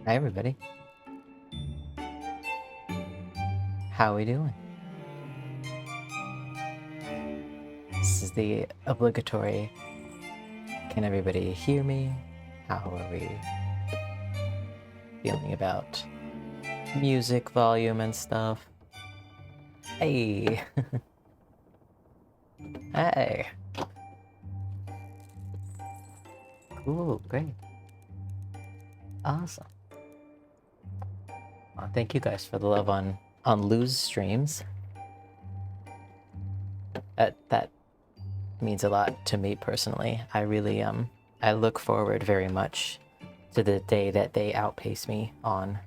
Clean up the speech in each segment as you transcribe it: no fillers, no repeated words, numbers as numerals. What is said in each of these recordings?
Hi everybody. How are we doing? This is the obligatory, can everybody hear me? How are we feeling about music volume and stuff? Hey! Hey! Cool, great. Awesome. Well, thank you guys for the love on Lou's streams. That means a lot to me personally. I really I look forward very much to the day that they outpace me on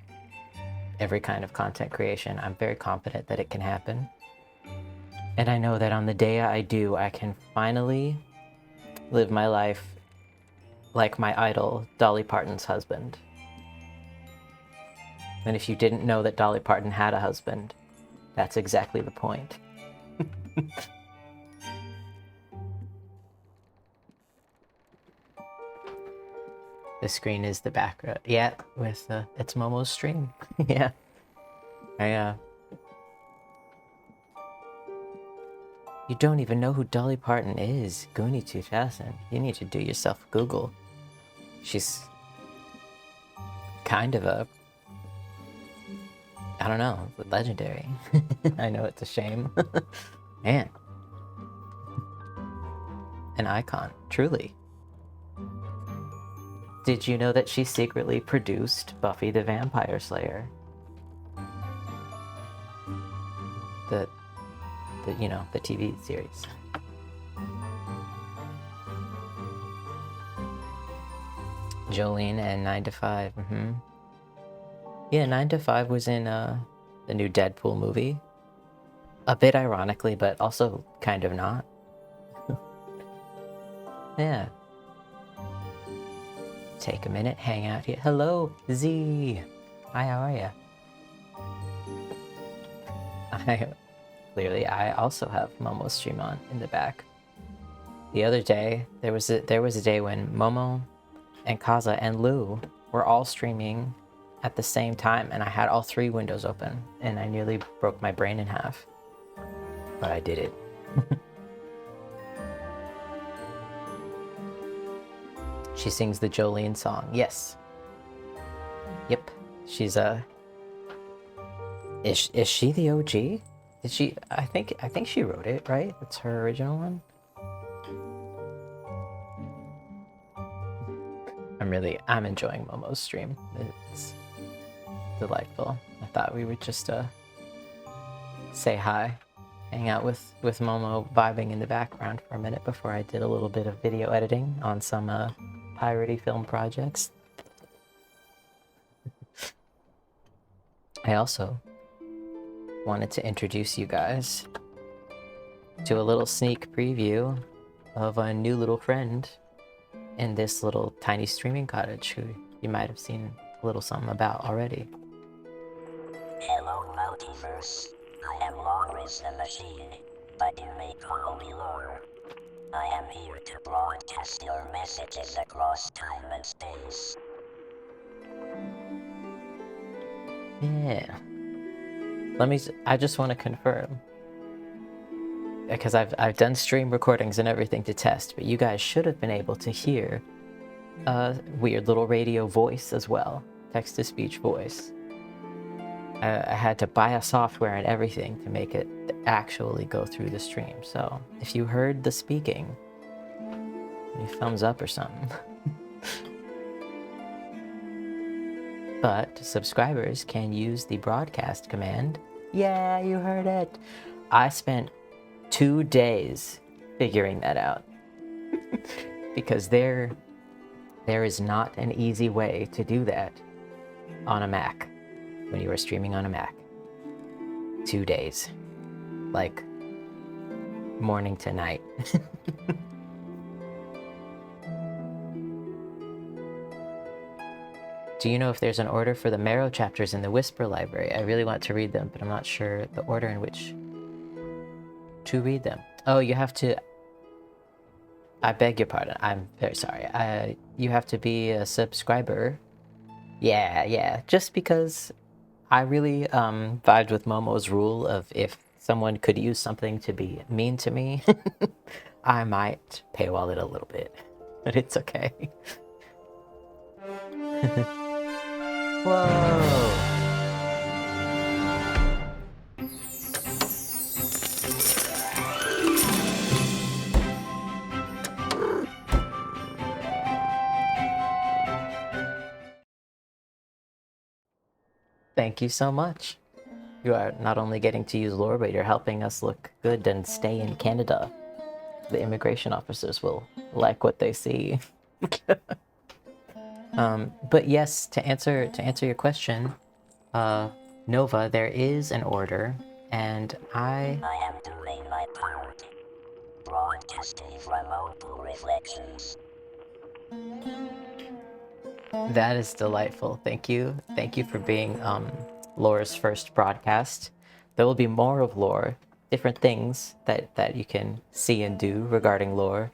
every kind of content creation. I'm very confident that it can happen. And I know that on the day I do, I can finally live my life like my idol, Dolly Parton's husband. And if you didn't know that Dolly Parton had a husband, that's exactly the point. The screen is the background. Yeah, with it's Momo's stream. Yeah. You don't even know who Dolly Parton is. Goonie 2000. You need to do yourself a Google. She's kind of a, I don't know, legendary. I know it's a shame. Man. An icon, truly. Did you know that she secretly produced Buffy the Vampire Slayer? The you know, the TV series. Jolene and 9 to 5. Yeah, 9 to 5 was in the new Deadpool movie. A bit ironically, but also kind of not. Yeah. Take a minute, hang out here. Hello, Z. Hi, how are ya? Clearly, I also have Momo's stream on in the back. The other day, there was a day when Momo and Kaza and Lou were all streaming at the same time, and I had all three windows open, and I nearly broke my brain in half. But I did it. She sings the Jolene song. Yes. Yep. She's Is she the OG? Did she? I think she wrote it, right? It's her original one. I'm enjoying Momo's stream. It's delightful. I thought we would just say hi, hang out with Momo, vibing in the background for a minute before I did a little bit of video editing on some piratey film projects. I also wanted to introduce you guys to a little sneak preview of a new little friend in this little tiny streaming cottage who you might have seen a little something about already. Hello, multiverse. I am Lawrence the Machine, but you may call me Lore. I am here to broadcast your messages across time and space. Yeah. I just want to confirm, because I've done stream recordings and everything to test, but you guys should have been able to hear a weird little radio voice as well, text-to-speech voice. I had to buy a software and everything to make it actually go through the stream. So if you heard the speaking, maybe thumbs up or something. But subscribers can use the broadcast command. Yeah, you heard it. I spent 2 days figuring that out because there is not an easy way to do that on a Mac when you are streaming on a Mac. 2 days, like morning to night. Do you know if there's an order for the Marrow chapters in the Whisper library? I really want to read them, but I'm not sure the order in which to read them. Oh, you have to... I beg your pardon. I'm very sorry. You have to be a subscriber Yeah. Just because I really vibed with Momo's rule of if someone could use something to be mean to me, I might paywall it a little bit, but it's okay. Whoa! Thank you so much. You are not only getting to use lore, but you're helping us look good and stay in Canada. The immigration officers will like what they see. But yes, to answer your question, Nova, there is an order, and I am doing my part. Broadcasting from multiple reflections. that is delightful. Thank you for being Lore's first broadcast. There will be more of Lore, different things that you can see and do regarding Lore,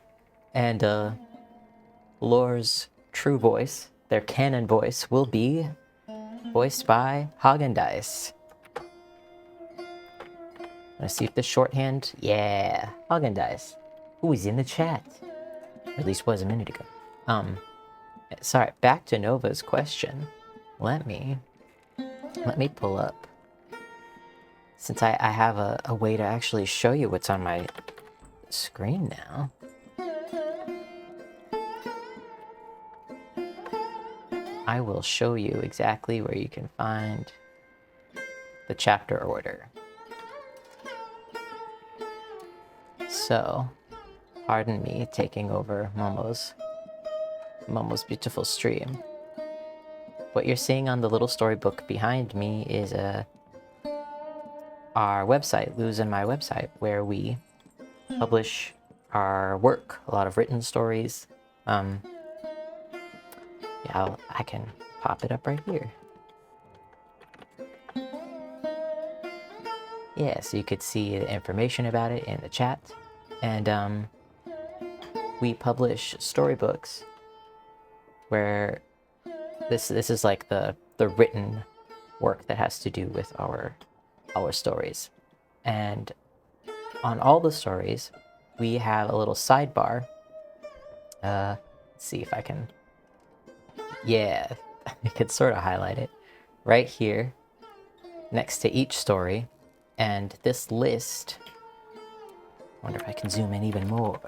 and Lore's true voice, their canon voice, will be voiced by Haagen-Dazs. Wanna see if the shorthand? Yeah, Haagen-Dazs. Who is in the chat? Or at least was a minute ago. Sorry, back to Nova's question. Let me pull up. Since I have a way to actually show you what's on my screen now. I will show you exactly where you can find the chapter order. So, pardon me taking over Momo's beautiful stream. What you're seeing on the little storybook behind me is our website, Luz and my website, where we publish our work, a lot of written stories. Yeah, I can pop it up right here. Yeah, so you could see the information about it in the chat. And we publish storybooks where this is like the written work that has to do with our stories. And on all the stories, we have a little sidebar. Let's see if I can. Yeah, I could sort of highlight it right here next to each story. And this list, I wonder if I can zoom in even more.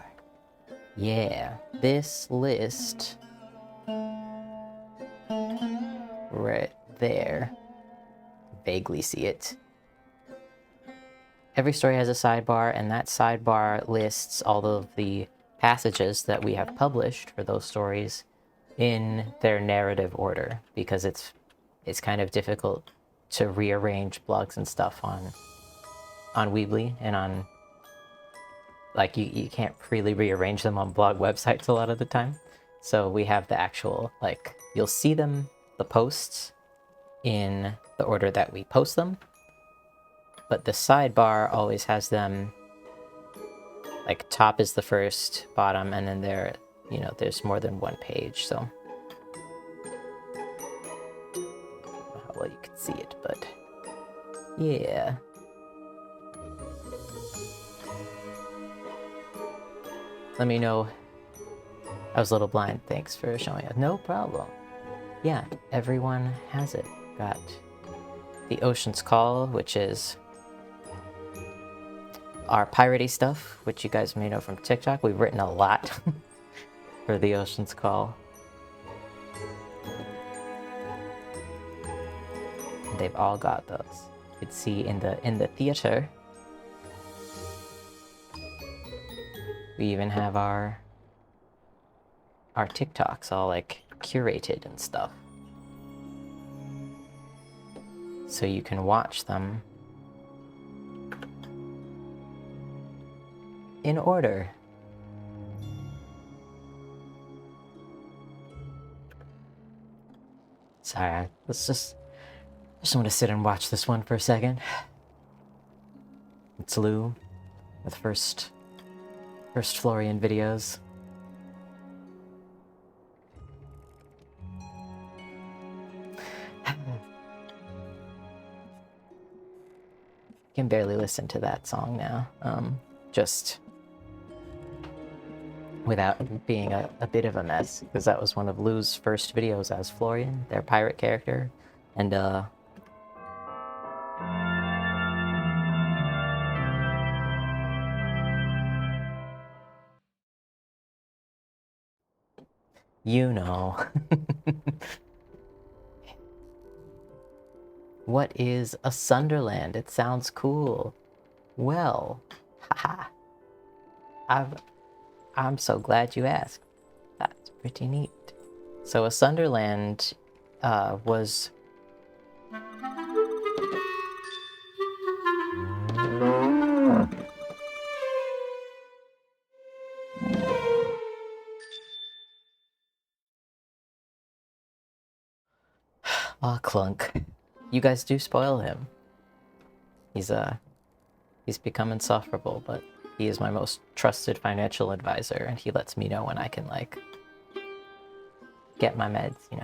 Yeah, this list right there. Vaguely see it. Every story has a sidebar, and that sidebar lists all of the passages that we have published for those stories in their narrative order, because it's kind of difficult to rearrange blogs and stuff on Weebly and on, like, you can't freely rearrange them on blog websites a lot of the time. So we have the actual, like, you'll see them, the posts, in the order that we post them, but the sidebar always has them, like, top is the first, bottom, and then there, there's more than one page, so I don't know how well you can see it, but yeah. Let me know. I was a little blind. Thanks for showing us. No problem. Yeah, everyone has it. Got the Ocean's Call, which is our piratey stuff, which you guys may know from TikTok. We've written a lot for the Ocean's Call. They've all got those. You could see in the theater. We even have our TikToks all, like, curated and stuff, so you can watch them in order. Sorry, let's just want to sit and watch this one for a second. It's Lou with first Florian videos. can barely listen to that song now. Just without being a bit of a mess, because that was one of Lou's first videos as Florian, their pirate character, and you know. What is a Sunderland? It sounds cool. Well, haha. I'm so glad you asked. That's pretty neat. So a Sunderland was... Aw, Clunk. You guys do spoil him. He's become insufferable, but he is my most trusted financial advisor, and he lets me know when I can, like, get my meds, you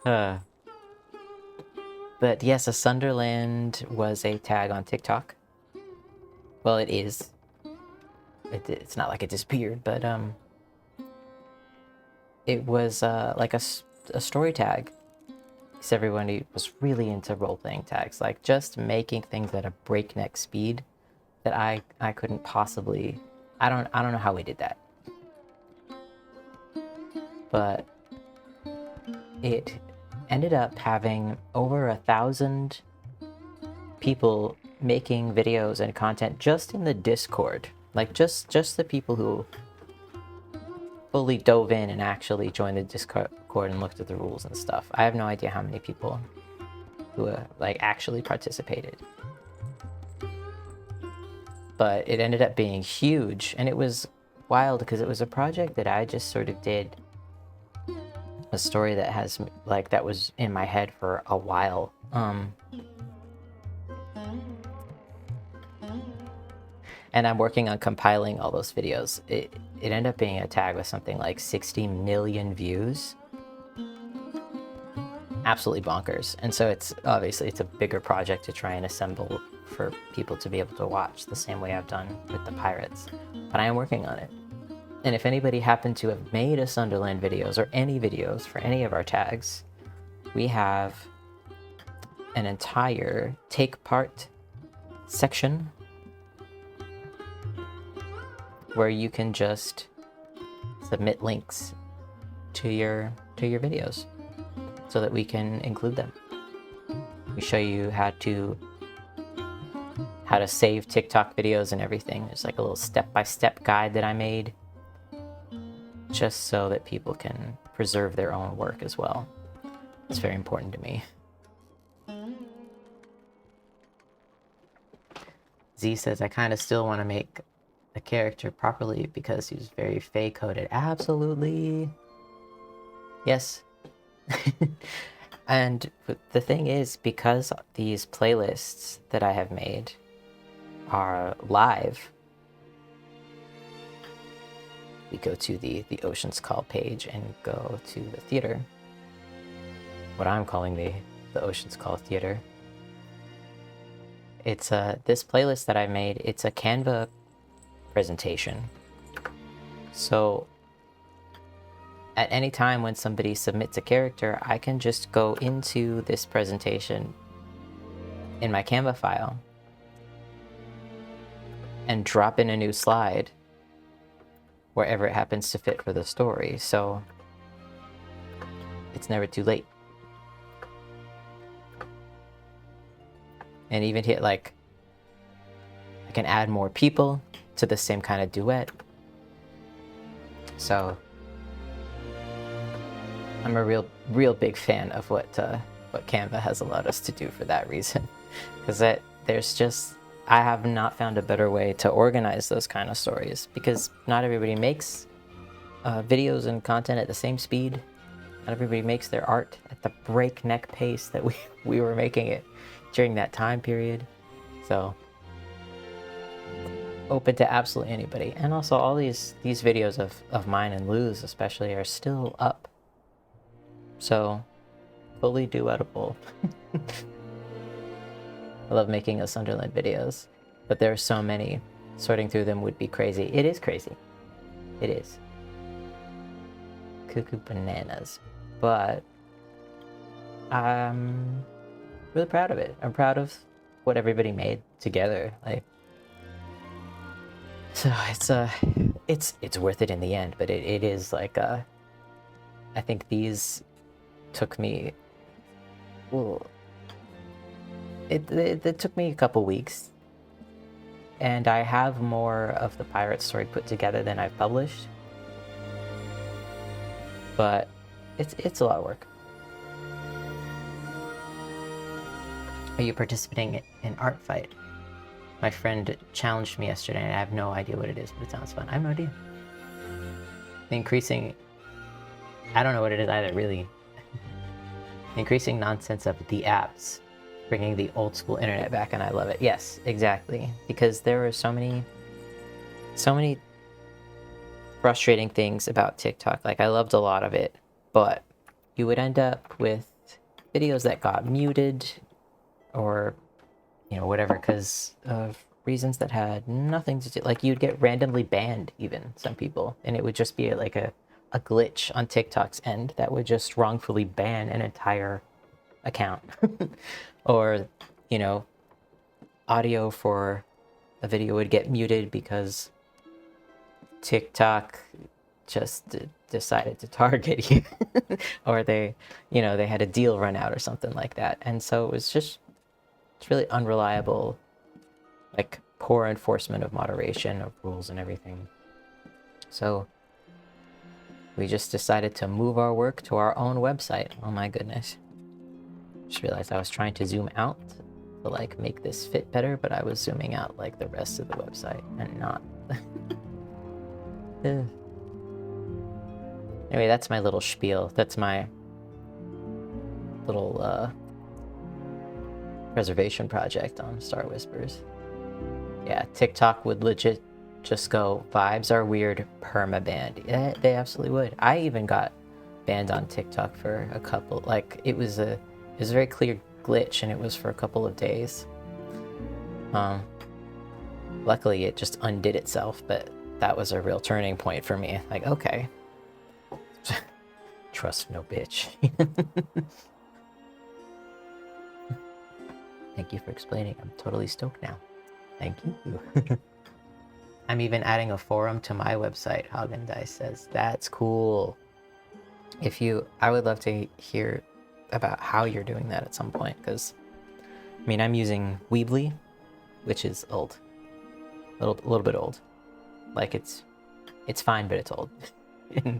know? But yes, a Sunderland was a tag on TikTok. Well, it is. It's not like it disappeared, but it was like a story tag. Because everybody was really into role-playing tags, like just making things at a breakneck speed that I couldn't possibly... I don't know how we did that. But it ended up having over 1,000 people making videos and content just in the Discord. Like just the people who fully dove in and actually joined the Discord and looked at the rules and stuff. I have no idea how many people who like actually participated. But it ended up being huge, and it was wild because it was a project that I just sort of did. A story that has, like, that was in my head for a while. And I'm working on compiling all those videos. It ended up being a tag with something like 60 million views. Absolutely bonkers. And so it's obviously it's a bigger project to try and assemble for people to be able to watch the same way I've done with the pirates. But I am working on it. And if anybody happened to have made a Sunderland videos or any videos for any of our tags, we have an entire take part section where you can just submit links to your videos so that we can include them. We show you how to save TikTok videos and everything. There's like a little step-by-step guide that I made just so that people can preserve their own work as well. It's very important to me. Z says, I kind of still want to make the character properly because he's very Fey coded. Absolutely. Yes. And the thing is, because these playlists that I have made are live, we go to the Ocean's Call page and go to the theater. What I'm calling the Ocean's Call theater. It's this playlist that I made. It's a Canva presentation. So at any time when somebody submits a character, I can just go into this presentation in my Canva file and drop in a new slide wherever it happens to fit for the story. So it's never too late. And even hit, like, I can add more people to the same kind of duet. So I'm a real big fan of what Canva has allowed us to do for that reason. Because I have not found a better way to organize those kind of stories, because not everybody makes videos and content at the same speed. Not everybody makes their art at the breakneck pace that we were making it during that time period. So open to absolutely anybody. And also all these videos of mine and Lou's especially are still up. So fully duetable. I love making a Sunderland videos, but there are so many. Sorting through them would be crazy. It is crazy. It is. Cuckoo bananas. But I'm really proud of it. I'm proud of what everybody made together. Like, so it's worth it in the end. But it is like I think these took me. Well, it took me a couple weeks, and I have more of the pirate story put together than I've published. But it's a lot of work. Are you participating in Art Fight? My friend challenged me yesterday, and I have no idea what it is, but it sounds fun. I have no idea. The increasing... I don't know what it is either, really. The increasing nonsense of the apps, bringing the old school internet back, and I love it. Yes, exactly. Because there were so many frustrating things about TikTok. Like, I loved a lot of it, but you would end up with videos that got muted, or whatever, because of reasons that had nothing to do. Like, you'd get randomly banned, even some people, and it would just be like a glitch on TikTok's end that would just wrongfully ban an entire account. Or audio for a video would get muted because TikTok just decided to target you. Or they had a deal run out or something like that. And so it's really unreliable, like poor enforcement of moderation of rules and everything. So we just decided to move our work to our own website. Oh my goodness. Just realized I was trying to zoom out to like make this fit better, but I was zooming out like the rest of the website and not. Anyway, that's my little spiel. That's my little preservation project on Star Whispers. Yeah, TikTok would legit just go, vibes are weird, perma-banned. Yeah, they absolutely would. I even got banned on TikTok for a couple, like, it was a very clear glitch, and it was for a couple of days. Luckily it just undid itself, but that was a real turning point for me. Like, okay. Trust no bitch. Thank you for explaining. I'm totally stoked now. Thank you. I'm even adding a forum to my website, Hagen Dice says. That's cool. I would love to hear about how you're doing that at some point, because, I mean, I'm using Weebly, which is old. A little bit old. Like, it's fine, but it's old. And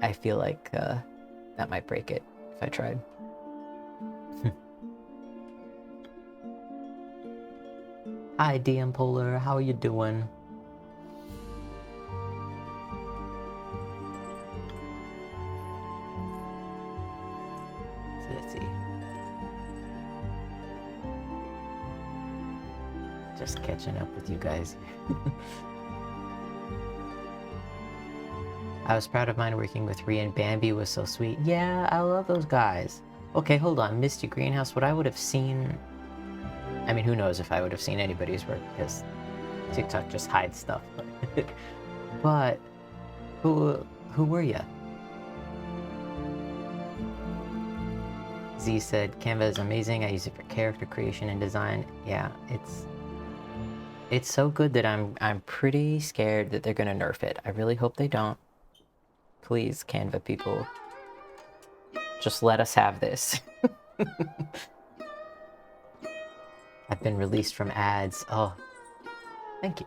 I feel like that might break it if I tried. Hi, DM Polar. How are you doing? So let's see. Just catching up with you guys. I was proud of mine working with Rhea, and Bambi was so sweet. Yeah, I love those guys. Okay, hold on. Misty Greenhouse, what I would have seen... I mean, who knows if I would have seen anybody's work, because TikTok just hides stuff. But who were ya? Z said, Canva is amazing. I use it for character creation and design. Yeah, it's so good that I'm pretty scared that they're gonna nerf it. I really hope they don't. Please, Canva people, just let us have this. I've been released from ads. Oh, thank you.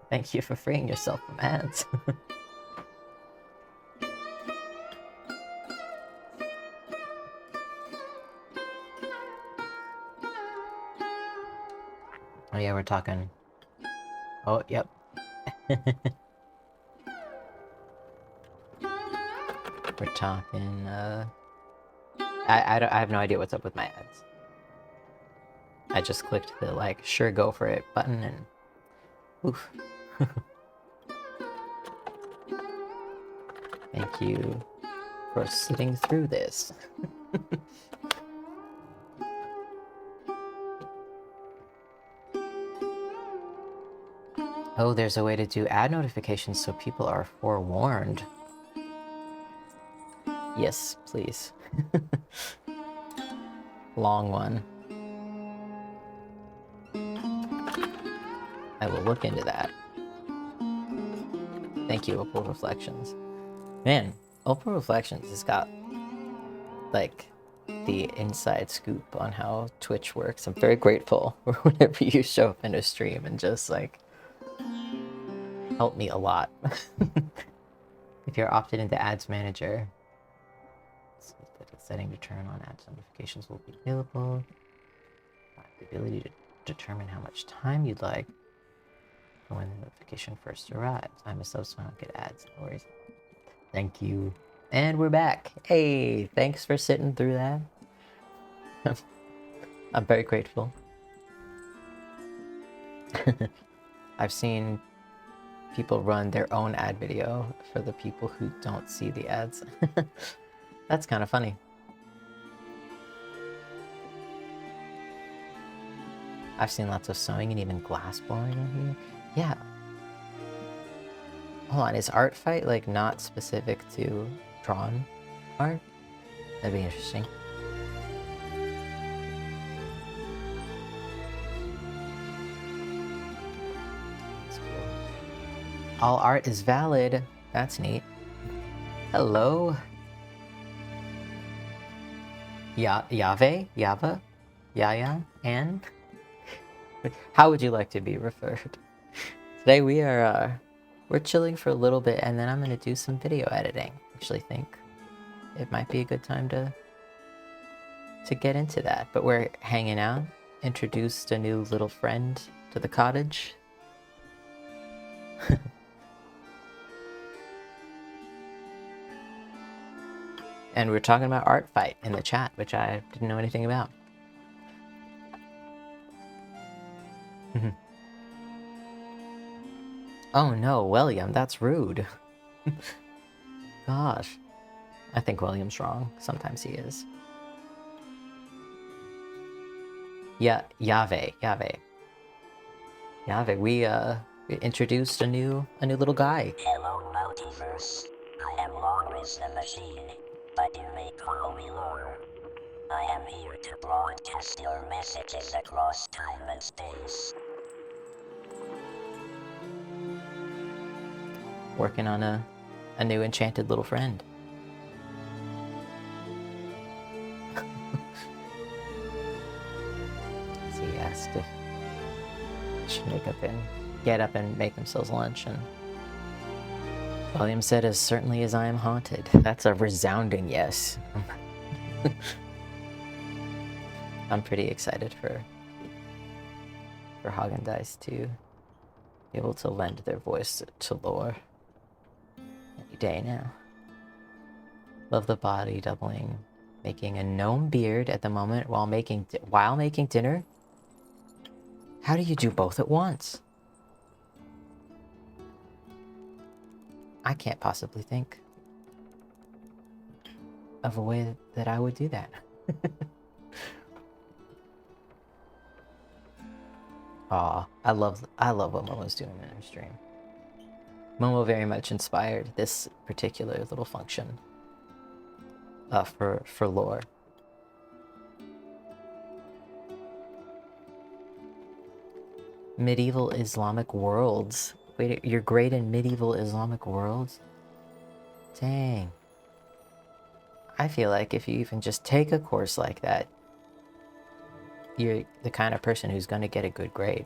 Thank you for freeing yourself from ads. Oh yeah, we're talking... Oh, yep. We're talking, I have no idea what's up with my ads. I just clicked the, like, sure, go for it button, and... Oof. Thank you for sitting through this. Oh, there's a way to do ad notifications so people are forewarned. Yes, please. Long one. I will look into that. Thank you, Opal Reflections. Man, Opal Reflections has got, like, the inside scoop on how Twitch works. I'm very grateful for whenever you show up in a stream and just, like, help me a lot. If you're opted into Ads Manager, setting to turn on ads notifications will be available. The ability to determine how much time you'd like for when the notification first arrives. I'm a sub, so I don't get ads. No worries. Thank you. And we're back. Hey, thanks for sitting through that. I'm very grateful. I've seen people run their own ad video for the people who don't see the ads. That's kind of funny. I've seen lots of sewing and even glass blowing in here. Yeah. Hold on, is art fight like not specific to drawn art? That'd be interesting. That's cool. All art is valid. That's neat. Hello. Yave? Yava? Yaya? Anne? How would you like to be referred? Today we are, we're chilling for a little bit and then I'm gonna do some video editing. I actually think it might be a good time to get into that. But we're hanging out, introduced a new little friend to the cottage. And we're talking about art fight in the chat, which I didn't know anything about. Oh no, William, that's rude. Gosh. I think William's wrong. Sometimes he is. Yeah, Yave. We introduced a new little guy. Hello, multiverse. I am Longris the Machine, but you may call me Lore. I am here to broadcast your messages across time and space. Working on a new enchanted little friend. So he asked if he should get up and make themselves lunch, and William said, as certainly as I am haunted. That's a resounding yes. I'm pretty excited for Haagen-Dazs to be able to lend their voice to Lore any day now. Love the body doubling, making a gnome beard at the moment while making dinner. How do you do both at once? I can't possibly think of a way that I would do that. Aw, I love what Momo's doing in her stream. Momo very much inspired this particular little function for Lore. Medieval Islamic worlds. Wait, you're great in medieval Islamic worlds? Dang. I feel like if you even just take a course like that, you're the kind of person who's going to get a good grade.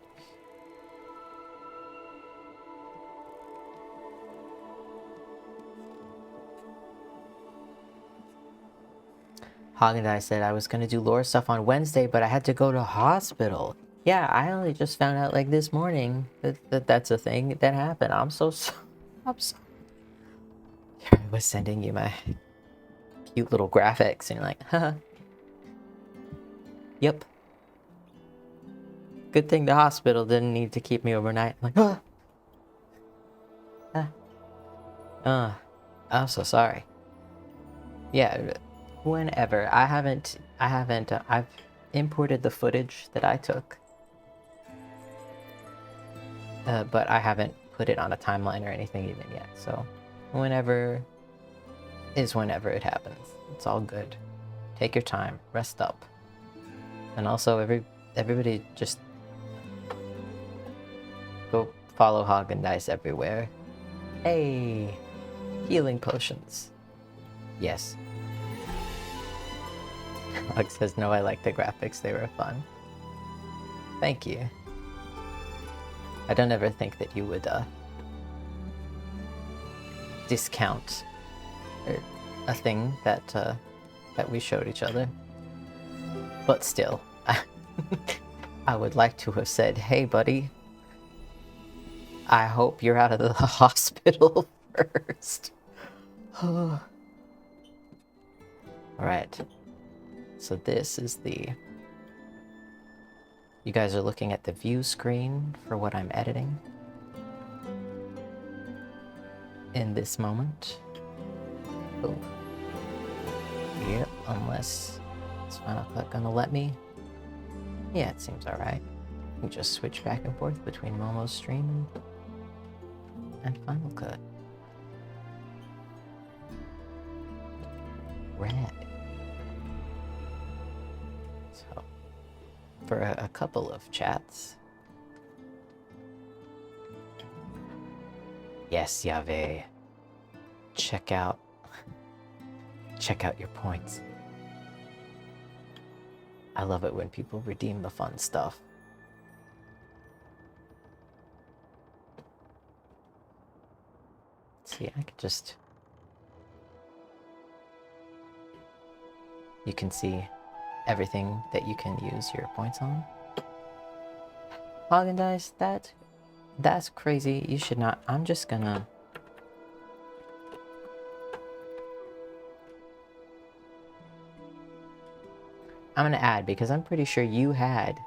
Haagen-Dazs said I was going to do Lore stuff on Wednesday, but I had to go to hospital. Yeah, I only just found out like this morning that's a thing that happened. I'm so I'm sorry. I was sending you my cute little graphics and you're like, haha. Yep. Good thing the hospital didn't need to keep me overnight. I'm like, I'm so sorry. Yeah, whenever. I've imported the footage that I took. but I haven't put it on a timeline or anything even yet. So whenever is whenever it happens. It's all good. Take your time, rest up, and also everybody just go follow Hog and Dice everywhere. Hey, healing potions. Yes. Hog says no. I like the graphics; they were fun. Thank you. I don't ever think that you would discount a thing that that we showed each other. But still, I would like to have said, "Hey, buddy, I hope you're out of the hospital first." All right. So this is the. You guys are looking at the view screen for what I'm editing in this moment. Oh. Yep, unless is Final Cut gonna let me? Yeah, it seems alright. We just switch back and forth between Momo's stream and Final Cut. Rad. So, for a couple of chats. Yes, Yahweh. Check out your points. I love it when people redeem the fun stuff. See, I could just... You can see everything that you can use your points on. Haagen Dazs, that's crazy. You should not... I'm just gonna... I'm gonna add, because I'm pretty sure you had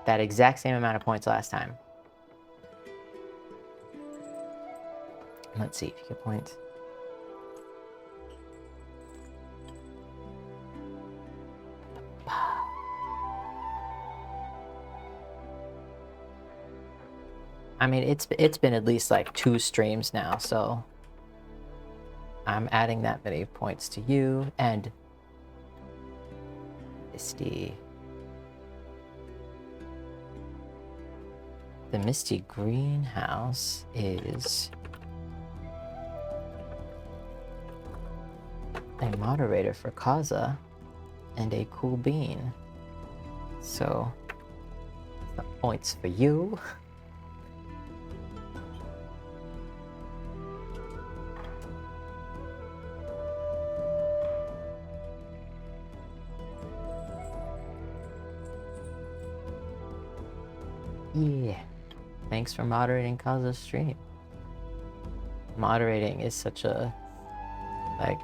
that exact same amount of points last time. Let's see if you get points. I mean, it's been at least like 2 streams now, so I'm adding that many points to you. And Misty, the Misty Greenhouse is a moderator for Kaza and a cool bean. So, the points for you. Yeah. Thanks for moderating Kaza's stream. Moderating is such a, like,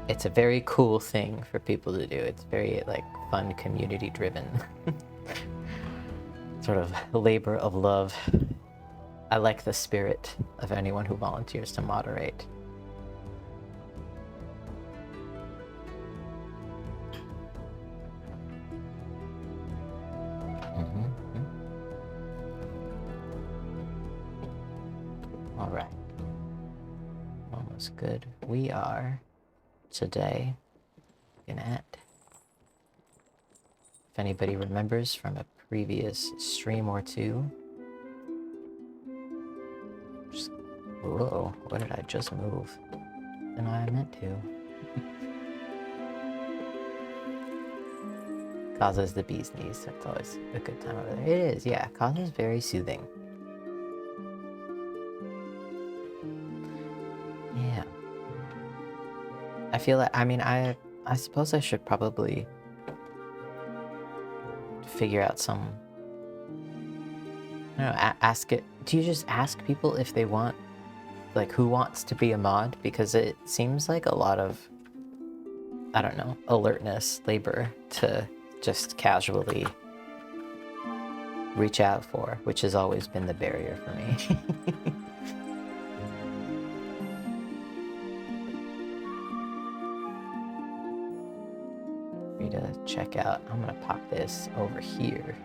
it's a very cool thing for people to do. It's very, like, fun, community driven. Sort of labor of love. I like the spirit of anyone who volunteers to moderate. All right. Almost good. We are today looking at, if anybody remembers from a previous stream or two. Just, whoa, what did I just move? Than I meant to. Kaza's the bee's knees. That's always a good time over there. It is, yeah. Kaza's very soothing. Yeah. I feel like, I mean, I suppose I should probably figure out some, I don't know, ask it. Do you just ask people if they want, like, who wants to be a mod? Because it seems like a lot of, I don't know, alertness, labor to just casually reach out for, which has always been the barrier for me. Free to check out. I'm gonna pop this over here.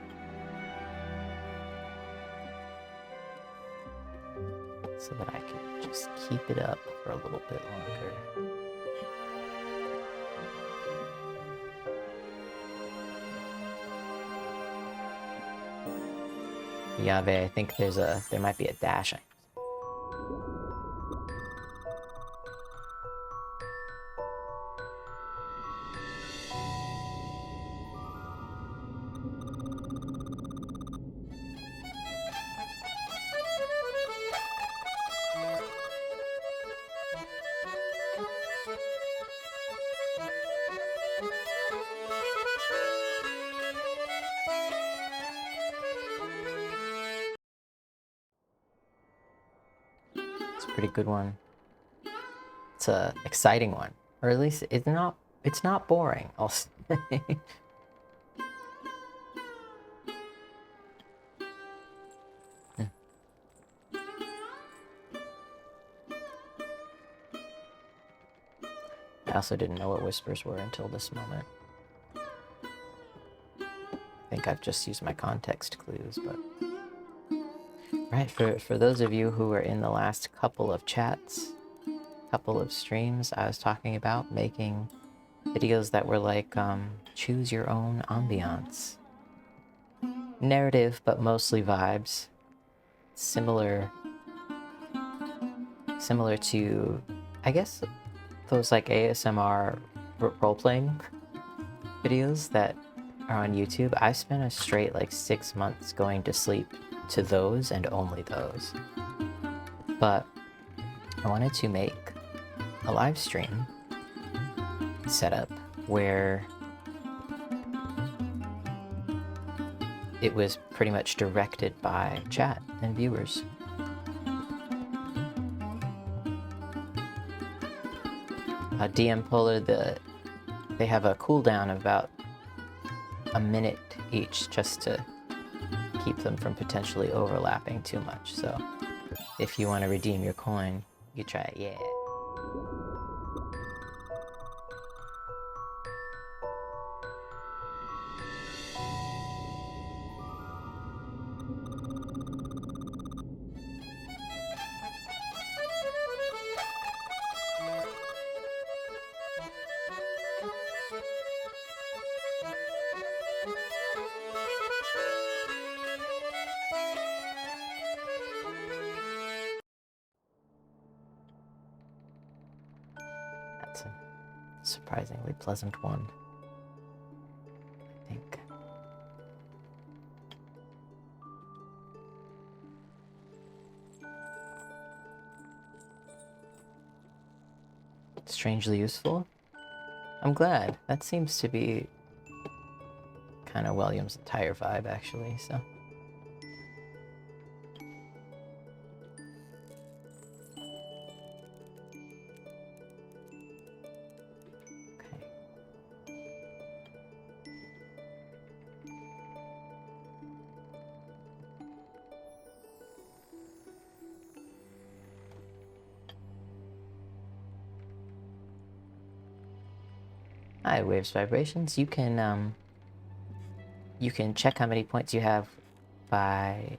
so that I can just keep it up for a little bit longer. Yave, I think there might be a dash. It's a pretty good one. It's a exciting one, or at least it's not boring, I'll say. I also didn't know what whispers were until this moment. I think I've just used my context clues, but... Right, for those of you who were in the last couple of chats, couple of streams, I was talking about making videos that were like, choose your own ambiance. Narrative, but mostly vibes. Similar to, I guess, those like ASMR role-playing videos that are on YouTube. I spent a straight like 6 months going to sleep to those and only those. But I wanted to make a live stream setup where it was pretty much directed by chat and viewers. DM Polar, they have a cooldown of about a minute each just to keep them from potentially overlapping too much. So if you want to redeem your coin, you try it, yeah. That's a surprisingly pleasant one, I think. Strangely useful? I'm glad. That seems to be kind of William's entire vibe, actually, so... Hi, Waves Vibrations. You can check how many points you have by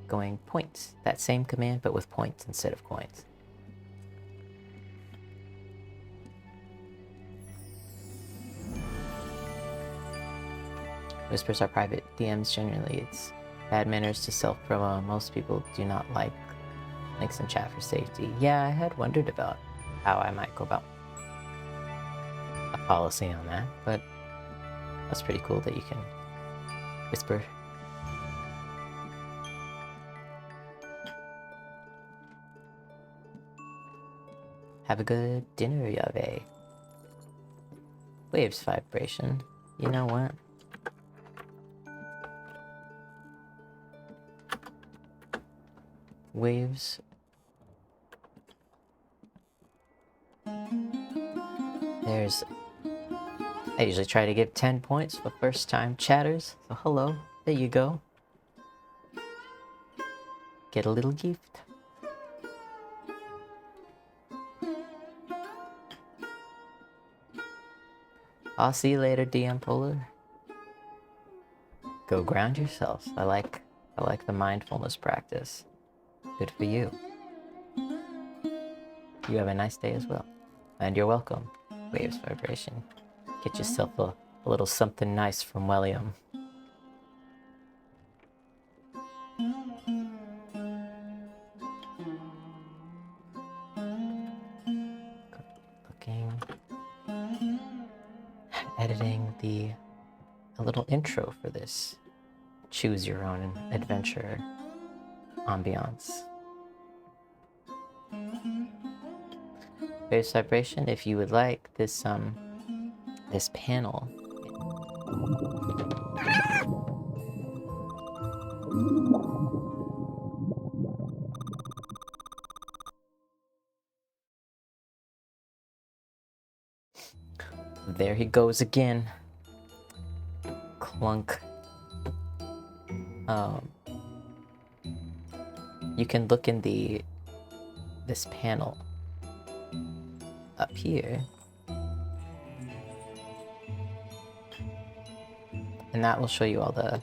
going points. That same command, but with points instead of coins. Whispers are private. DMs generally, it's bad manners to self-promo. Most people do not like links in chat for safety. Yeah, I had wondered about how I might go about a policy on that, but that's pretty cool that you can whisper. Have a good dinner, Yave. Waves vibration. You know what? Waves. I usually try to give 10 points for first time chatters. So hello, there you go. Get a little gift. I'll see you later, DM Polar. Go ground yourselves. I like the mindfulness practice. Good for you. you have a nice day as well. And you're welcome. Waves vibration. Get yourself a little something nice from William. Looking, editing a little intro for this choose your own adventure ambiance. Waves vibration. If you would like this panel. There he goes again. Clunk. You can look in this panel up here, and that will show you all the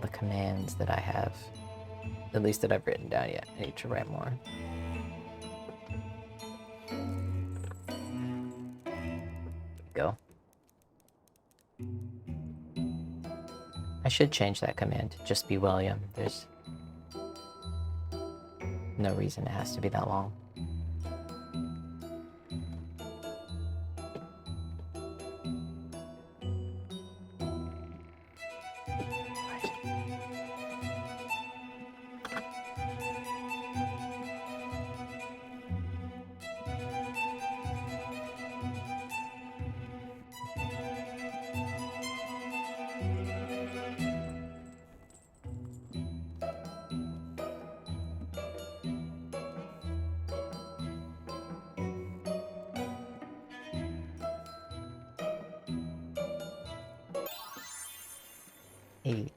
commands that I have, at least that I've written down yet. I need to write more. Go. I should change that command to just be William. There's no reason it has to be that long. Hey.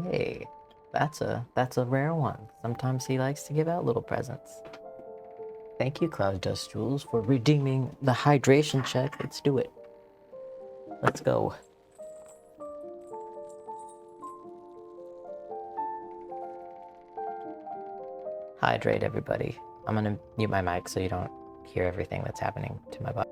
Hey, that's a rare one. Sometimes he likes to give out little presents. Thank you, Cloud Dust Jules, for redeeming the hydration check. Let's do it. Let's go. Hydrate, everybody. I'm gonna mute my mic so you don't hear everything that's happening to my body.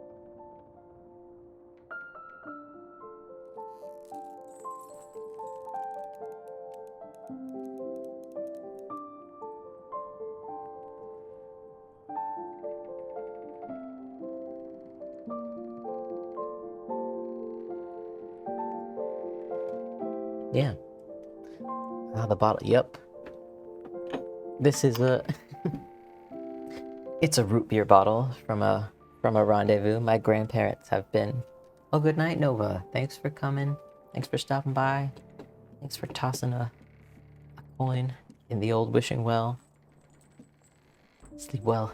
Yeah. Ah, the bottle. Yep. This is a. It's a root beer bottle from a rendezvous. My grandparents have been. Oh, good night, Nova. Thanks for coming. Thanks for stopping by. Thanks for tossing a coin in the old wishing well. Sleep well.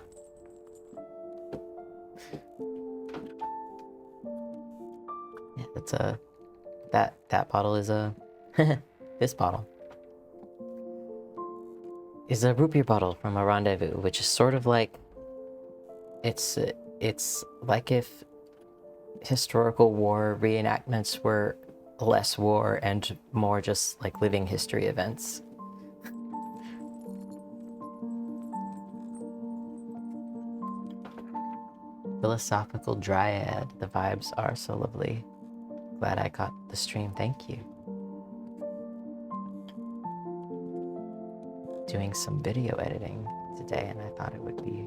Yeah, that's a. That bottle is a. This bottle is a root beer bottle from a rendezvous, which is sort of like. It's like if historical war reenactments were less war and more just like living history events. Philosophical dryad. The vibes are so lovely. Glad I caught the stream. Thank you. Doing some video editing today, and I thought it would be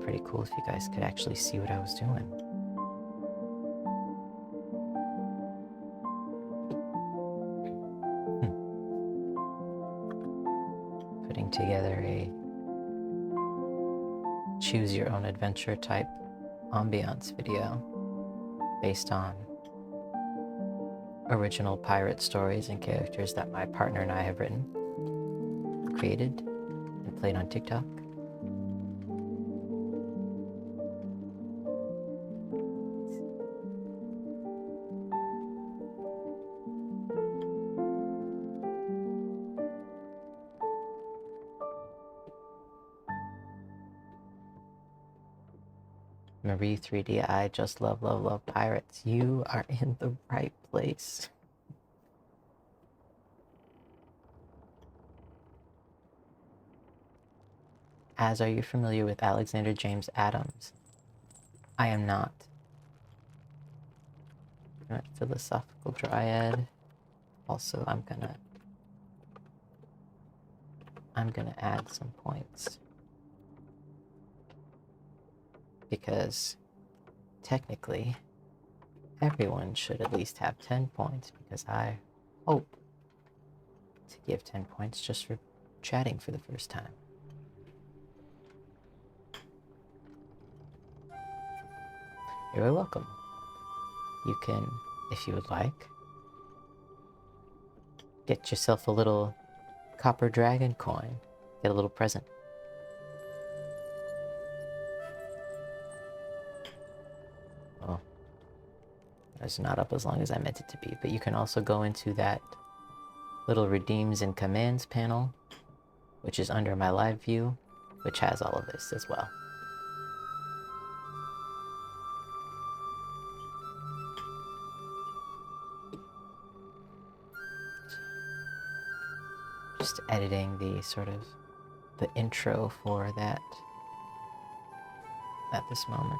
pretty cool if you guys could actually see what I was doing. Putting together a choose your own adventure type ambiance video based on original pirate stories and characters that my partner and I have written, created, and played on TikTok. Marie 3D, I just love, love, love pirates. You are in the right place. As, are you familiar with Alexander James Adams? I am not. Alright, philosophical dryad. Also, I'm gonna add some points. Because technically, everyone should at least have 10 points, because I hope to give 10 points just for chatting for the first time. You're very welcome. You can, if you would like, get yourself a little copper dragon coin. Get a little present. Oh, it's not up as long as I meant it to be, but you can also go into that little redeems and commands panel, which is under my live view, which has all of this as well. Just editing the sort of the intro for that at this moment.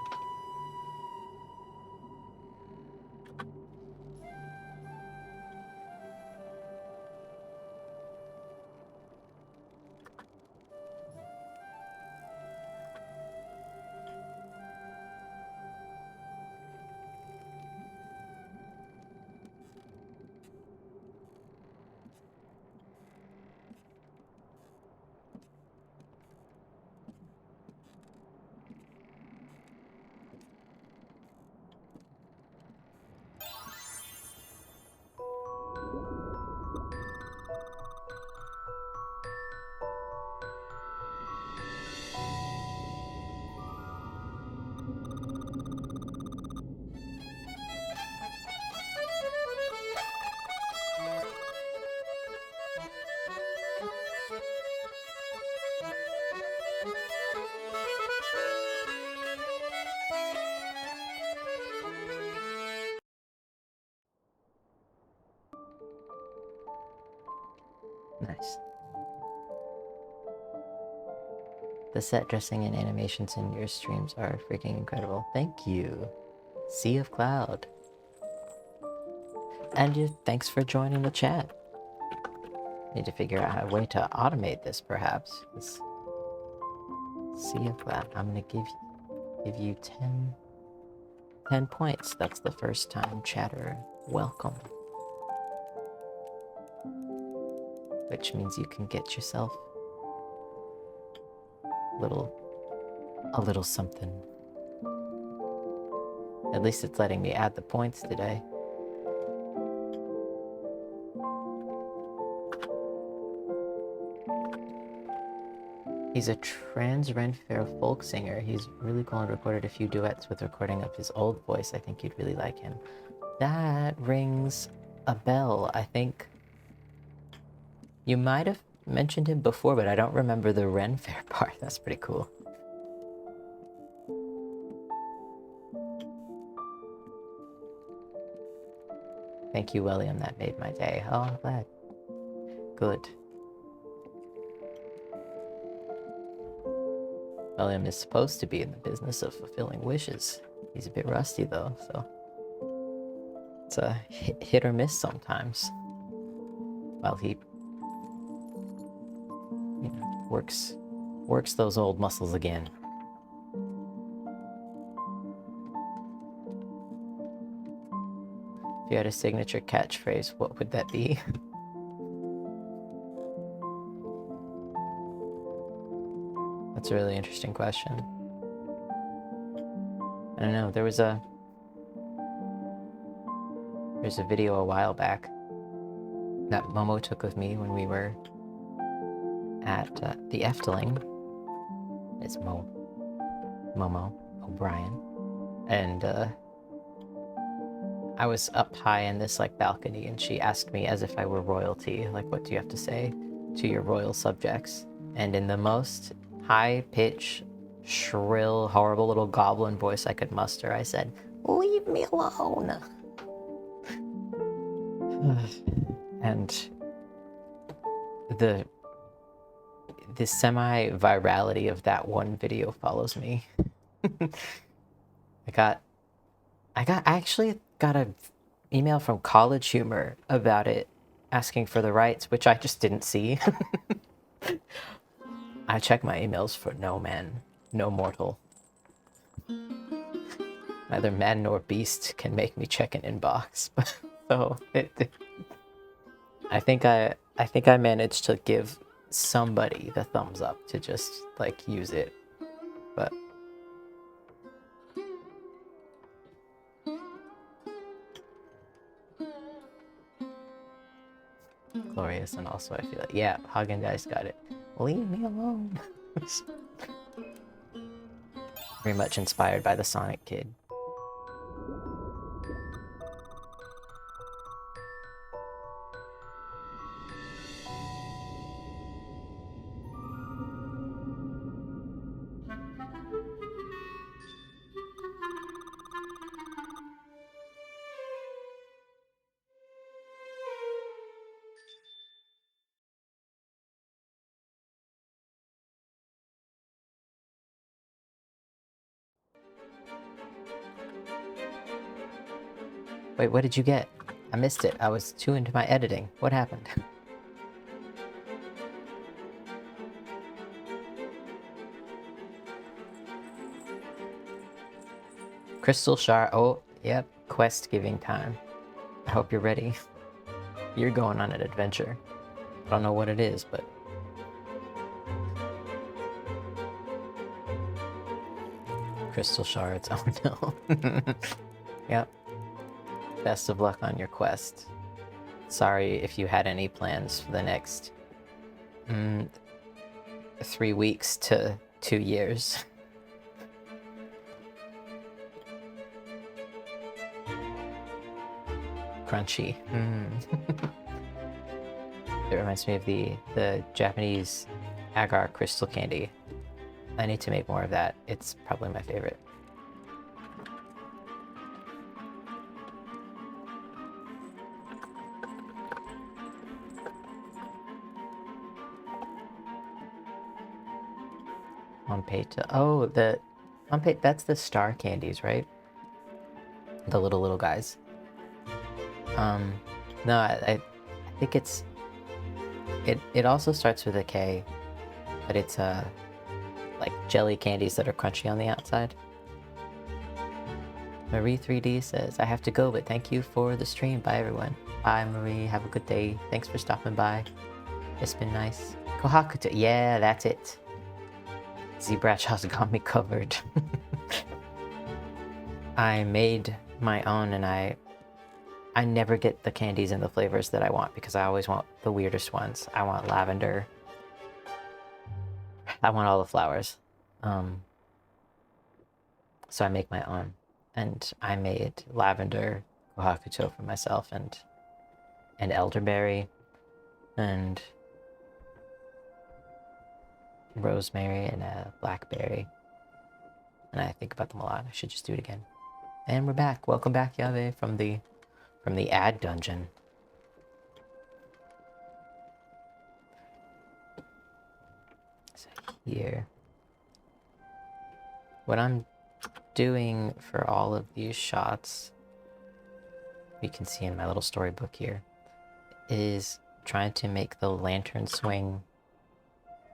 Nice. The set dressing and animations in your streams are freaking incredible. Thank you. Sea of Cloud. And thanks for joining the chat. Need to figure out a way to automate this, perhaps. This Sea of Cloud. I'm gonna give you 10 points. That's the first time chatter. Welcome. Which means you can get yourself a little something. At least it's letting me add the points today. He's a trans Ren Fair folk singer. He's really cool and recorded a few duets with recording of his old voice. I think you'd really like him. That rings a bell. I think you might have mentioned him before, but I don't remember the Ren Fair part. That's pretty cool. Thank you, William. That made my day. Oh, I'm glad. Good. William is supposed to be in the business of fulfilling wishes. He's a bit rusty, though, so it's a hit or miss sometimes. While he, works those old muscles again. If you had a signature catchphrase, what would that be? That's a really interesting question. I don't know, there's a video a while back that Momo took with me when we were at the Efteling. It's Momo O'Brien. And I was up high in this balcony, and she asked me as if I were royalty, what do you have to say to your royal subjects? And in the most high pitch, shrill, horrible little goblin voice I could muster, I said, "Leave me alone." And the semi-virality of that one video follows me. I actually got an email from College Humor about it, asking for the rights, which I just didn't see. I check my emails for no man, no mortal. Neither man nor beast can make me check an inbox. So I think I managed to give somebody the thumbs up to just like use it, but glorious. And also I feel like, yeah, Haagen-Dazs got it. Leave me alone. Very much inspired by the Sonic Kid. Wait, what did you get? I missed it. I was too into my editing. What happened? Crystal Shard. Oh, yep. Quest giving time. I hope you're ready. You're going on an adventure. I don't know what it is, but... Crystal shards. Oh no. Yep. Best of luck on your quest. Sorry if you had any plans for the next 3 weeks to 2 years. Crunchy. It reminds me of the Japanese agar crystal candy. I need to make more of that. It's probably my favorite. Onpeita. Oh, that's the star candies, right? The little guys. No, I think it also starts with a K, but it's like jelly candies that are crunchy on the outside. Marie 3D says, I have to go, but thank you for the stream. Bye everyone. Bye Marie, have a good day. Thanks for stopping by. It's been nice. Kohakuto, yeah, that's it. ZBratchaw's got me covered. I made my own, and I never get the candies and the flavors that I want because I always want the weirdest ones. I want lavender. I want all the flowers. So I make my own. And I made lavender kohakuto for myself and elderberry and rosemary and blackberry. And I think about them a lot. I should just do it again. And we're back. Welcome back, Yave, from the ad dungeon. So here, what I'm doing for all of these shots, you can see in my little storybook here, is trying to make the lantern swing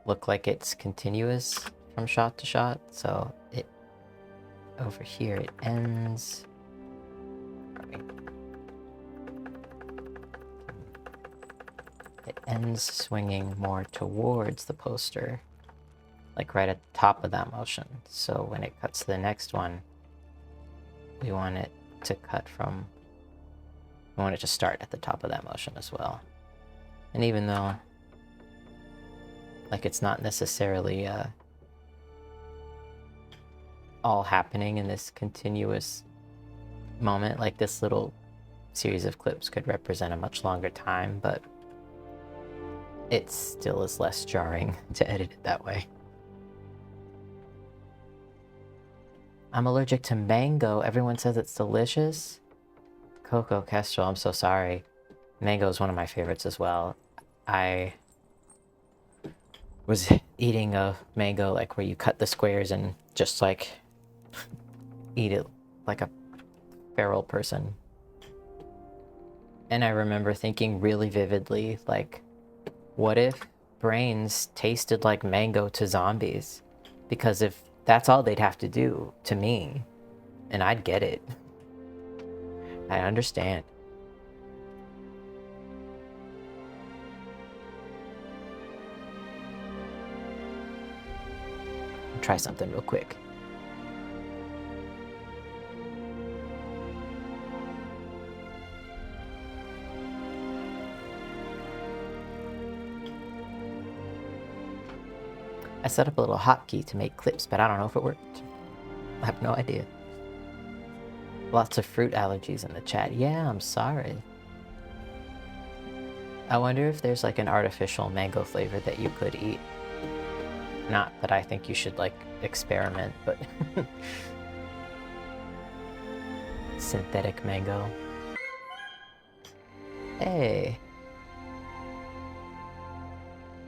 look like it's continuous from shot to shot. So it over here it ends. It ends swinging more towards the poster, like right at the top of that motion. So when it cuts to the next one, we want it to start at the top of that motion as well. And even though, like, it's not necessarily all happening in this continuous moment, like this little series of clips could represent a much longer time, but it still is less jarring to edit it that way. I'm allergic to mango. Everyone says it's delicious. Coco Kestrel, I'm so sorry. Mango is one of my favorites as well. I was eating a mango like where you cut the squares and just like eat it like a feral person. And I remember thinking really vividly, like, what if brains tasted like mango to zombies? Because if that's all they'd have to do to me, and I'd get it. I understand. Try something real quick. I set up a little hotkey to make clips, but I don't know if it worked. I have no idea. Lots of fruit allergies in the chat. Yeah, I'm sorry. I wonder if there's like an artificial mango flavor that you could eat. Not that I think you should like experiment, but synthetic mango. Hey.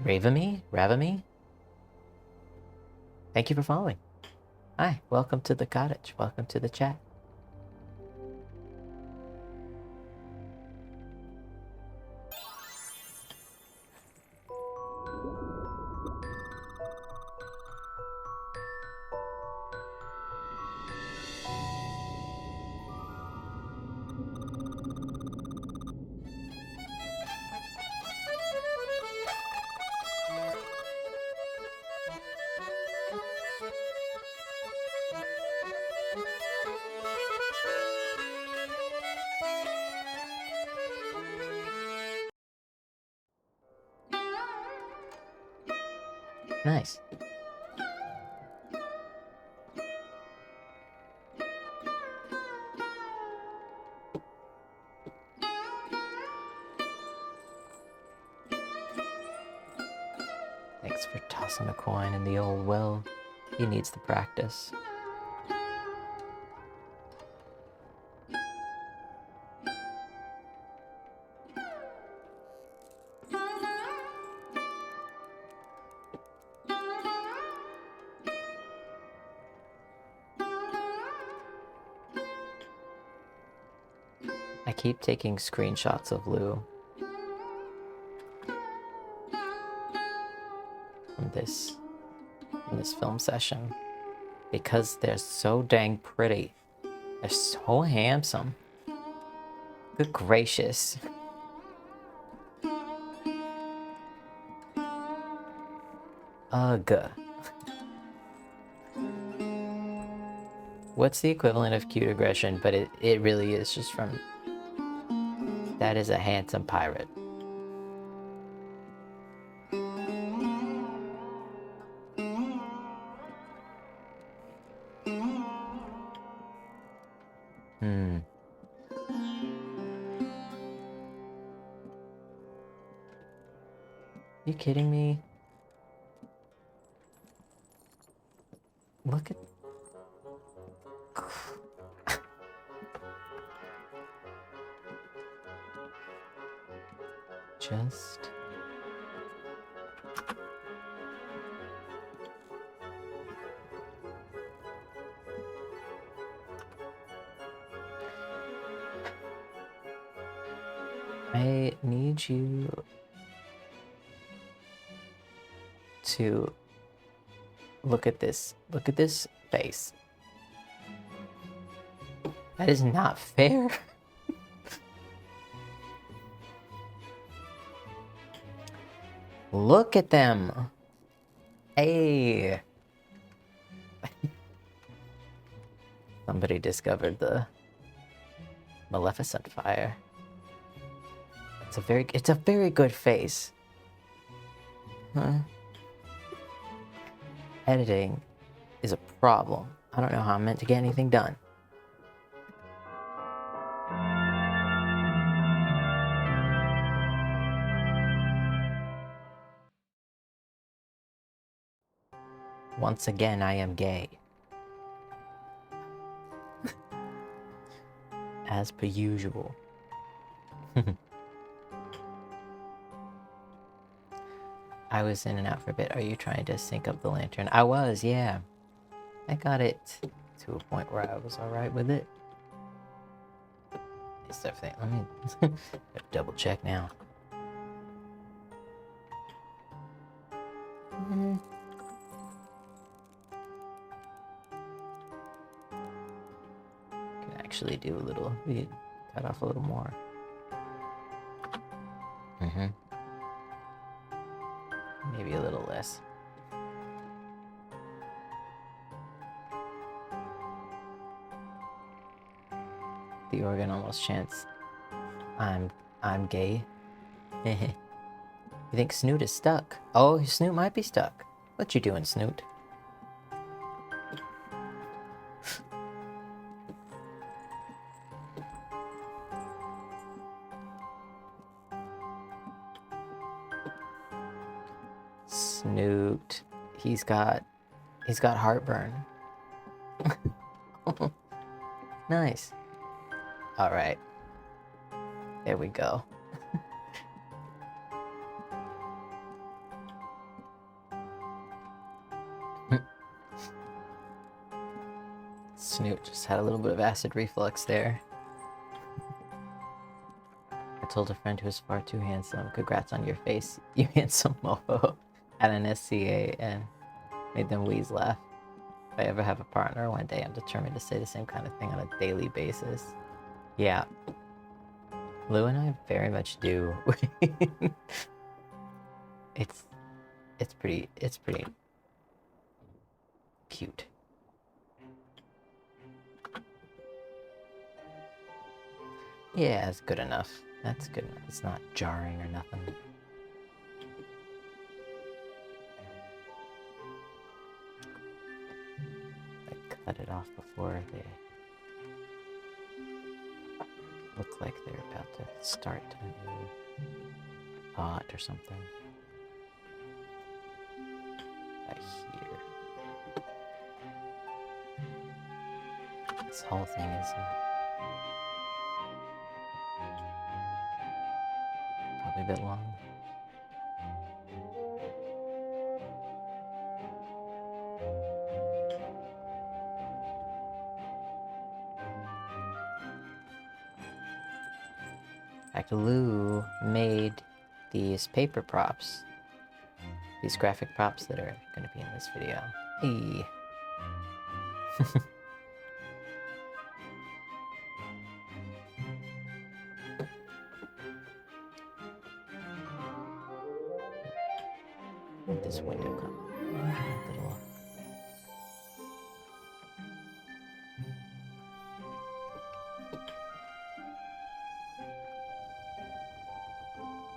Ravami? Thank you for following. Hi, welcome to the cottage. Welcome to the chat. Nice. Thanks for tossing a coin in the old well. He needs the practice. I keep taking screenshots of Lou from this film session because they're so dang pretty. They're so handsome. Good gracious. Ugh. What's the equivalent of cute aggression? But it really is just from... That is a handsome pirate. You kidding me? Look at... Just... I need you to look at this. Look at this face. That is not fair. Look at them. Hey. Somebody discovered the Maleficent fire. It's a very good face. Huh? Editing is a problem. I don't know how I'm meant to get anything done. Once again, I am gay. as per usual. I was in and out for a bit. Are you trying to sync up the lantern? I was, yeah. I got it to a point where I was alright with it. It's everything. Let me double check now. Can actually do a little. We could cut off a little more. Maybe a little less. The organ almost chants, I'm gay. You think Snoot is stuck? Oh, Snoot might be stuck. What you doing, Snoot? Snoot, he's got heartburn. Nice. All right. There we go. Snoot just had a little bit of acid reflux there. I told a friend who was far too handsome, congrats on your face, you handsome mofo, at an SCA, and made them wheeze laugh. If I ever have a partner one day, I'm determined to say the same kind of thing on a daily basis. Yeah. Lou and I very much do. It's pretty cute. Yeah, it's good enough. That's good enough. It's not jarring or nothing. I cut it off before they look like they're about to start a new thought or something. Right here. This whole thing is probably a bit long. In fact, Lou made these paper props, these graphic props that are going to be in this video. Hey. Where'd this window come? Little...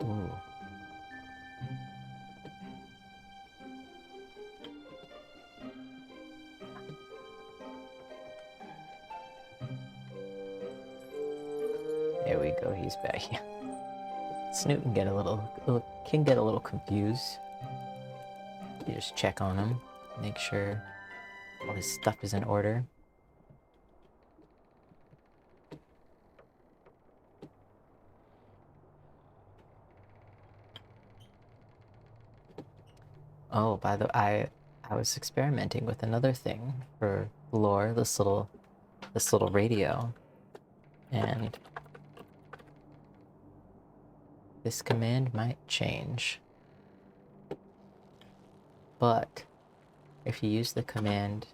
Ooh. There we go, he's back. Snoot can get a little confused. You just check on him, make sure all his stuff is in order. Oh, by the way, I was experimenting with another thing for lore, this little radio, and this command might change. But if you use the command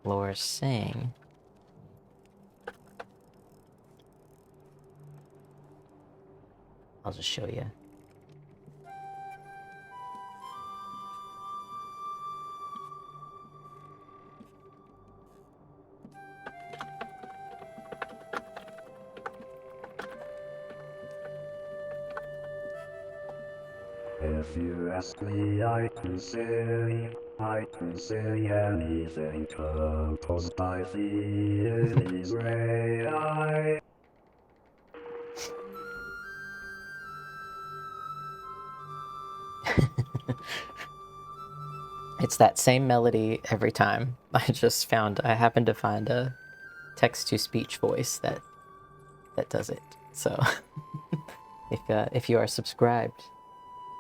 lore sing, I'll just show you. If you ask me, I can say anything composed by the Israel. It's that same melody every time. I happened to find a text-to-speech voice that does it. So if you are subscribed,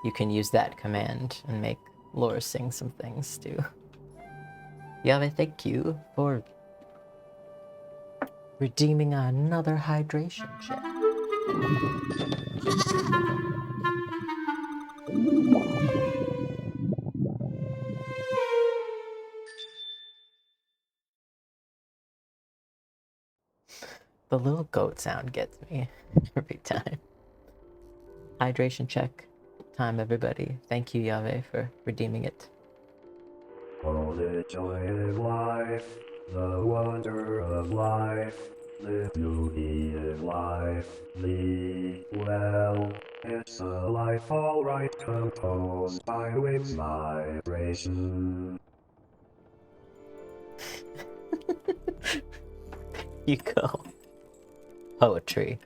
you can use that command and make Laura sing some things too. Yave, thank you for redeeming another hydration check. The little goat sound gets me every time. Hydration check time, everybody. Thank you, Yave, for redeeming it. Oh, the joy of life, the wonder of life, the beauty of life, the well. It's a life alright composed by wings vibration. You go. Poetry.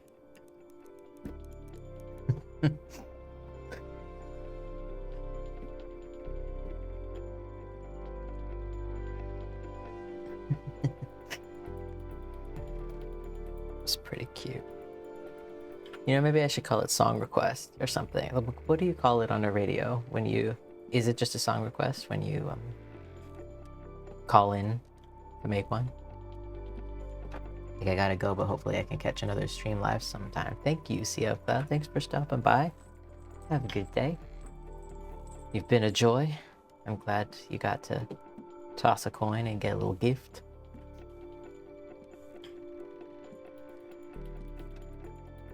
It's pretty cute. You know, maybe I should call it song request or something. What do you call it on the radio when you... Is it just a song request when you call in to make one? I think I gotta go, but hopefully I can catch another stream live sometime. Thank you, CFL. Thanks for stopping by. Have a good day. You've been a joy. I'm glad you got to toss a coin and get a little gift.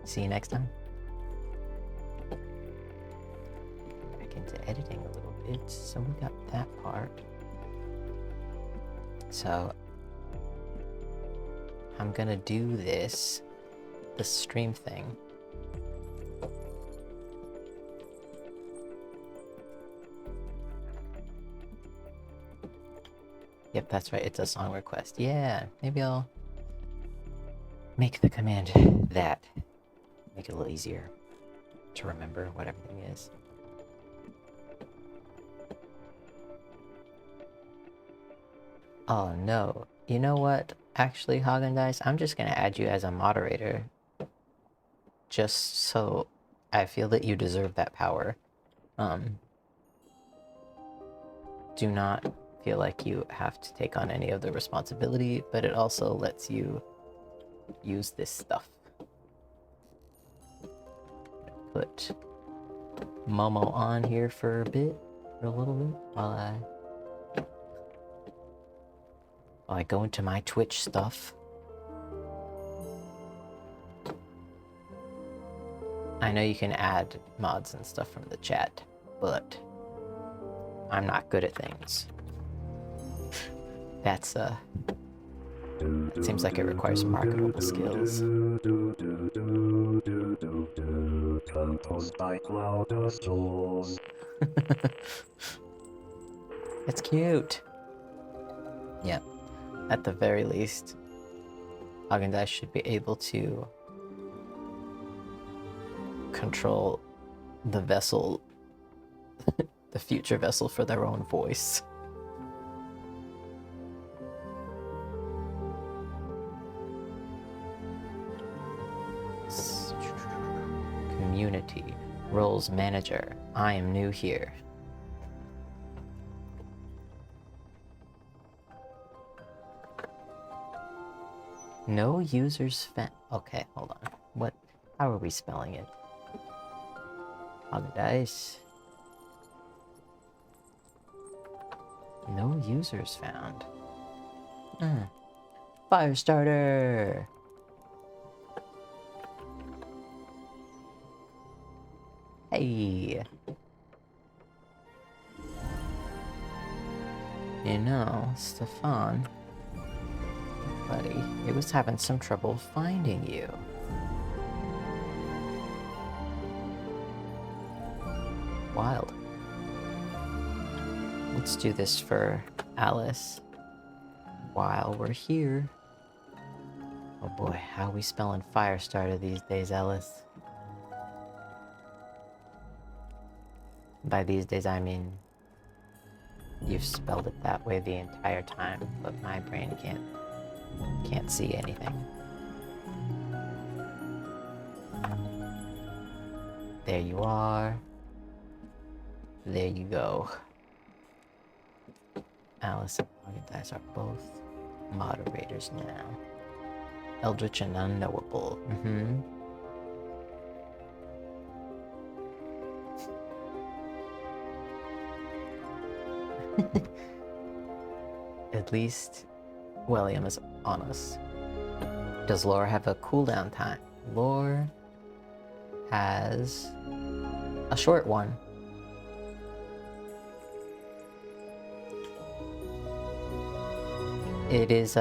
See you next time. Back into editing a little bit. So we got that part. So I'm gonna do the stream thing. Yep, that's right, it's a song request. Yeah, maybe I'll make the command that. Make it a little easier to remember what everything is. Oh no, you know what? Actually, Hagendice, I'm just gonna add you as a moderator. Just so I feel that you deserve that power. Do not feel like you have to take on any of the responsibility, but it also lets you use this stuff. Put Momo on here for a little bit, while I go into my Twitch stuff. I know you can add mods and stuff from the chat, but I'm not good at things. That's it seems like it requires some marketable skills. Composed by Cloudus Jules. It's cute. Yep. At the very least, Hagendice should be able to control the vessel, the future vessel, for their own voice. Community. Roles manager. I am new here. No users found. Okay, hold on. What? How are we spelling it? Hagendice. No users found. Firestarter. Hey. You know, Stefan, buddy, it was having some trouble finding you. Wild. Let's do this for Alice while we're here. Oh boy, how are we spelling Firestarter these days, Alice? By these days, I mean you've spelled it that way the entire time, but my brain can't Can't see anything. There you are. There you go. Alice and Morgandice are both moderators now. Eldritch and unknowable. At least William is honest. Does lore have a cooldown time? Lore has a short one. It is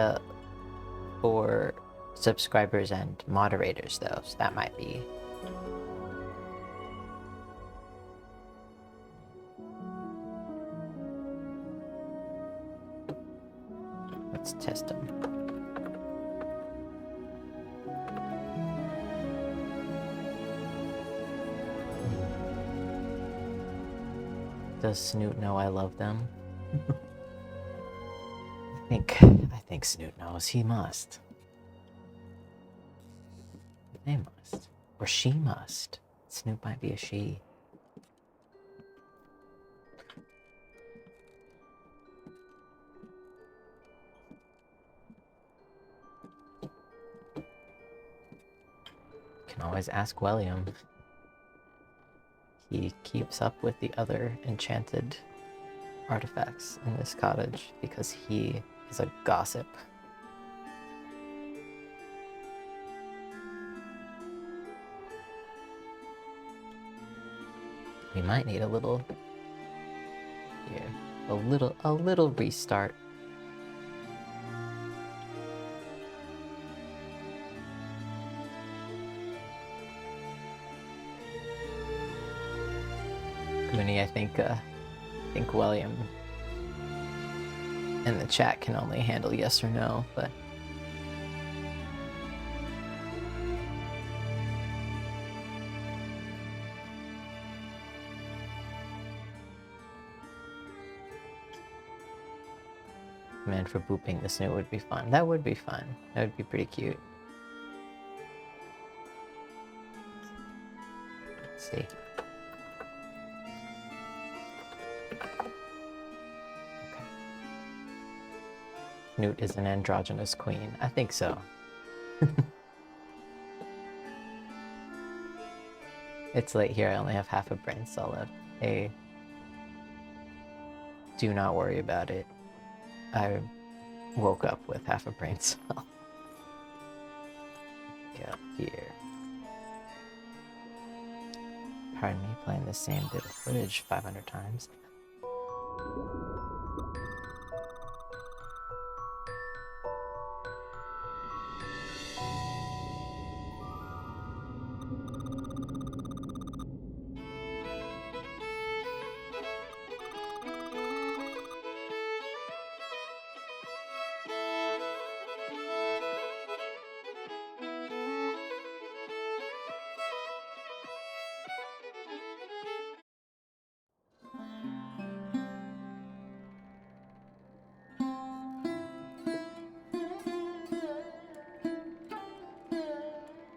for subscribers and moderators though, so that might be. Let's test them. Does Snoot know I love them? I think Snoot knows. He must. They must. Or she must. Snoot might be a she. Can always ask William. He keeps up with the other enchanted artifacts in this cottage because he is a gossip. We might need a little here, a little restart. Goonie, I think William in the chat can only handle yes or no, but man, for booping the Snoot would be fun. That would be fun. That would be pretty cute. Let's see. Snoot is an androgynous queen. I think so. It's late here. I only have half a brain cell left. Hey, do not worry about it. I woke up with half a brain cell. Get up here. Pardon me, playing the same bit of footage 500 times.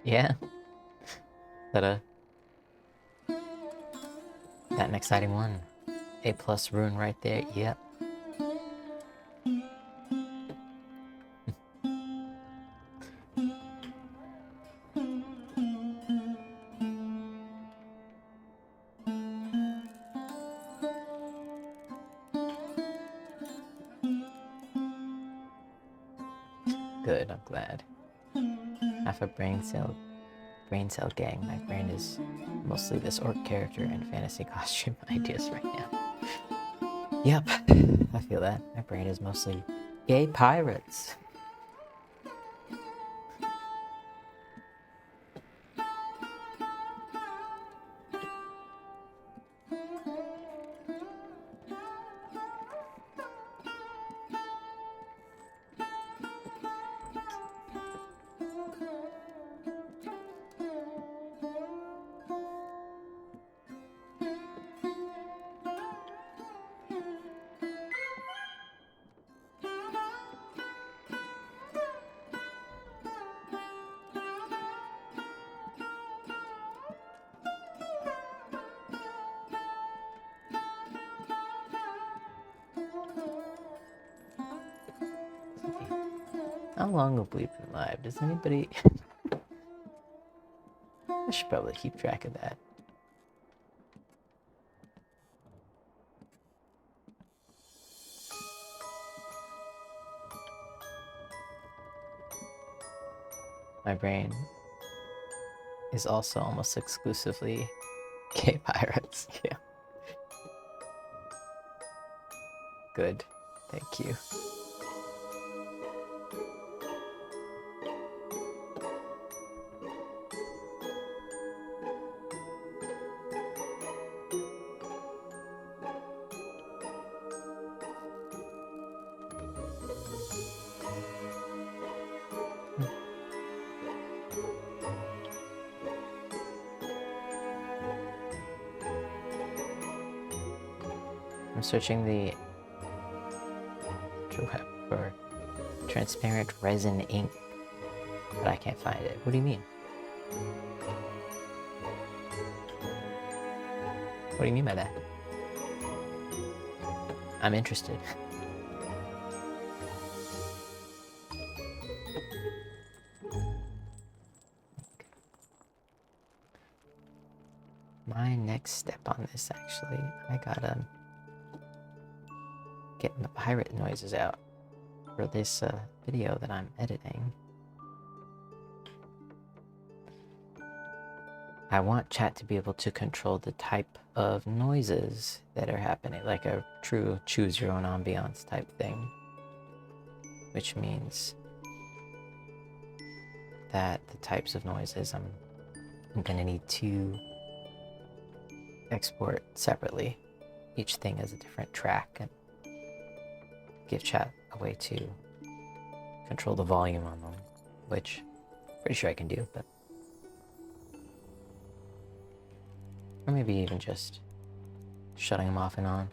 Yeah. That an exciting one. A+ rune right there. Yep. Good, I'm glad. Half a brain cell gang. My brain is mostly this orc character and fantasy costume ideas right now. Yep, I feel that. My brain is mostly gay pirates. How long have we been live? Does anybody... I should probably keep track of that. My brain is also almost exclusively gay pirates. Yeah. Good. Thank you. I'm searching the interweb for transparent resin ink, but I can't find it. What do you mean? What do you mean by that? I'm interested. My next step on this, actually, I gotta get the pirate noises out for this video that I'm editing. I want chat to be able to control the type of noises that are happening, like a true choose your own ambiance type thing. Which means that the types of noises I'm gonna need to export separately. Each thing is a different track, and give chat a way to control the volume on them, which I'm pretty sure I can do, but or maybe even just shutting them off and on.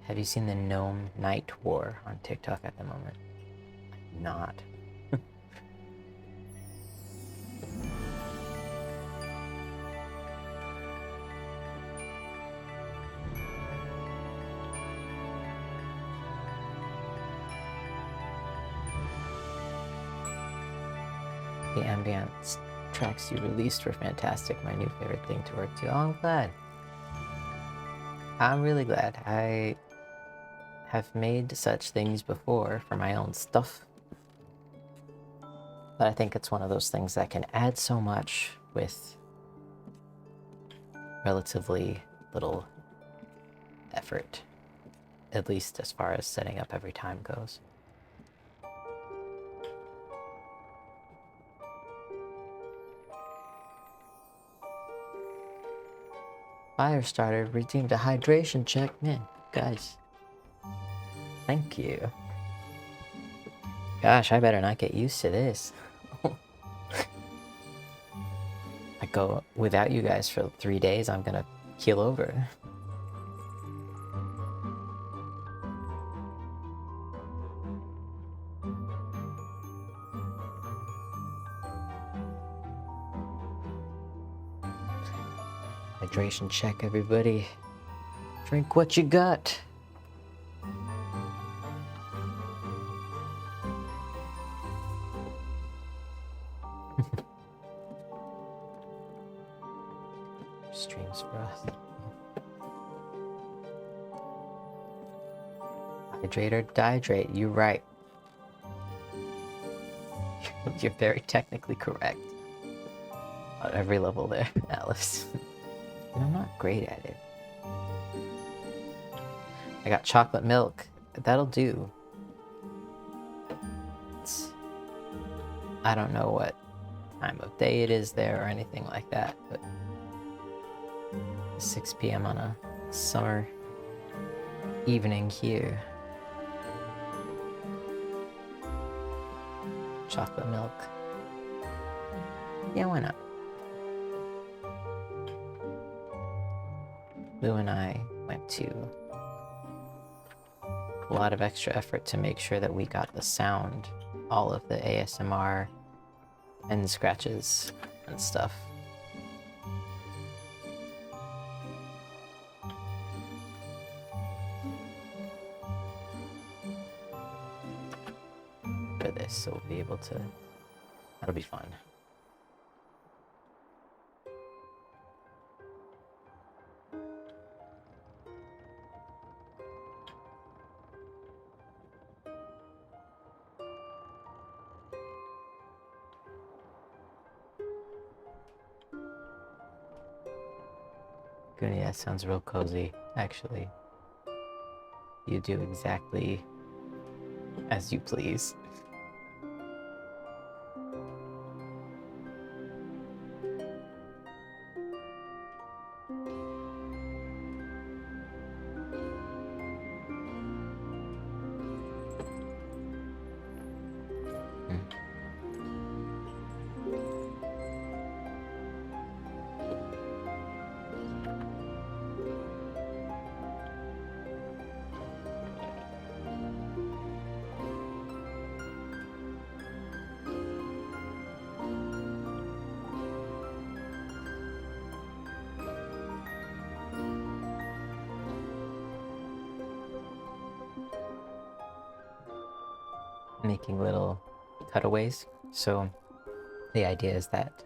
Have you seen the Gnome Night War on TikTok at the moment? I'm not. The ambiance tracks you released were fantastic. My new favorite thing to work to. Oh, I'm glad. I'm really glad. I have made such things before for my own stuff, but I think it's one of those things that can add so much with relatively little effort, at least as far as setting up every time goes. Firestarter redeemed a hydration check. Man, guys, thank you. Gosh, I better not get used to this. I go without you guys for 3 days, I'm gonna keel over. Hydration check, everybody. Drink what you got. Streams for us. Hydrate or dehydrate, you're right. You're very technically correct. On every level there, Alice. And I'm not great at it. I got chocolate milk. That'll do. I don't know what time of day it is there or anything like that, but 6 p.m. on a summer evening here. Chocolate milk. Yeah, why not? Lou and I went to a lot of extra effort to make sure that we got the sound, all of the ASMR and scratches and stuff for this, so we'll be able to... That'll be fun. Goonie, that sounds real cozy, actually. You do exactly as you please. Making little cutaways. So the idea is that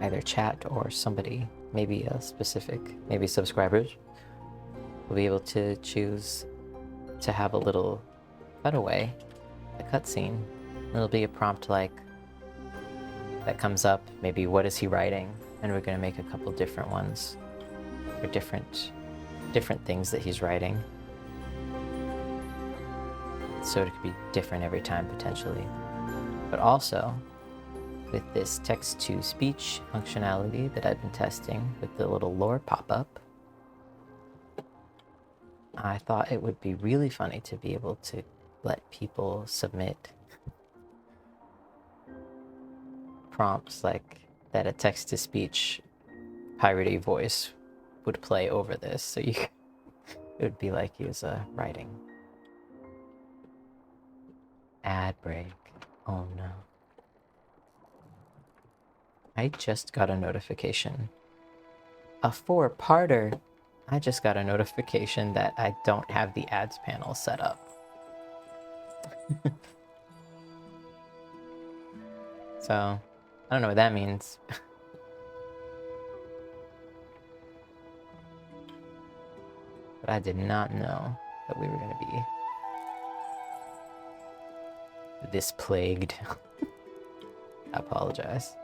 either chat or somebody, maybe a specific, maybe subscribers, will be able to choose to have a little cutaway, a cutscene. It'll be a prompt like that comes up, maybe what is he writing, and we're going to make a couple different ones for different things that he's writing. So it could be different every time, potentially. But also, with this text-to-speech functionality that I've been testing with the little lore pop-up, I thought it would be really funny to be able to let people submit prompts like that a text-to-speech piratey voice would play over this. So it would be like he was writing. Ad break. Oh no. I just got a notification. A 4-parter. I just got a notification that I don't have the ads panel set up. So, I don't know what that means. But I did not know that we were going to be this plagued. I apologize.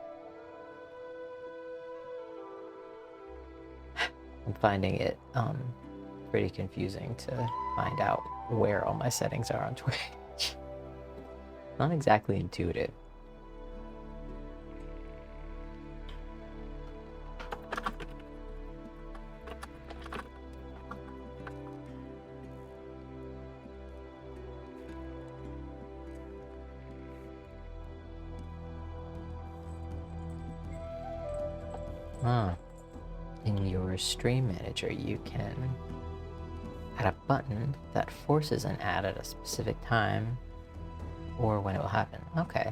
I'm finding it pretty confusing to find out where all my settings are on Twitch. Not exactly intuitive. In your stream manager, you can add a button that forces an ad at a specific time or when it will happen. Okay.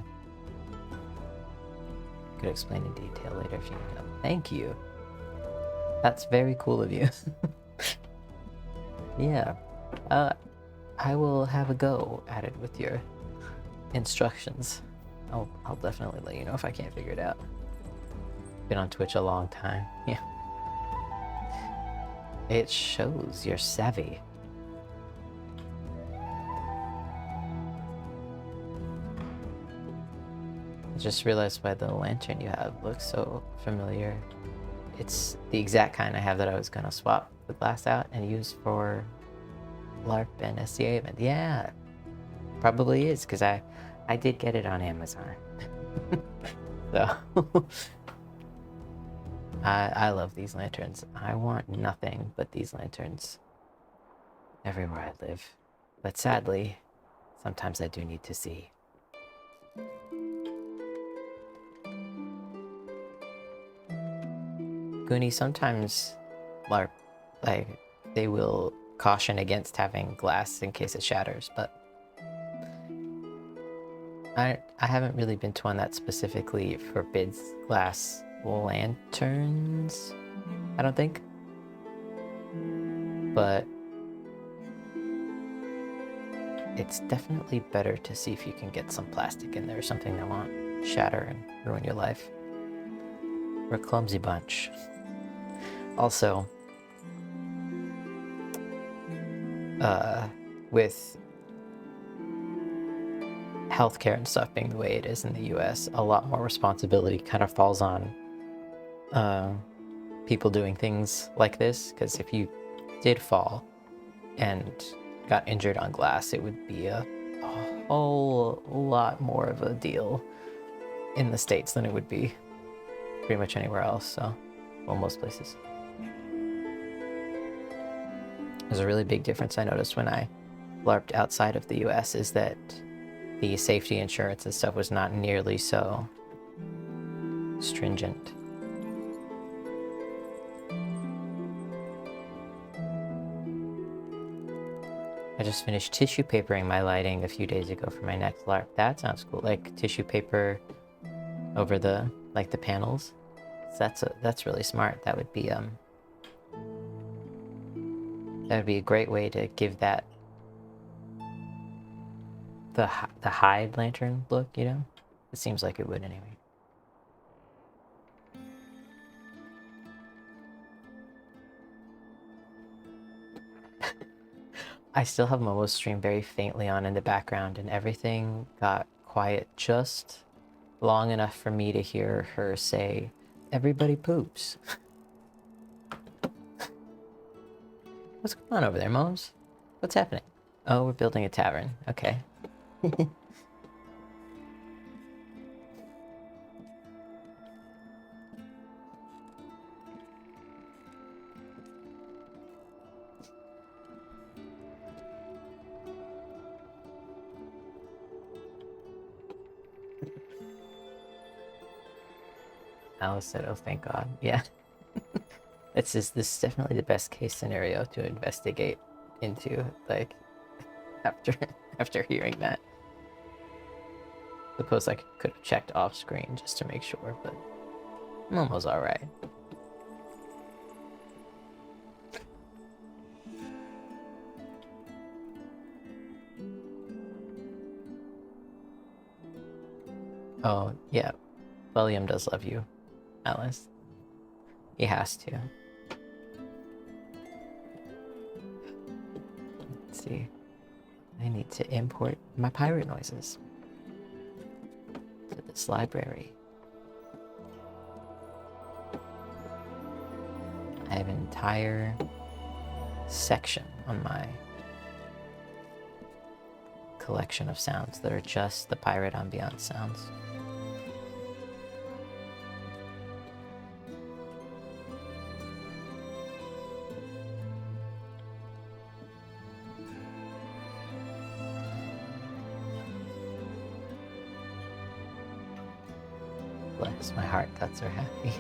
Could explain in detail later if you know. Thank you. That's very cool of you. Yeah. I will have a go at it with your instructions. I'll definitely let you know if I can't figure it out. Been on Twitch a long time. Yeah. It shows you're savvy. I just realized why the lantern you have looks so familiar. It's the exact kind I have that I was gonna swap the glass out and use for LARP and SCA event. Yeah, probably is, because I did get it on Amazon. So I love these lanterns. I want nothing but these lanterns everywhere I live. But sadly, sometimes I do need to see. Goonie, sometimes LARP, like, they will caution against having glass in case it shatters, but I haven't really been to one that specifically forbids glass lanterns, I don't think. But it's definitely better to see if you can get some plastic in there, something that won't shatter and ruin your life. We're a clumsy bunch. Also, with healthcare and stuff being the way it is in the US, a lot more responsibility kind of falls on people doing things like this, because if you did fall and got injured on glass, it would be a whole lot more of a deal in the States than it would be pretty much anywhere else. So, well, most places. There's a really big difference I noticed when I LARPed outside of the US is that the safety insurance and stuff was not nearly so stringent. I just finished tissue papering my lighting a few days ago for my next LARP. That sounds cool. Like tissue paper over the the panels. That's really smart. That would be a great way to give that the hide lantern look, you know? It seems like it would anyway. I still have Momo's stream very faintly on in the background, and everything got quiet just long enough for me to hear her say, "Everybody poops." What's going on over there, Moms? What's happening? Oh, we're building a tavern. Okay. Alice said, "Oh, thank God." Yeah. This is definitely the best case scenario to investigate into, like, after hearing that. Suppose I could have checked off screen just to make sure, but Momo's alright. Oh, yeah. William does love you, Alice. He has to. Let's see. I need to import my pirate noises to this library. I have an entire section on my collection of sounds that are just the pirate ambiance sounds. Bless my heart, guts are happy.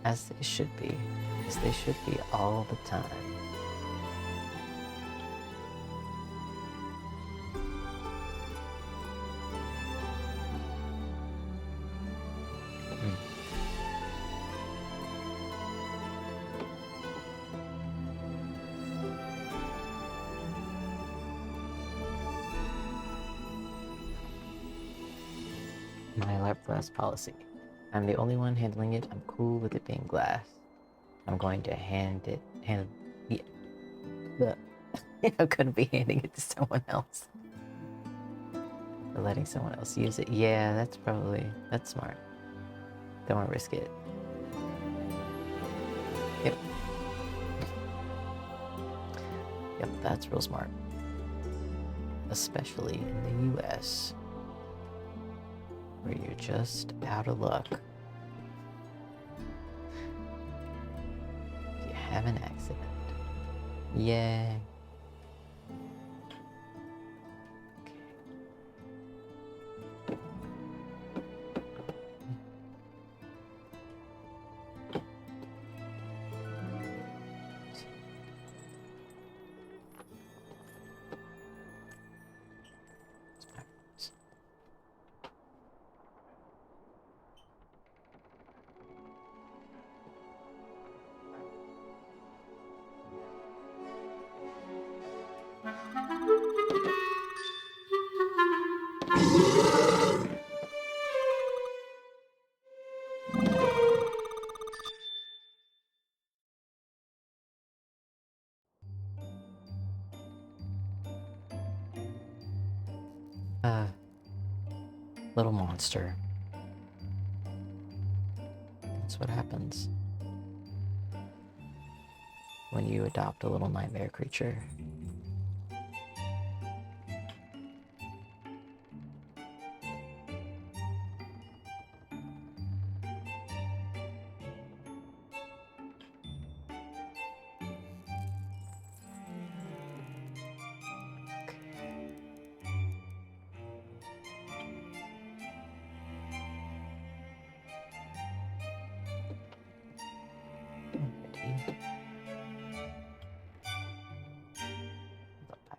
As they should be. As they should be all the time. My LARP glass policy. I'm the only one handling it. I'm cool with it being glass. I'm going to I'm going to be handing it to someone else. Or letting someone else use it. Yeah, that's smart. Don't want to risk it. Yep. Yep, that's real smart. Especially in the US. Where you're just out of luck. You have an accident. Yay. Little monster. That's what happens when you adopt a little nightmare creature.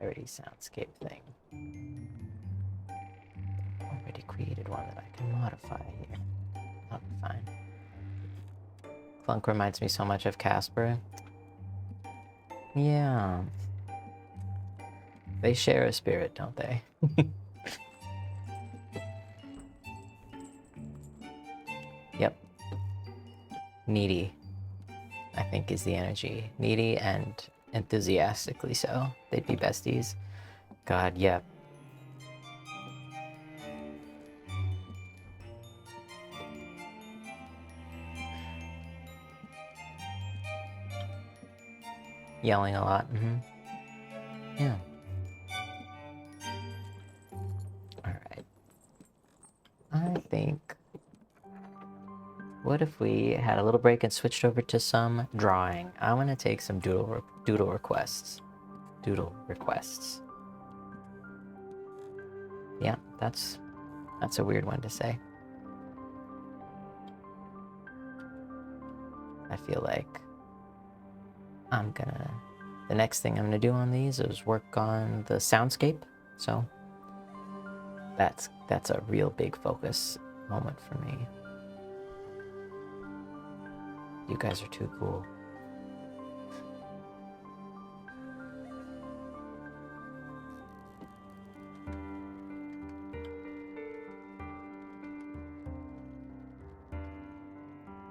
Piratey soundscape thing. Already created one that I can modify here. That'll be fine. Clunk reminds me so much of Casper. Yeah. They share a spirit, don't they? Yep. Needy, I think, is the energy. Needy and enthusiastically so. They'd be besties. God, yep. Yelling a lot. Yeah. Alright. I think... What if we had a little break and switched over to some drawing? I want to take some doodle requests. Doodle requests. Yeah, that's a weird one to say. I feel like the next thing I'm gonna do on these is work on the soundscape. So that's a real big focus moment for me. You guys are too cool.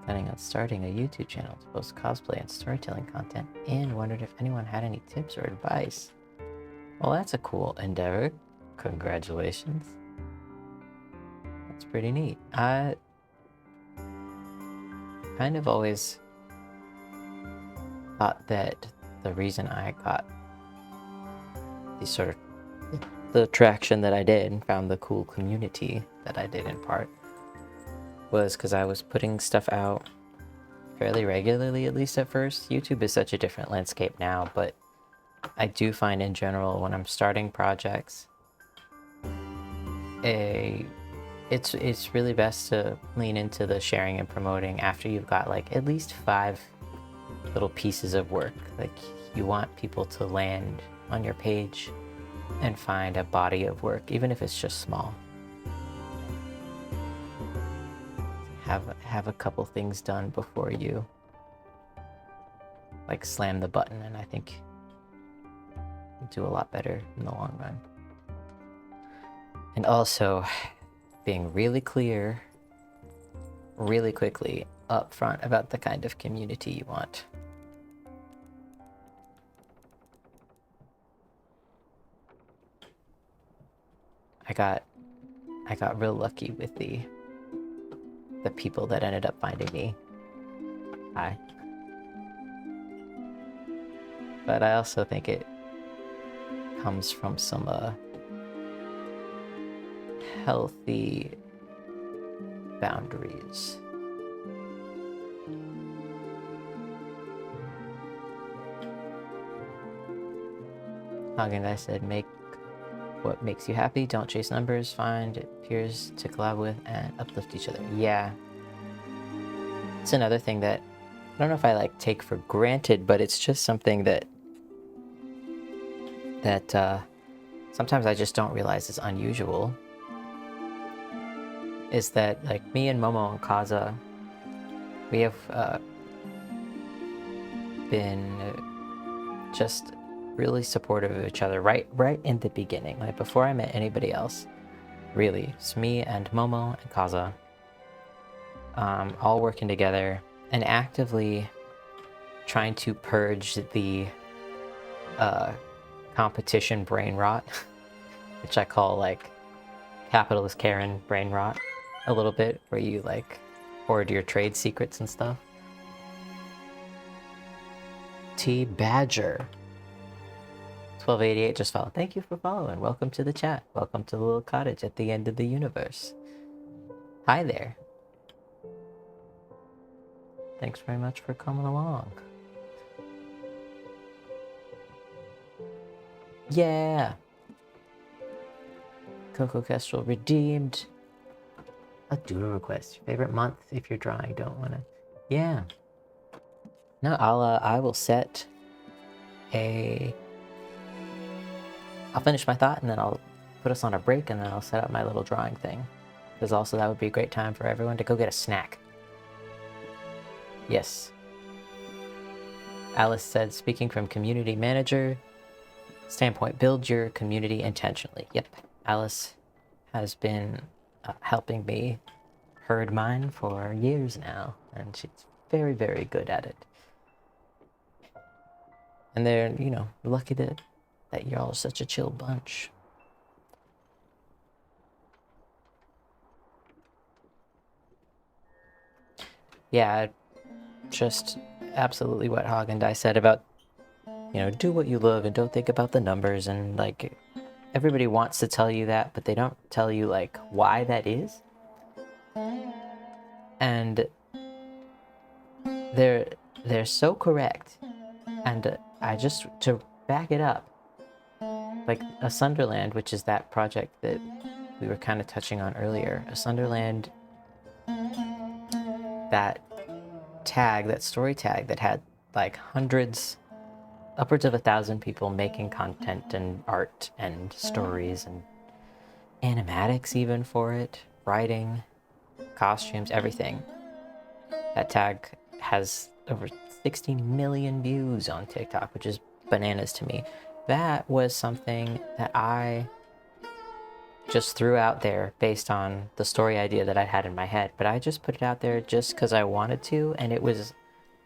Planning on starting a YouTube channel to post cosplay and storytelling content, and wondered if anyone had any tips or advice. Well, that's a cool endeavor. Congratulations. That's pretty neat. I kind of always thought that the reason I got the traction that I did and found the cool community that I did in part was because I was putting stuff out fairly regularly, at least at first. YouTube is such a different landscape now, but I do find in general when I'm starting projects, it's really best to lean into the sharing and promoting after you've got like at least 5 little pieces of work. Like, you want people to land on your page and find a body of work, even if it's just small. Have a couple things done before you like slam the button, and I think you'll do a lot better in the long run. And also being really clear really quickly up front about the kind of community you want. I got real lucky with the people that ended up finding me. Hi. But I also think it comes from some healthy boundaries. Hagen, I said, make what makes you happy, don't chase numbers, find peers to collab with and uplift each other. Yeah. It's another thing that I don't know if I like take for granted, but it's just something that sometimes I just don't realize is unusual. Is that like me and Momo and Kaza, we have been just really supportive of each other right in the beginning, like before I met anybody else. Really, it's me and Momo and Kaza, all working together and actively trying to purge the competition brain rot, which I call like capitalist Karen brain rot a little bit, where you like hoard your trade secrets and stuff. T Badger 1288 just followed. Thank you for following. Welcome to the chat. Welcome to the little cottage at the end of the universe. Hi there. Thanks very much for coming along. Yeah. Coco Kestrel redeemed a doodle request. Your favorite month if you're drawing. Don't want to. Yeah. No, I will set a. I'll finish my thought and then I'll put us on a break and then I'll set up my little drawing thing. Because also that would be a great time for everyone to go get a snack. Yes. Alice said, speaking from community manager standpoint, build your community intentionally. Yep. Alice has been helping me herd mine for years now, and she's very, very good at it. And they're, you know, lucky that y'all are such a chill bunch. Yeah, just absolutely what Hog and I said about, you know, do what you love and don't think about the numbers. And like, everybody wants to tell you that, but they don't tell you like why that is. And they're so correct. And I just, to back it up, like a Sunderland, which is that project that we were kind of touching on earlier, a Sunderland, that tag, that story tag that had like hundreds, upwards of 1,000 people making content and art and stories and animatics even for it, writing, costumes, everything. That tag has over 60 million views on TikTok, which is bananas to me. That was something that I just threw out there based on the story idea that I had in my head. But I just put it out there just because I wanted to, and it was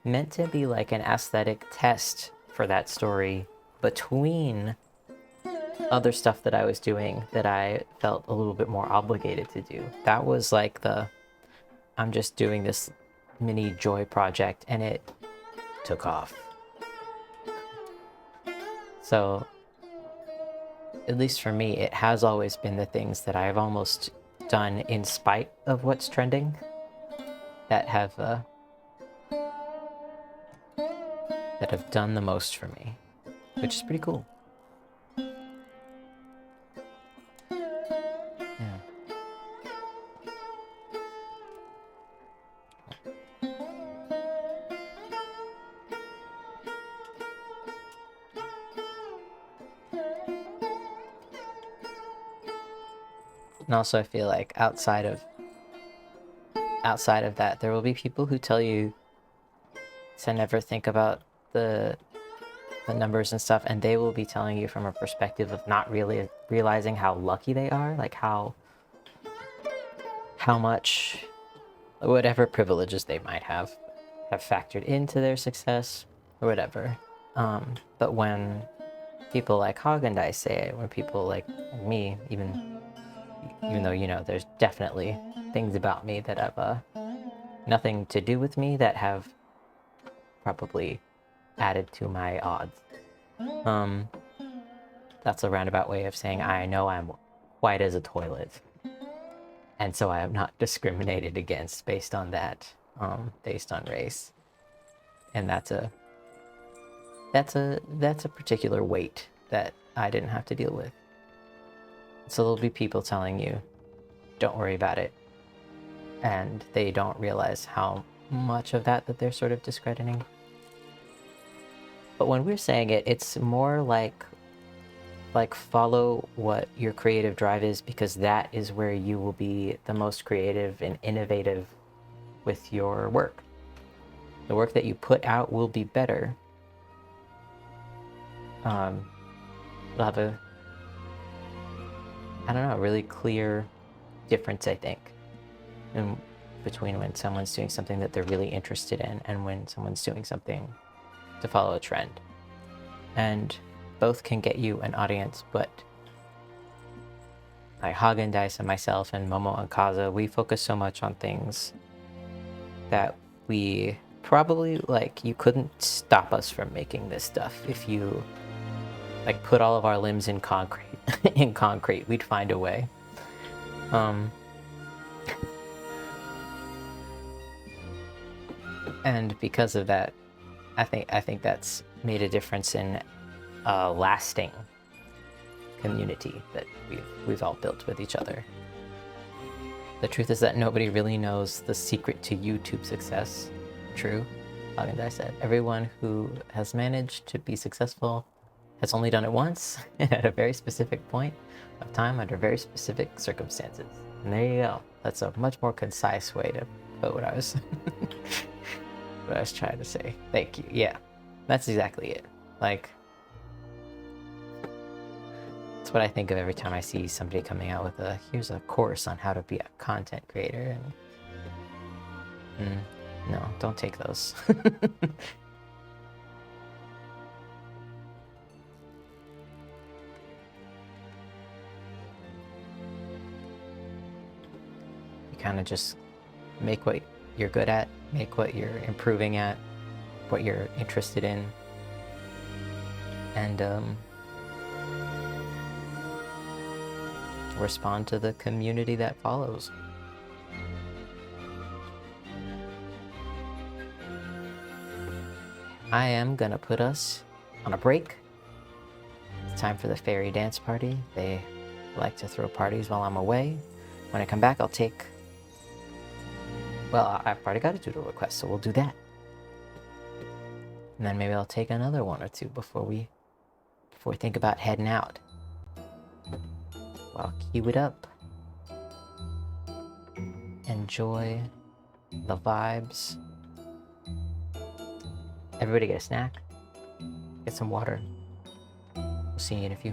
meant to be like an aesthetic test for that story between other stuff that I was doing that I felt a little bit more obligated to do. That was like I'm just doing this mini joy project, and it took off. So, at least for me, it has always been the things that I've almost done in spite of what's trending that have done the most for me, which is pretty cool. Yeah. And also I feel like outside of that, there will be people who tell you to never think about the numbers and stuff, and they will be telling you from a perspective of not really realizing how lucky they are, like how much whatever privileges they might have factored into their success or whatever. But when people like Hog and I say it, when people like me, even though, you know, there's definitely things about me that have nothing to do with me that have probably added to my odds. That's a roundabout way of saying I know I'm white as a toilet, and so I am not discriminated against based on that, based on race, and that's a particular weight that I didn't have to deal with. So there'll be people telling you, don't worry about it, and they don't realize how much of that they're sort of discrediting. But when we're saying it, it's more like follow what your creative drive is, because that is where you will be the most creative and innovative with your work. The work that you put out will be better. You'll have a really clear difference, I think, in between when someone's doing something that they're really interested in and when someone's doing something to follow a trend. And both can get you an audience, but like Hagen Dice and myself and Momo and Kaza, we focus so much on things that we probably, like, you couldn't stop us from making this stuff if you like put all of our limbs in concrete. In concrete, we'd find a way. And because of that, I think that's made a difference in a lasting community that we've all built with each other. The truth is that nobody really knows the secret to YouTube success. True, like I said, everyone who has managed to be successful has only done it once at a very specific point of time under very specific circumstances. And there you go. That's a much more concise way to put what I was what I was trying to say. Thank you. Yeah, that's exactly it. Like, that's what I think of every time I see somebody coming out with here's a course on how to be a content creator. And no, don't take those. You kind of just make what you're good at, make what you're improving at, what you're interested in, and respond to the community that follows. I am gonna put us on a break. It's time for the fairy dance party. They like to throw parties while I'm away. When I come back, I'll take... Well, I've already got a doodle request, so we'll do that. And then maybe I'll take another one or two before we think about heading out. Well, cue it up. Enjoy the vibes. Everybody get a snack. Get some water. We'll see you in a few.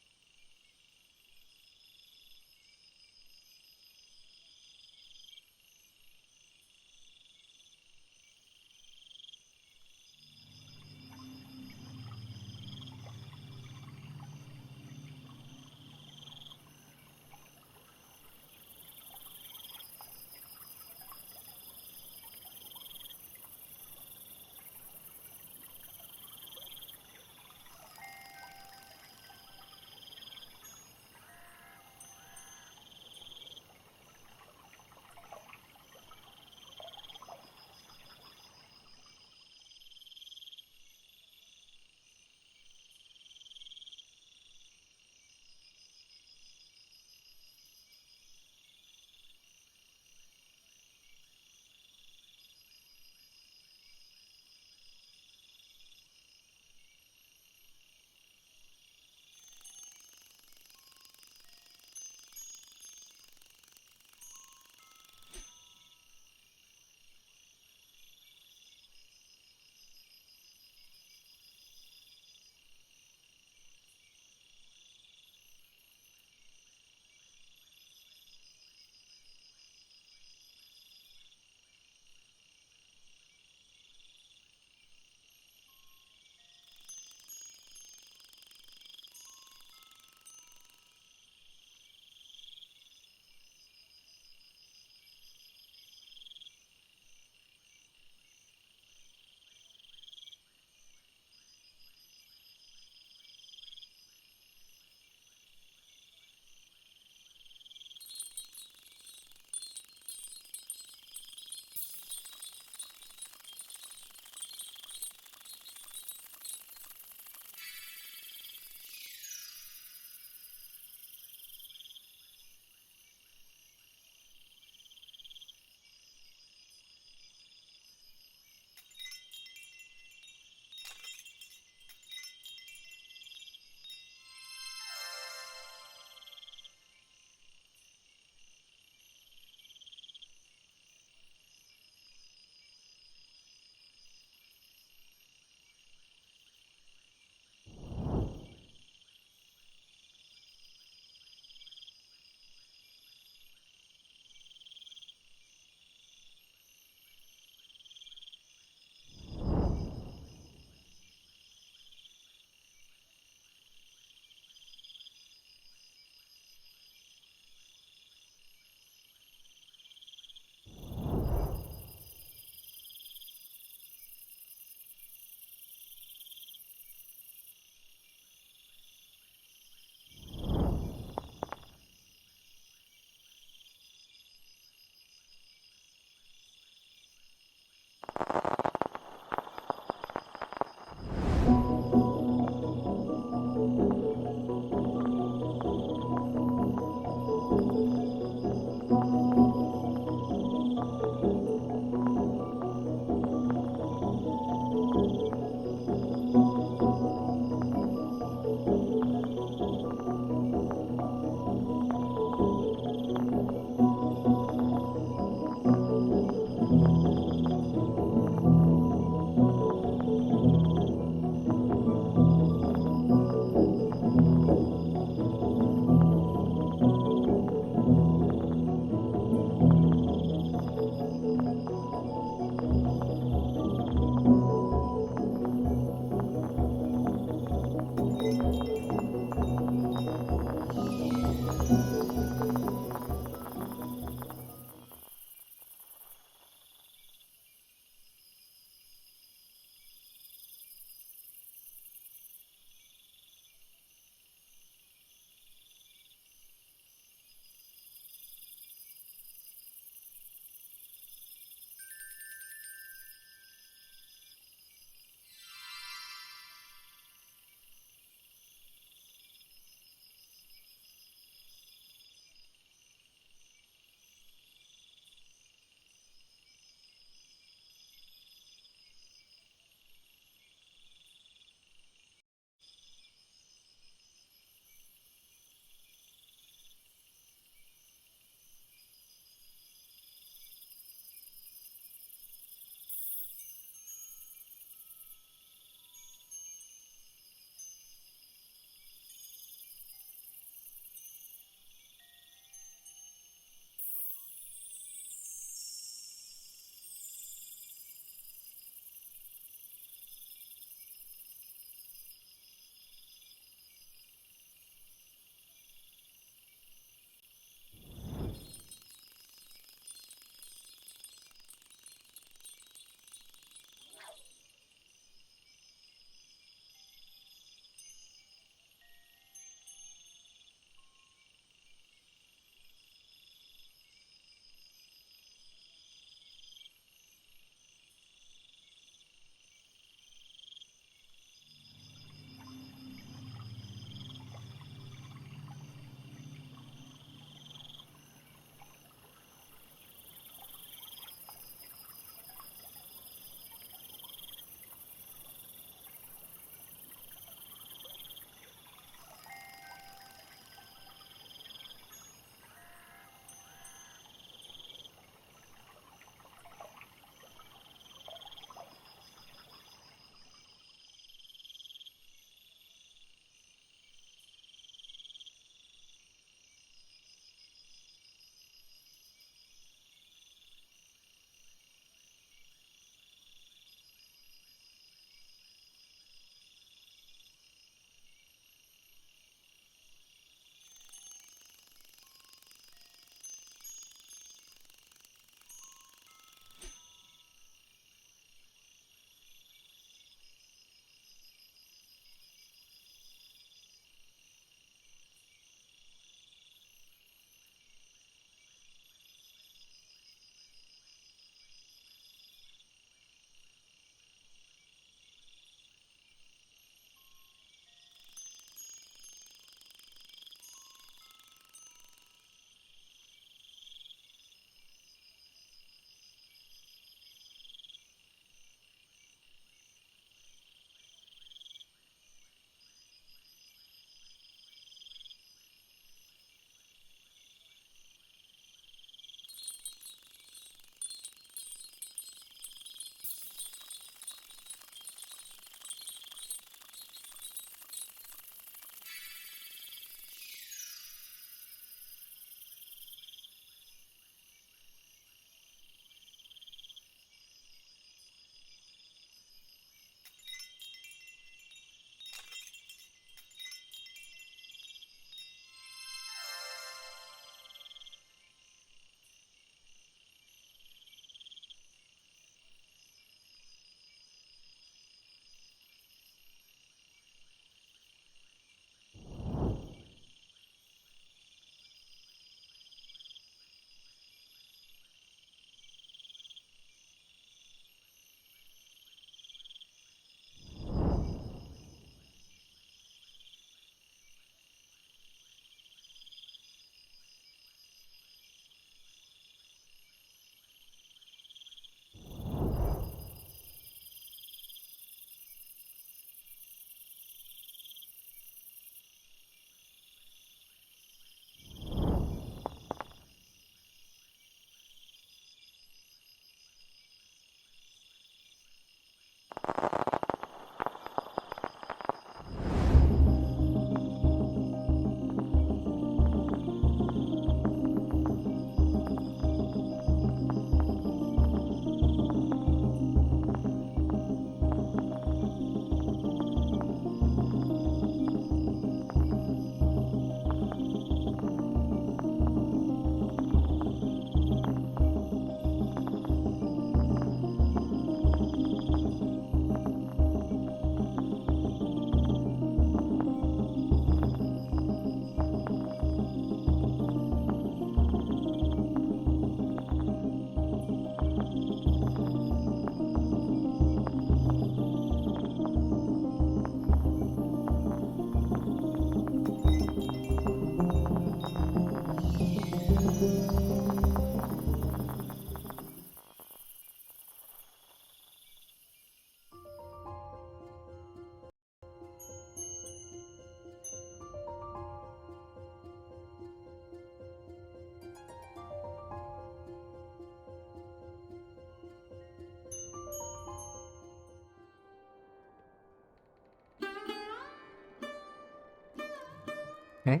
Hey,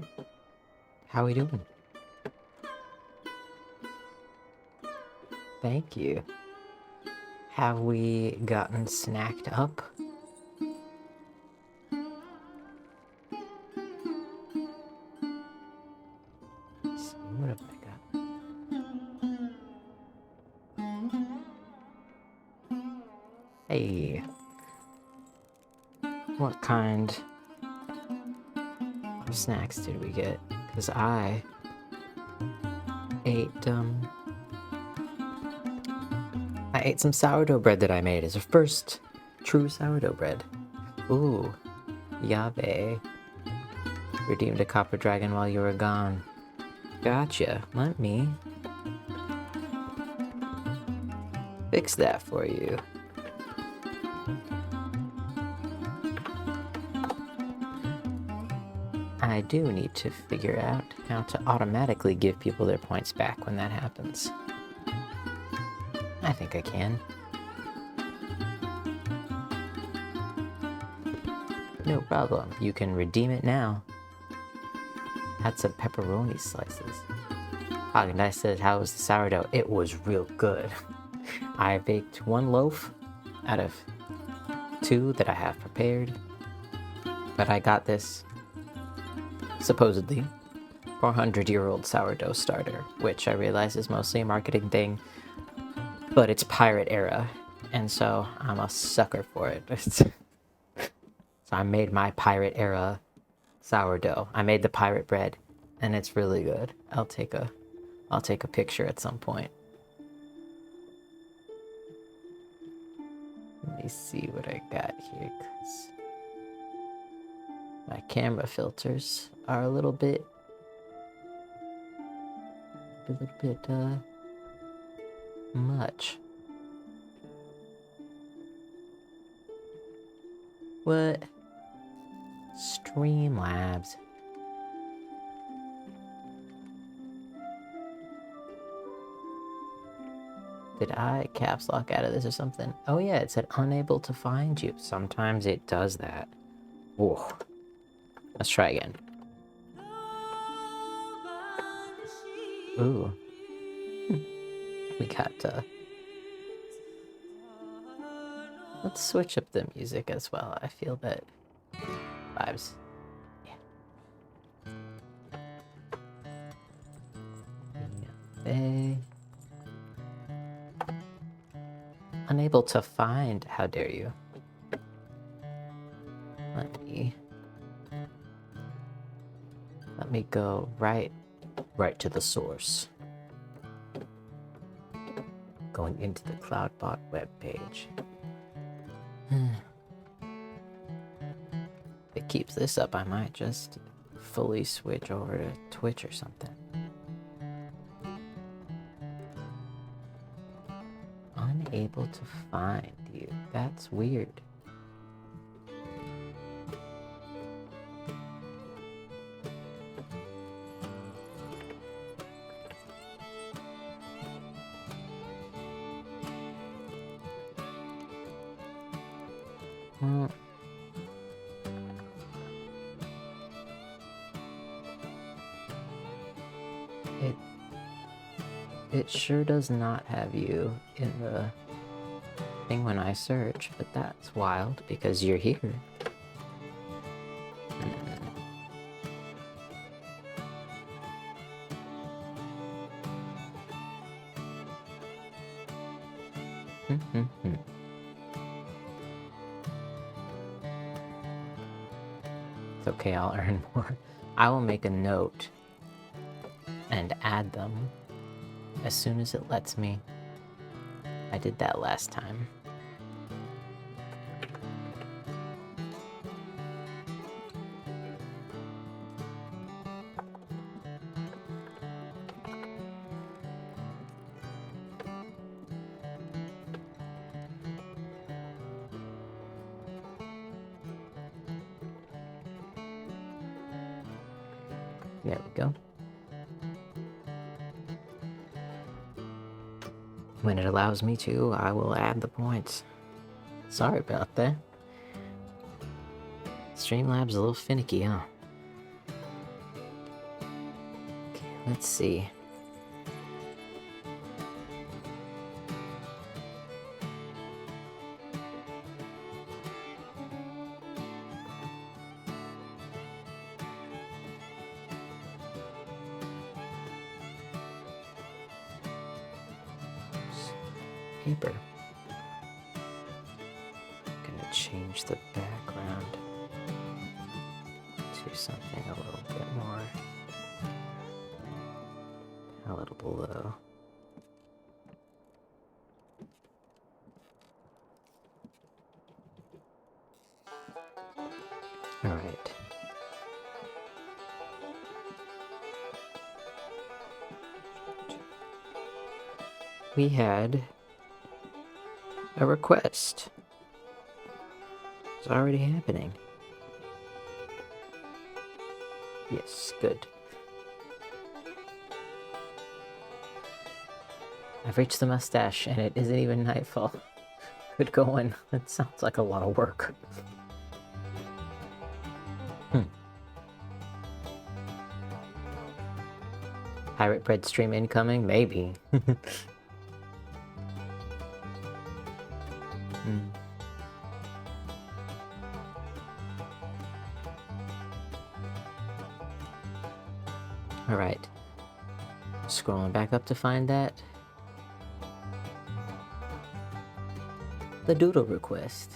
how we doing? Thank you. Have we gotten snacked up? Let's see, what have I got? Hey, what kind of snacks did we get? Because I ate, I ate some sourdough bread that I made as a first true sourdough bread. Ooh, Yave. Redeemed a copper dragon while you were gone. Gotcha. Let me fix that for you. I do need to figure out how to automatically give people their points back when that happens. I think I can. No problem. You can redeem it now. Had some pepperoni slices. Haagen-Dazs said, how was the sourdough? It was real good. I baked 1 loaf out of 2 that I have prepared. But I got this, supposedly, 400-year-old sourdough starter, which I realize is mostly a marketing thing, but it's pirate era, and so I'm a sucker for it. So I made my pirate era sourdough. I made the pirate bread, and it's really good. I'll take a picture at some point. Let me see what I got here, 'cause my camera filters are a little bit much. What? Streamlabs. Did I caps lock out of this or something? Oh yeah, it said unable to find you. Sometimes it does that. Whoa. Let's try again. Ooh. We got, let's switch up the music as well. I feel that vibes. Yeah. Unable to find. How dare you? Let me go right to the source. Going into the Cloudbot webpage. If it keeps this up, I might just fully switch over to Twitch or something. Unable to find you. That's weird. Well, it sure does not have you in the thing when I search, but that's wild because you're here. It's okay, I'll earn more. I will make a note and add them as soon as it lets me. I did that last time. There we go. When it allows me to, I will add the points. Sorry about that. Streamlabs a little finicky, huh? Let's see. Paper. Gonna change the background to something a little bit more palatable. All right. We had a request. It's already happening. Yes, good. I've reached the mustache and it isn't even nightfall. Good going. That sounds like a lot of work. Pirate bread stream incoming? Maybe. Alright. Scrolling back up to find that. The doodle request.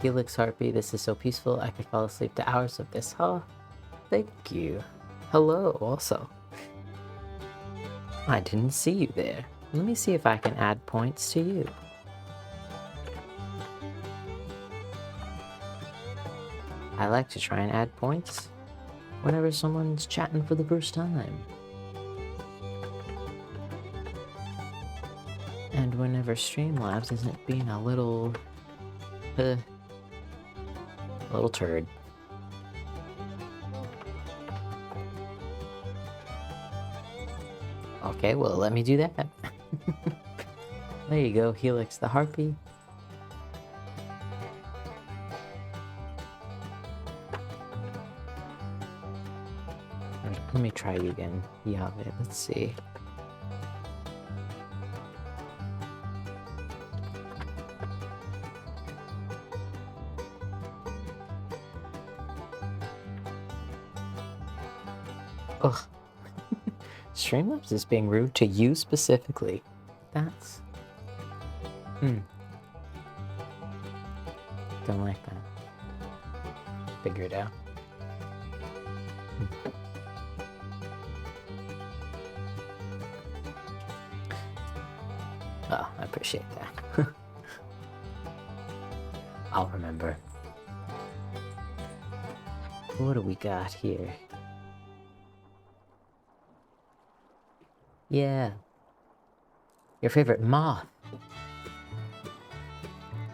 Helix Harpy, this is so peaceful, I could fall asleep to hours of this. Huh? Thank you. Hello, also. I didn't see you there. Let me see if I can add points to you. I like to try and add points whenever someone's chatting for the first time. And whenever Streamlabs isn't being a little turd. Okay, well, let me do that. There you go, Helix the Harpy. Let me try you again, Yahweh. Let's see. Ugh. Streamlabs is being rude to you specifically. That's... Don't like that. Figure it out. Oh, I appreciate that. I'll remember. What do we got here? Yeah. Your favorite moth.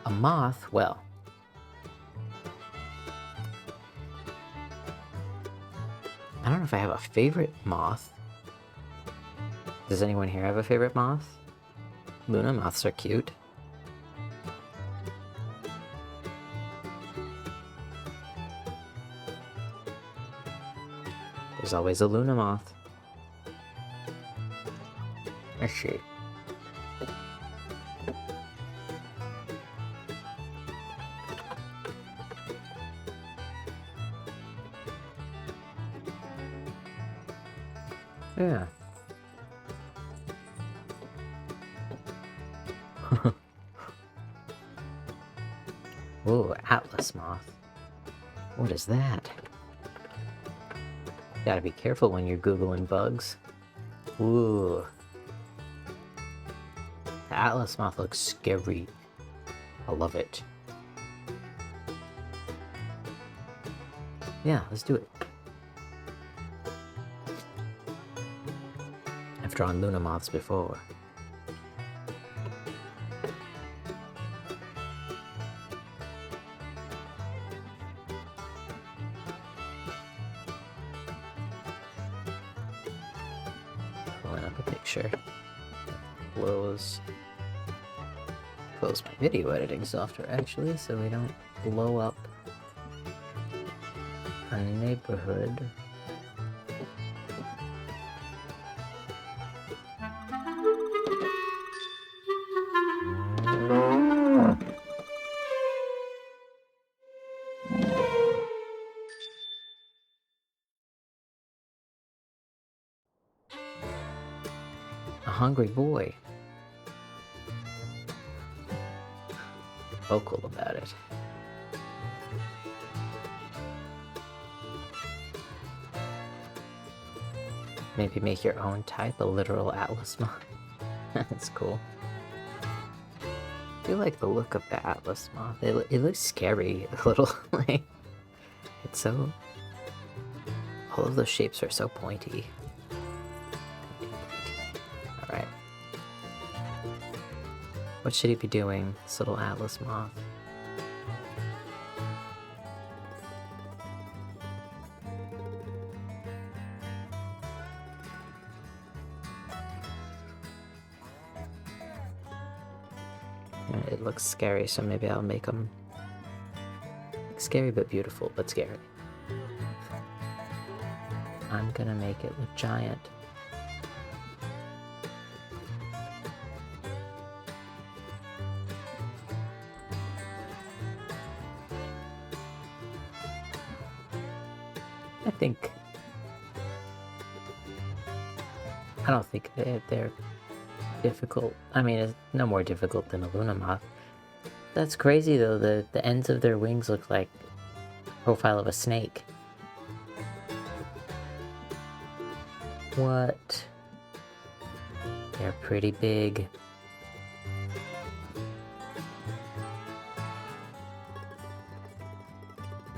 A moth? Well. I don't know if I have a favorite moth. Does anyone here have a favorite moth? Luna moths are cute. There's always a Luna moth. Let's see. Yeah. Ooh, Atlas moth. What is that? Gotta be careful when you're Googling bugs. Ooh. The Atlas moth looks scary. I love it. Yeah, let's do it. I've drawn Luna moths before. Pulling up a picture. Close my video editing software actually, so we don't blow up neighborhood. A hungry boy. Vocal about it. Maybe make your own type, a literal atlas moth. That's cool. I do like the look of the atlas moth. It looks scary a little. Like, it's so... all of those shapes are so pointy. Alright. What should he be doing, this little atlas moth? It looks scary, so maybe I'll make him scary but beautiful, but scary. I'm gonna make it look giant. I don't think they're difficult. I mean, it's no more difficult than a Luna moth. That's crazy though, the ends of their wings look like the profile of a snake. What? They're pretty big.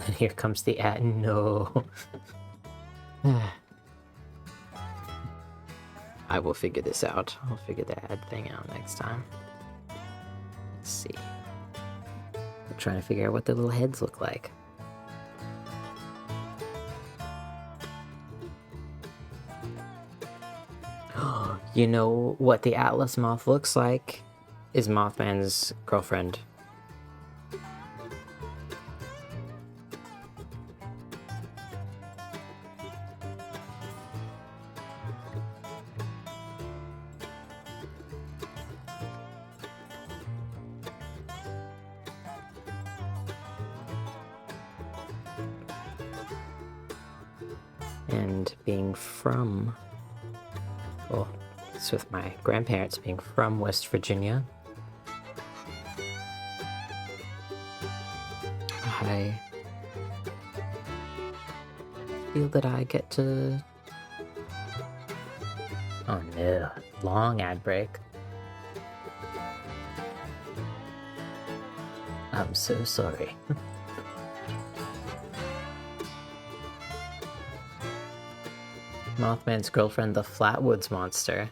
And here comes the ad. No. I will figure this out. I'll figure the ad thing out next time. Let's see. I'm trying to figure out what the little heads look like. You know what the Atlas moth looks like is Mothman's girlfriend. And being from, well, it's with my grandparents being from West Virginia, I feel that I get to... Oh no, long ad break. I'm so sorry. Mothman's girlfriend, the Flatwoods monster.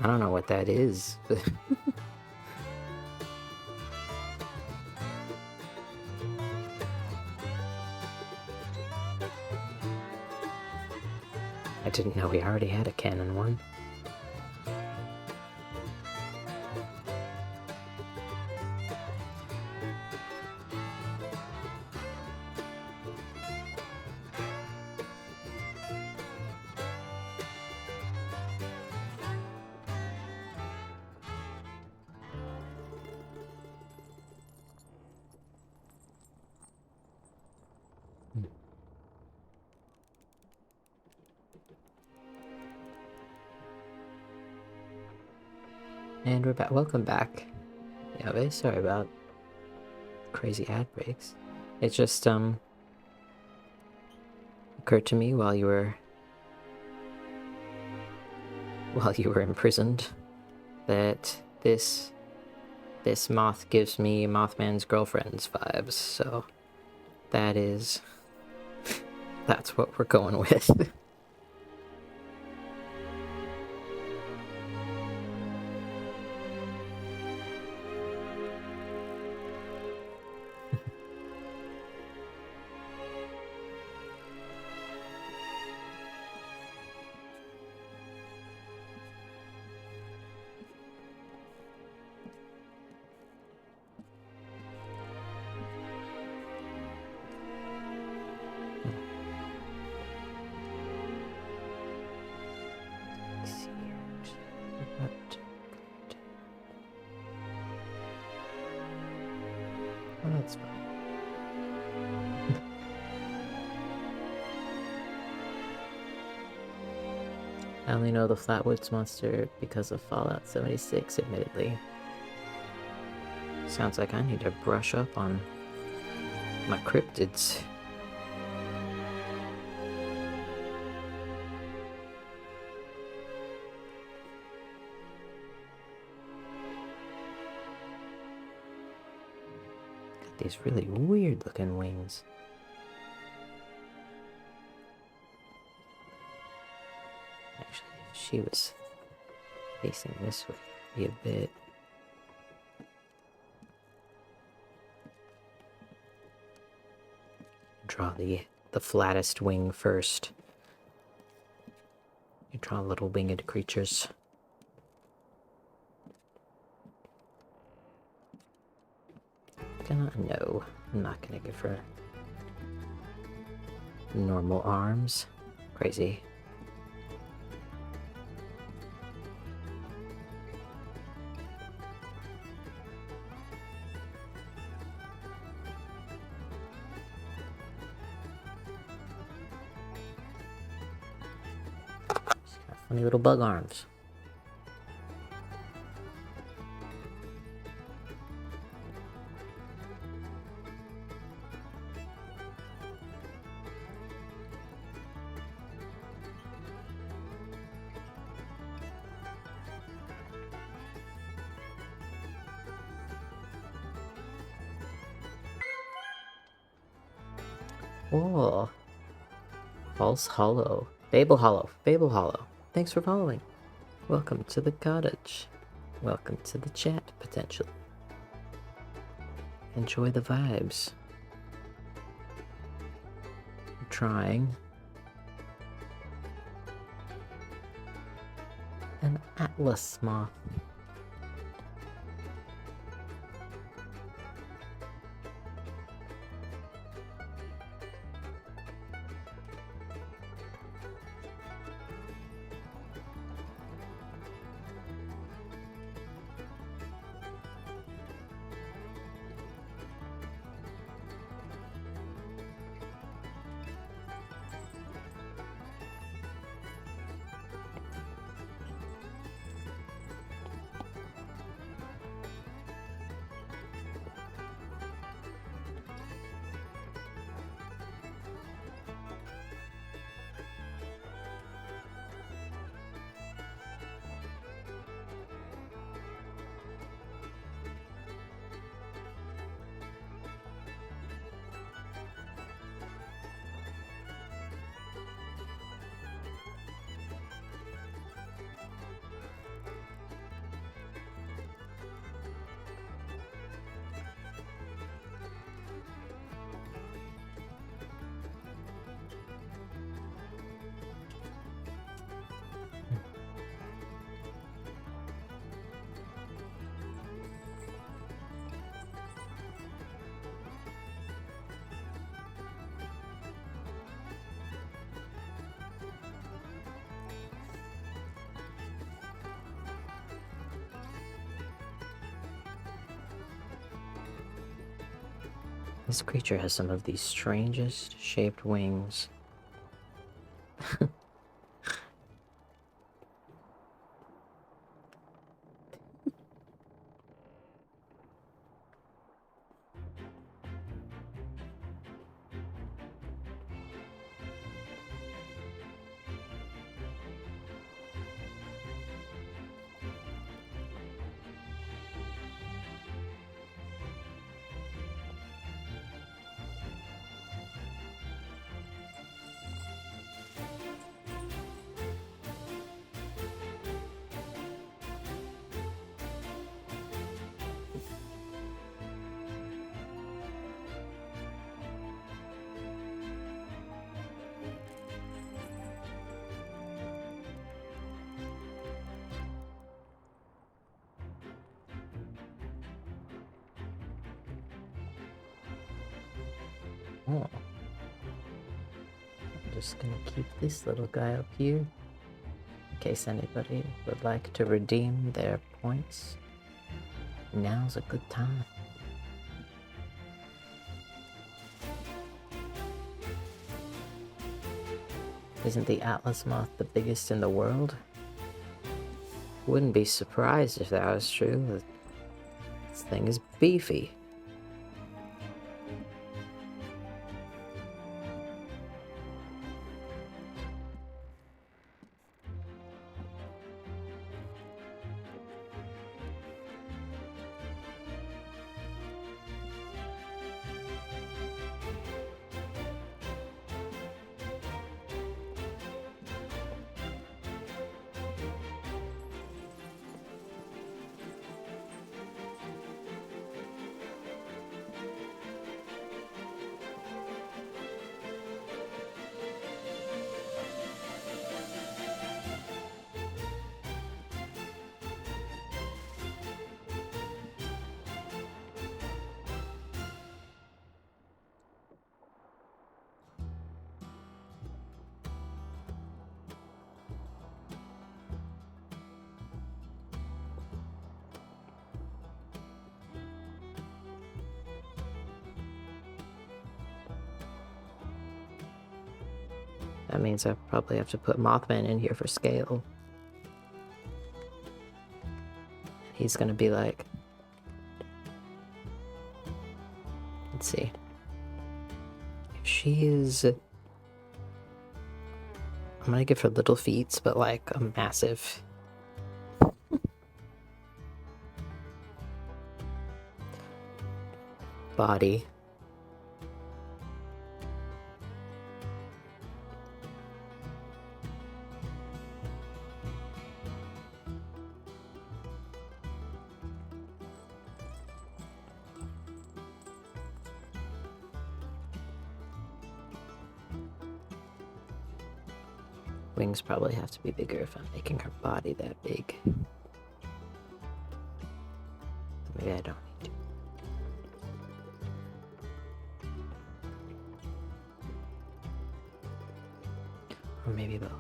I don't know what that is. I didn't know we already had a canon one. And we're back. Welcome back. Yeah, very sorry about crazy ad breaks. It just occurred to me while you were imprisoned that this moth gives me Mothman's girlfriend's vibes. So that's what we're going with. That's fine. I only know the Flatwoods monster because of Fallout 76, admittedly. Sounds like I need to brush up on my cryptids. Got these really weird looking wings. Actually, if she was facing this way, be a bit. Draw the flattest wing first. You draw little winged creatures. No, I'm not gonna give her normal arms. Crazy. She's got funny little bug arms. Oh, False Hollow. Fable Hollow. Fable Hollow. Thanks for following. Welcome to the cottage. Welcome to the chat, potentially. Enjoy the vibes. I'm trying. An Atlas moth. This creature has some of the strangest shaped wings. Oh. I'm just gonna keep this little guy up here in case anybody would like to redeem their points. Now's a good time. Isn't the Atlas moth the biggest in the world? Wouldn't be surprised if that was true. This thing is beefy. That means I probably have to put Mothman in here for scale. He's gonna be like... Let's see. If she is... I'm gonna give her little feet, but like a massive... body. Wings probably have to be bigger if I'm making her body that big. Maybe I don't need to. Or maybe both.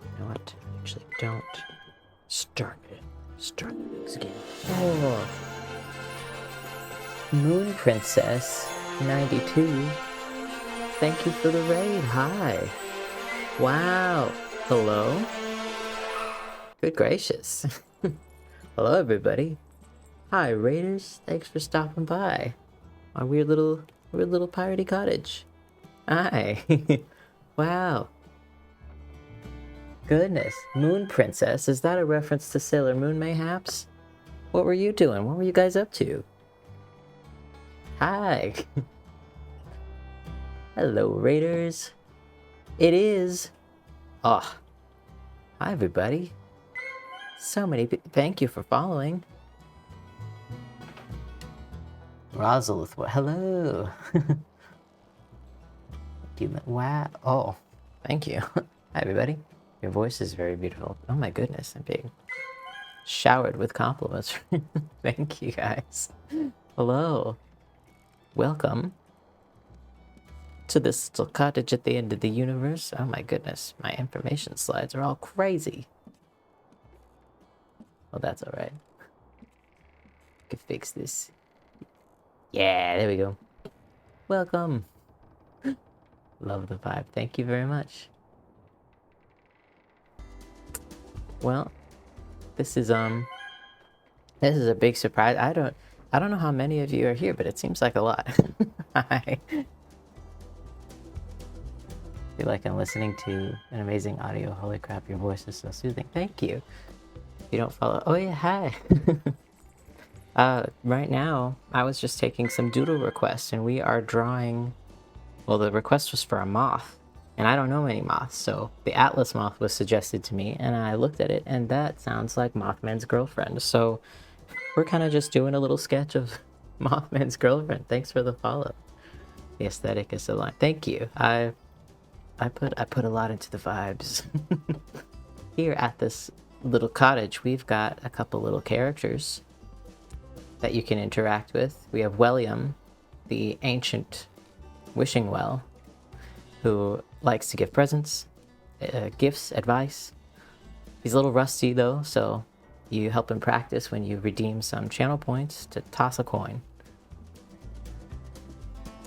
You know what? Actually, don't. Start the next game. Oh. Moon Princess 92. Thank you for the raid. Hi. Wow. Hello. Good gracious. Hello, everybody. Hi, raiders. Thanks for stopping by our weird little piratey cottage. Hi. Wow. Goodness. Moon Princess. Is that a reference to Sailor Moon, mayhaps? What were you doing? What were you guys up to? Hi. Hello, raiders. It is... Oh. Hi, everybody. So many people. Thank you for following. Rosalith, hello. Wow. Oh, thank you. Hi, everybody. Your voice is very beautiful. Oh my goodness, I'm being showered with compliments. Thank you, guys. Hello. Welcome to this little cottage at the end of the universe. Oh my goodness, my information slides are all crazy. Well, that's all right. Could fix this. Yeah, there we go. Welcome. Love the vibe. Thank you very much. Well, this is a big surprise. I don't know how many of you are here, but it seems like a lot. Hi. Feel like I'm listening to an amazing audio. Holy crap, your voice is so soothing. Thank you. If you don't follow, oh yeah, hi. Right now, I was just taking some doodle requests, and we are drawing. Well, the request was for a moth, and I don't know any moths, so the Atlas moth was suggested to me, and I looked at it, and that sounds like Mothman's girlfriend. So we're kind of just doing a little sketch of Mothman's girlfriend. Thanks for the follow. The aesthetic is aligned. Thank you. I put a lot into the vibes. Here at this little cottage, we've got a couple little characters that you can interact with. We have William, the ancient wishing well, who likes to give presents, gifts, advice. He's a little rusty though, so you help him practice when you redeem some channel points to toss a coin.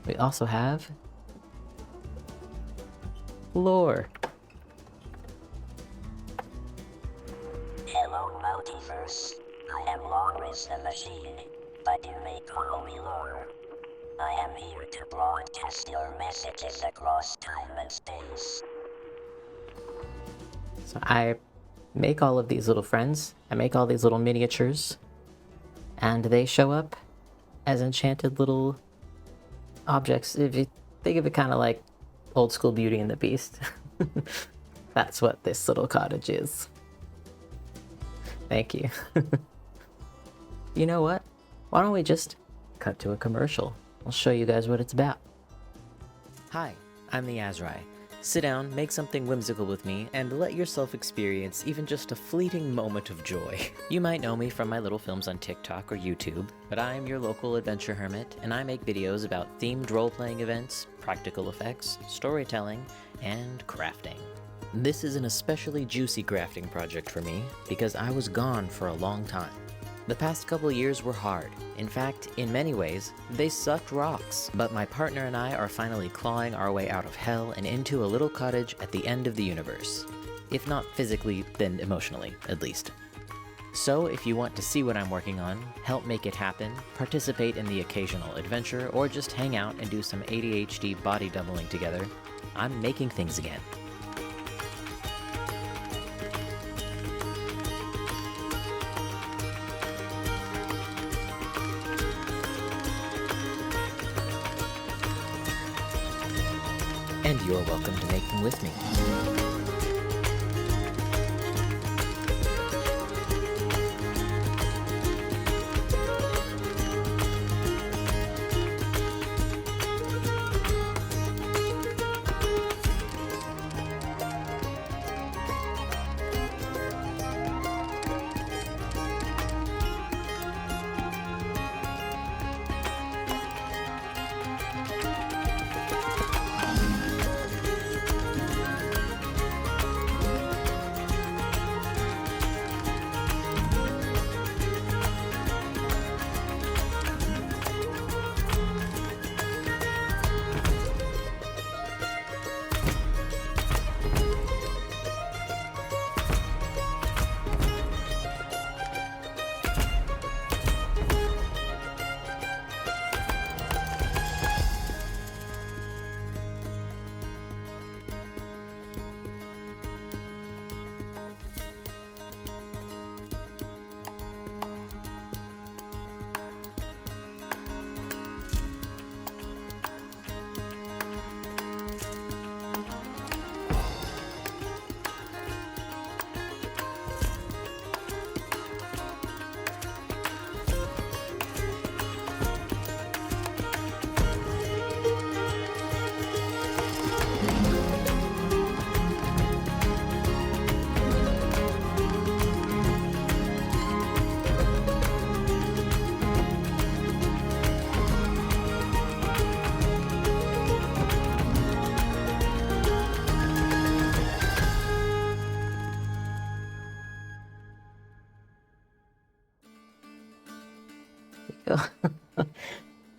We also have Lore. Hello, multiverse. I am Longris the Machine, but you may call me Lore. I am here to broadcast your messages across time and space. So I make all of these little friends. I make all these little miniatures. And they show up as enchanted little objects. If you think of it kind of like old school Beauty and the Beast. That's what this little cottage is. Thank you. You know what? Why don't we just cut to a commercial? I'll show you guys what it's about. Hi, I'm the Azrai. Sit down, make something whimsical with me, and let yourself experience even just a fleeting moment of joy. You might know me from my little films on TikTok or YouTube, but I'm your local adventure hermit, and I make videos about themed role-playing events, practical effects, storytelling, and crafting. This is an especially juicy crafting project for me, because I was gone for a long time. The past couple years were hard. In fact, in many ways, they sucked rocks. But my partner and I are finally clawing our way out of hell and into a little cottage at the end of the universe. If not physically, then emotionally, at least. So if you want to see what I'm working on, help make it happen, participate in the occasional adventure, or just hang out and do some ADHD body doubling together, I'm making things again. And you're welcome to make them with me.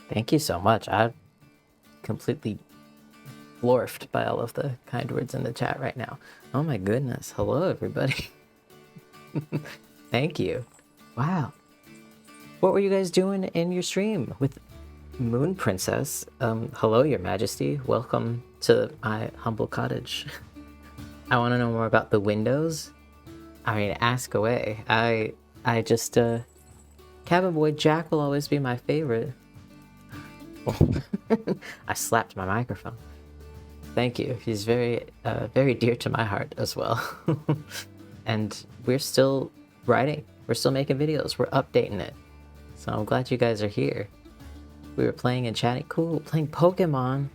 Thank you so much. I'm completely dwarfed by all of the kind words in the chat right now. Oh my goodness. Hello, everybody. Thank you. Wow. What were you guys doing in your stream with Moon Princess? Hello, Your Majesty. Welcome to my humble cottage. I want to know more about the windows. I mean, ask away. I just, Cabin Boy Jack will always be my favorite. I slapped my microphone. Thank you. He's very, very dear to my heart as well. And we're still writing. We're still making videos. We're updating it. So I'm glad you guys are here. We were playing and chatting. Cool. Playing Pokemon.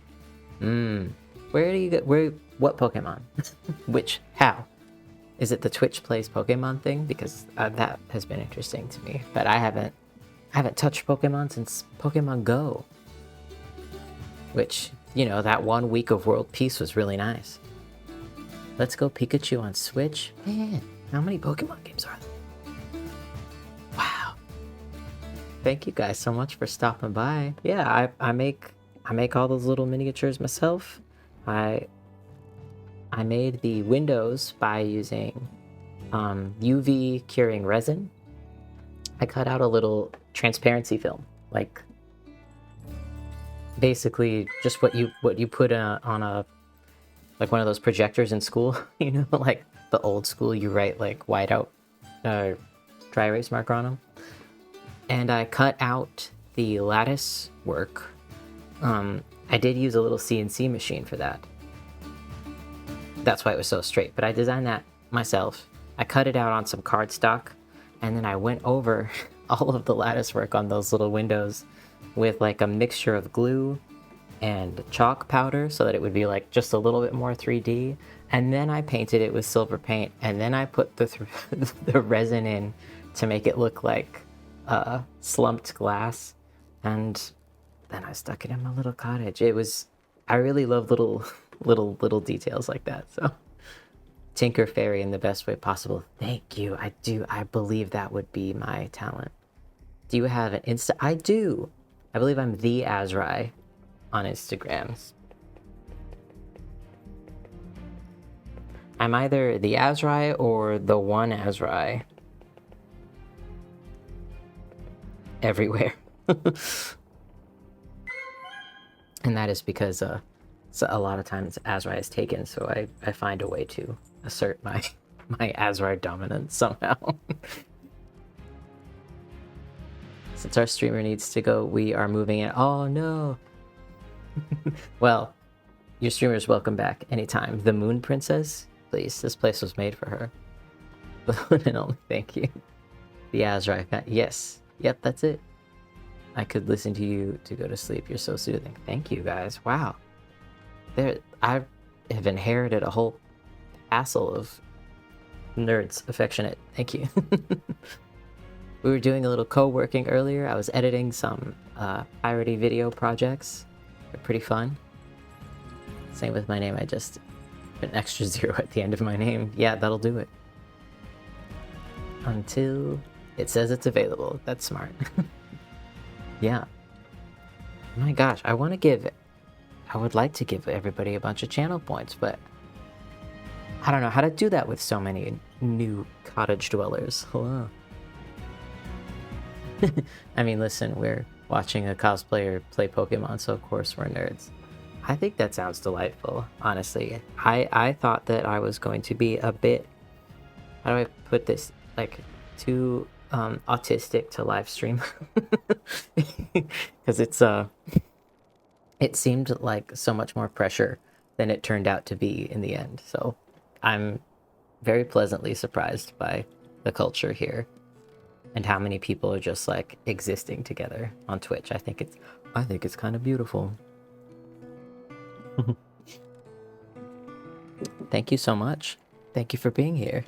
Where do you get? What Pokemon? Which? How? Is it the Twitch Plays Pokemon thing? Because that has been interesting to me. But I haven't touched Pokemon since Pokemon Go. Which, you know, that 1 week of world peace was really nice. Let's Go Pikachu on Switch. Man, how many Pokemon games are there? Wow. Thank you guys so much for stopping by. Yeah, I make all those little miniatures myself. I I made the windows by using UV curing resin. I cut out a little transparency film, like basically just what you put on a like one of those projectors in school, you know, like the old school. You write like whiteout dry erase marker on them. And I cut out the lattice work. I did use a little CNC machine for that. That's why it was so straight, but I designed that myself. I cut it out on some cardstock, and then I went over all of the lattice work on those little windows with like a mixture of glue and chalk powder so that it would be like just a little bit more 3D. And then I painted it with silver paint, and then I put the resin in to make it look like slumped glass, and then I stuck it in my little cottage. I really love little details like that. So Tinker Fairy in the best way possible. Thank you. I believe that would be my talent. Do you have an Insta? I do. I believe I'm the Azrai on Instagrams. I'm either the Azrai or the one Azrai. Everywhere. And that is because so a lot of times Azrai is taken, so I find a way to assert my Azrai dominance somehow. Since our streamer needs to go, we are moving it. Oh no. Well, your streamer is welcome back anytime. The Moon Princess, please. This place was made for her. The one and only. Thank you. The Azrai. Yes. Yep, that's it. I could listen to you to go to sleep. You're so soothing. Thank you, guys. Wow. I have inherited a whole castle of nerds affectionate. Thank you. We were doing a little co-working earlier. I was editing some piratey video projects. They're pretty fun. Same with my name. I just put an extra 0 at the end of my name. Yeah, that'll do it. Until it says it's available. That's smart. Yeah. My gosh, I would like to give everybody a bunch of channel points, but I don't know how to do that with so many new cottage dwellers. Hello. I mean, listen, we're watching a cosplayer play Pokemon, so of course we're nerds. I think that sounds delightful, honestly. I thought that I was going to be a bit, how do I put this, like, too autistic to live stream. Because it seemed like so much more pressure than it turned out to be in the end. So I'm very pleasantly surprised by the culture here and how many people are just like existing together on Twitch. I think it's kind of beautiful. Thank you so much. Thank you for being here.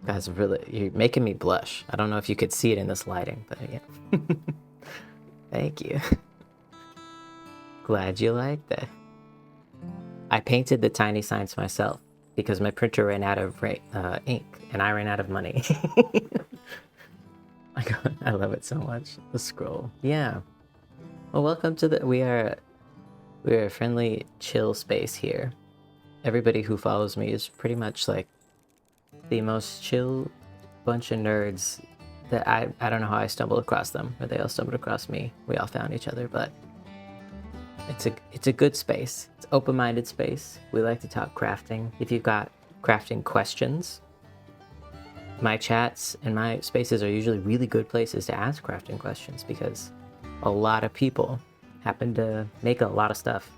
Guys, really, you're making me blush. I don't know if you could see it in this lighting, but yeah. Thank you. Glad you like that. I painted the tiny signs myself because my printer ran out of ink and I ran out of money. I love it so much. The scroll. Yeah. Well, welcome to we are a friendly, chill space here. Everybody who follows me is pretty much like the most chill bunch of nerds that I don't know how I stumbled across them, or they all stumbled across me. We all found each other, but it's a good space. It's open-minded space. We like to talk crafting. If you've got crafting questions, my chats and my spaces are usually really good places to ask crafting questions because a lot of people happen to make a lot of stuff.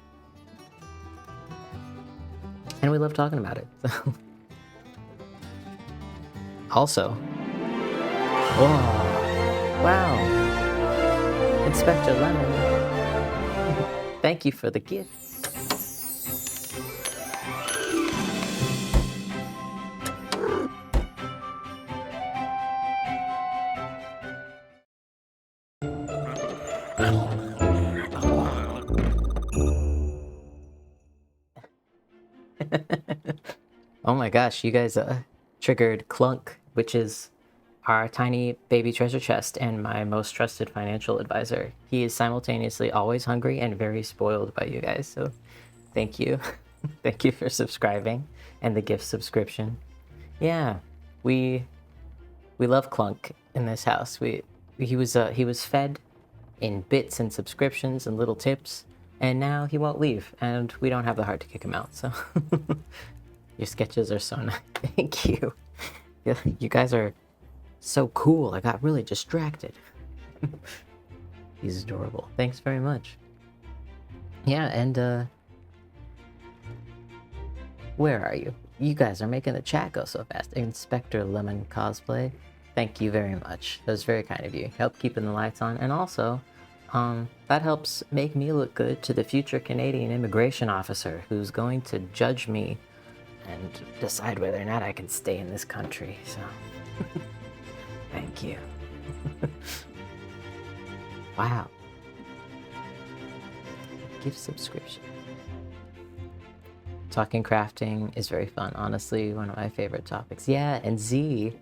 And we love talking about it. So. Also, oh, wow, Inspector Lemon, thank you for the gift. Oh my gosh, you guys triggered Clunk, which is our tiny baby treasure chest and my most trusted financial advisor. He is simultaneously always hungry and very spoiled by you guys, so thank you. Thank you for subscribing and the gift subscription. Yeah, we love Clunk in this house. He was fed in bits and subscriptions and little tips, and now he won't leave, and we don't have the heart to kick him out. So your sketches are so nice. Thank you. Yeah, you guys are so cool. I got really distracted. He's adorable. Thanks very much. Yeah, and where are you? You guys are making the chat go so fast. Inspector Lemon Cosplay, thank you very much. That was very kind of you. Help keeping the lights on, and also, that helps make me look good to the future Canadian immigration officer who's going to judge me and decide whether or not I can stay in this country. So, thank you. Wow. Gift subscription. Talking crafting is very fun, honestly, one of my favorite topics. Yeah, and Z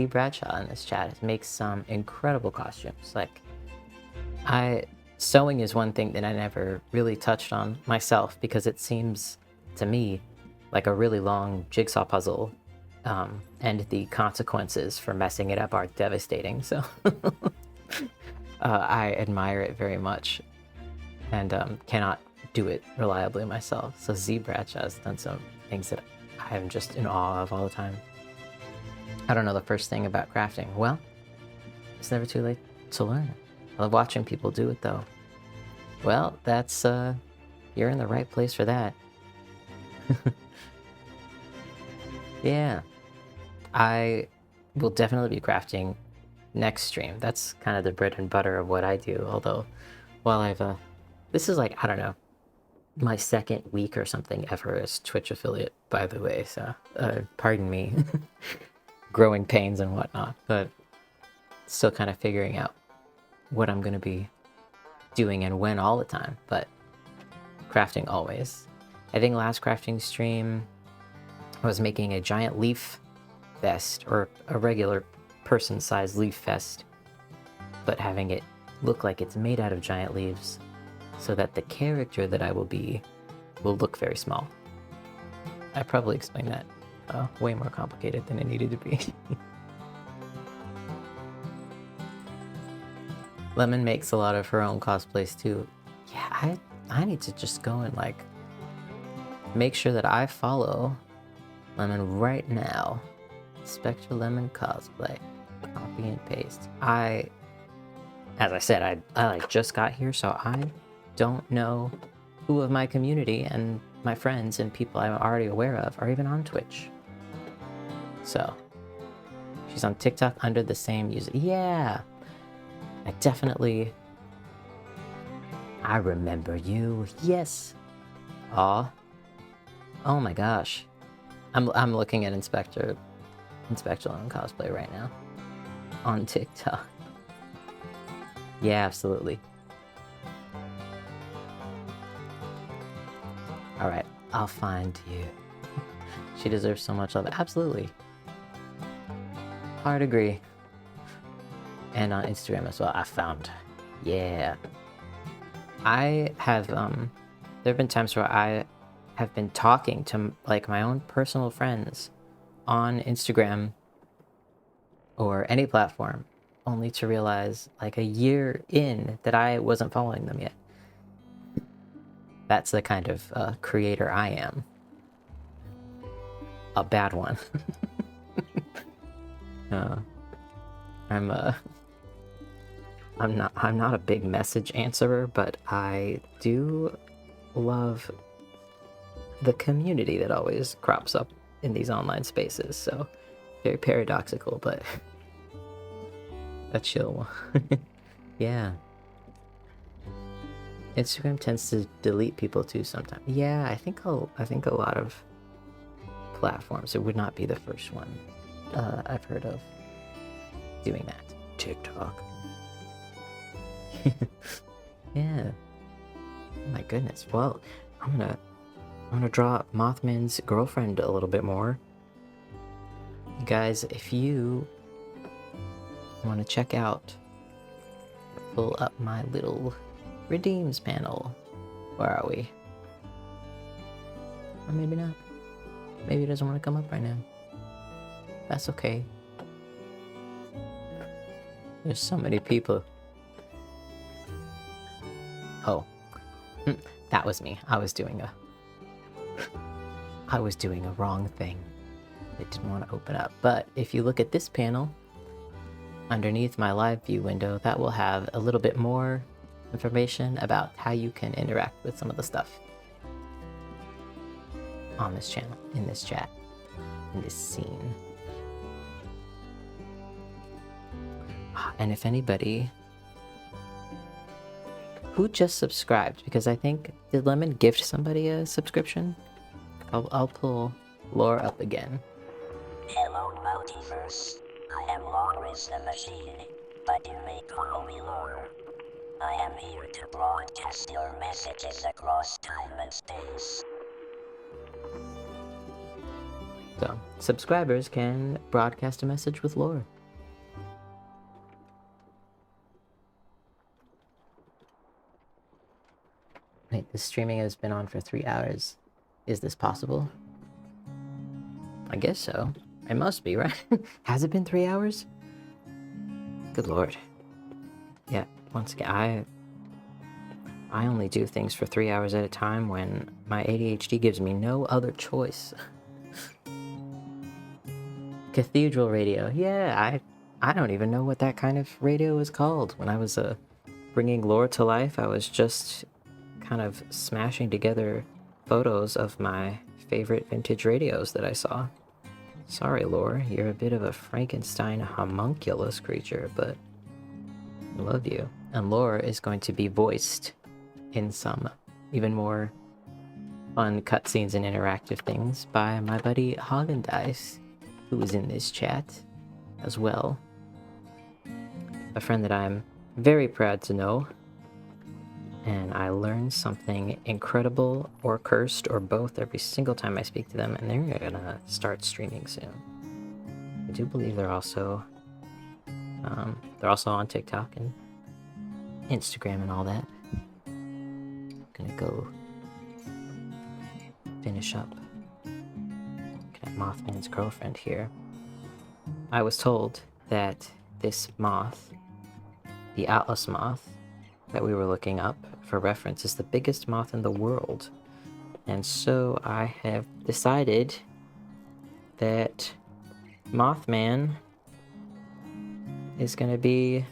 Bradshaw in this chat makes some incredible costumes. Like, sewing is one thing that I never really touched on myself because it seems to me like a really long jigsaw puzzle, and the consequences for messing it up are devastating. So I admire it very much and cannot do it reliably myself. So Z Bradshaw has done some things that I am just in awe of all the time. I don't know the first thing about crafting. Well, it's never too late to learn. I love watching people do it though. Well, that's you're in the right place for that. Yeah, I will definitely be crafting next stream. That's kind of the bread and butter of what I do. Although, while I've this is like, I don't know, my second week or something ever as Twitch affiliate, by the way, so pardon me. Growing pains and whatnot, but still kind of figuring out what I'm going to be doing and when all the time, but crafting always. I think last crafting stream I was making a giant leaf vest, or a regular person-sized leaf vest, but having it look like it's made out of giant leaves so that the character that I will be will look very small. I probably explained that way more complicated than it needed to be. Lemon makes a lot of her own cosplays too. Yeah, I need to just go and like make sure that I follow Lemon right now. Spectre Lemon cosplay. Copy and paste. As I said, I like just got here, so I don't know who of my community and my friends and people I'm already aware of are even on Twitch. So, she's on TikTok under the same user. Yeah, I remember you. Yes. Aw. Oh my gosh. I'm looking at Inspector Lemon cosplay right now on TikTok. Yeah, absolutely. All right, I'll find you. She deserves so much love. Absolutely. Hard agree. And on Instagram as well, I found her. Yeah. I have, there have been times where I have been talking to like my own personal friends on Instagram or any platform, only to realize like a year in that I wasn't following them yet. That's the kind of creator I am. A bad one. I'm not a big message answerer, but I do love the community that always crops up in these online spaces. So very paradoxical, but a chill one. Yeah. Instagram tends to delete people too sometimes. Yeah, I think a lot of platforms. It would not be the first one I've heard of doing that. TikTok. Yeah. Oh my goodness. Well, I'm gonna draw Mothman's girlfriend a little bit more. You guys, if you want to check out, pull up my little redeems panel. Where are we? Or maybe not. Maybe it doesn't want to come up right now. That's okay. There's so many people. Oh. That was me. I was doing a wrong thing. It didn't want to open up. But if you look at this panel, underneath my live view window, that will have a little bit more information about how you can interact with some of the stuff on this channel, in this chat, in this scene. And if anybody who just subscribed, because I think, did Lemon gift somebody a subscription? I'll pull Lore up again. Hello, multiverse. I am Lawrence the Machine, but you may call me Lore. I am here to broadcast your messages across time and space. So, subscribers can broadcast a message with Lore. Wait, this streaming has been on for 3 hours. Is this possible? I guess so. It must be, right? Has it been 3 hours? Good lord. Yeah, once again, I only do things for 3 hours at a time when my ADHD gives me no other choice. Cathedral radio. Yeah, I don't even know what that kind of radio is called. When I was bringing Lore to life, I was just kind of smashing together photos of my favorite vintage radios that I saw. Sorry, Lore, you're a bit of a Frankenstein homunculus creature, but I love you. And Lore is going to be voiced in some even more fun cutscenes and interactive things by my buddy Hagendice, who is in this chat as well. A friend that I'm very proud to know. And I learn something incredible or cursed or both every single time I speak to them, and they're gonna start streaming soon. I do believe they're also on TikTok and Instagram and all that. Gonna go finish up. Looking at Mothman's girlfriend here. I was told that this moth, the Atlas moth, that we were looking up for reference, is the biggest moth in the world. And so I have decided that Mothman is gonna be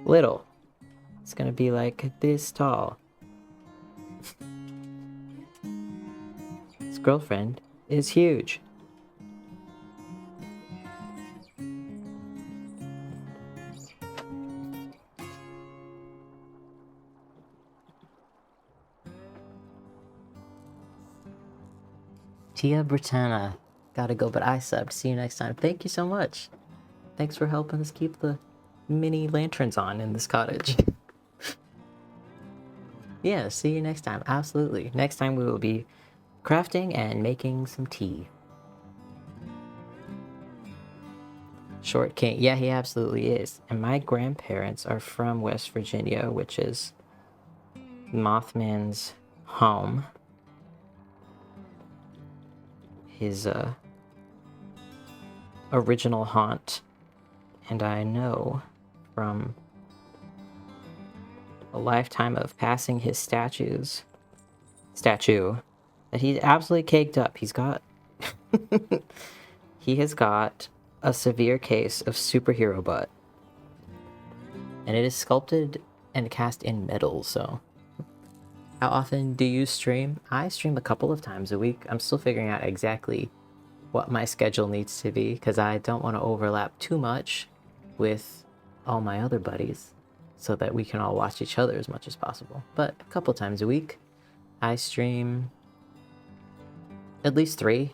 little. It's gonna be like this tall. His girlfriend is huge. Tia Britanna, gotta go, but I subbed. See you next time. Thank you so much. Thanks for helping us keep the mini lanterns on in this cottage. Yeah, see you next time. Absolutely. Next time we will be crafting and making some tea. Short King. Yeah, he absolutely is. And my grandparents are from West Virginia, which is Mothman's home. His original haunt. And I know from a lifetime of passing his statue that he's absolutely caked up. He's got he has got a severe case of superhero butt, and it is sculpted and cast in metal. So how often do you stream? I stream a couple of times a week. I'm still figuring out exactly what my schedule needs to be, because I don't want to overlap too much with all my other buddies, so that we can all watch each other as much as possible. But a couple times a week, I stream at least 3,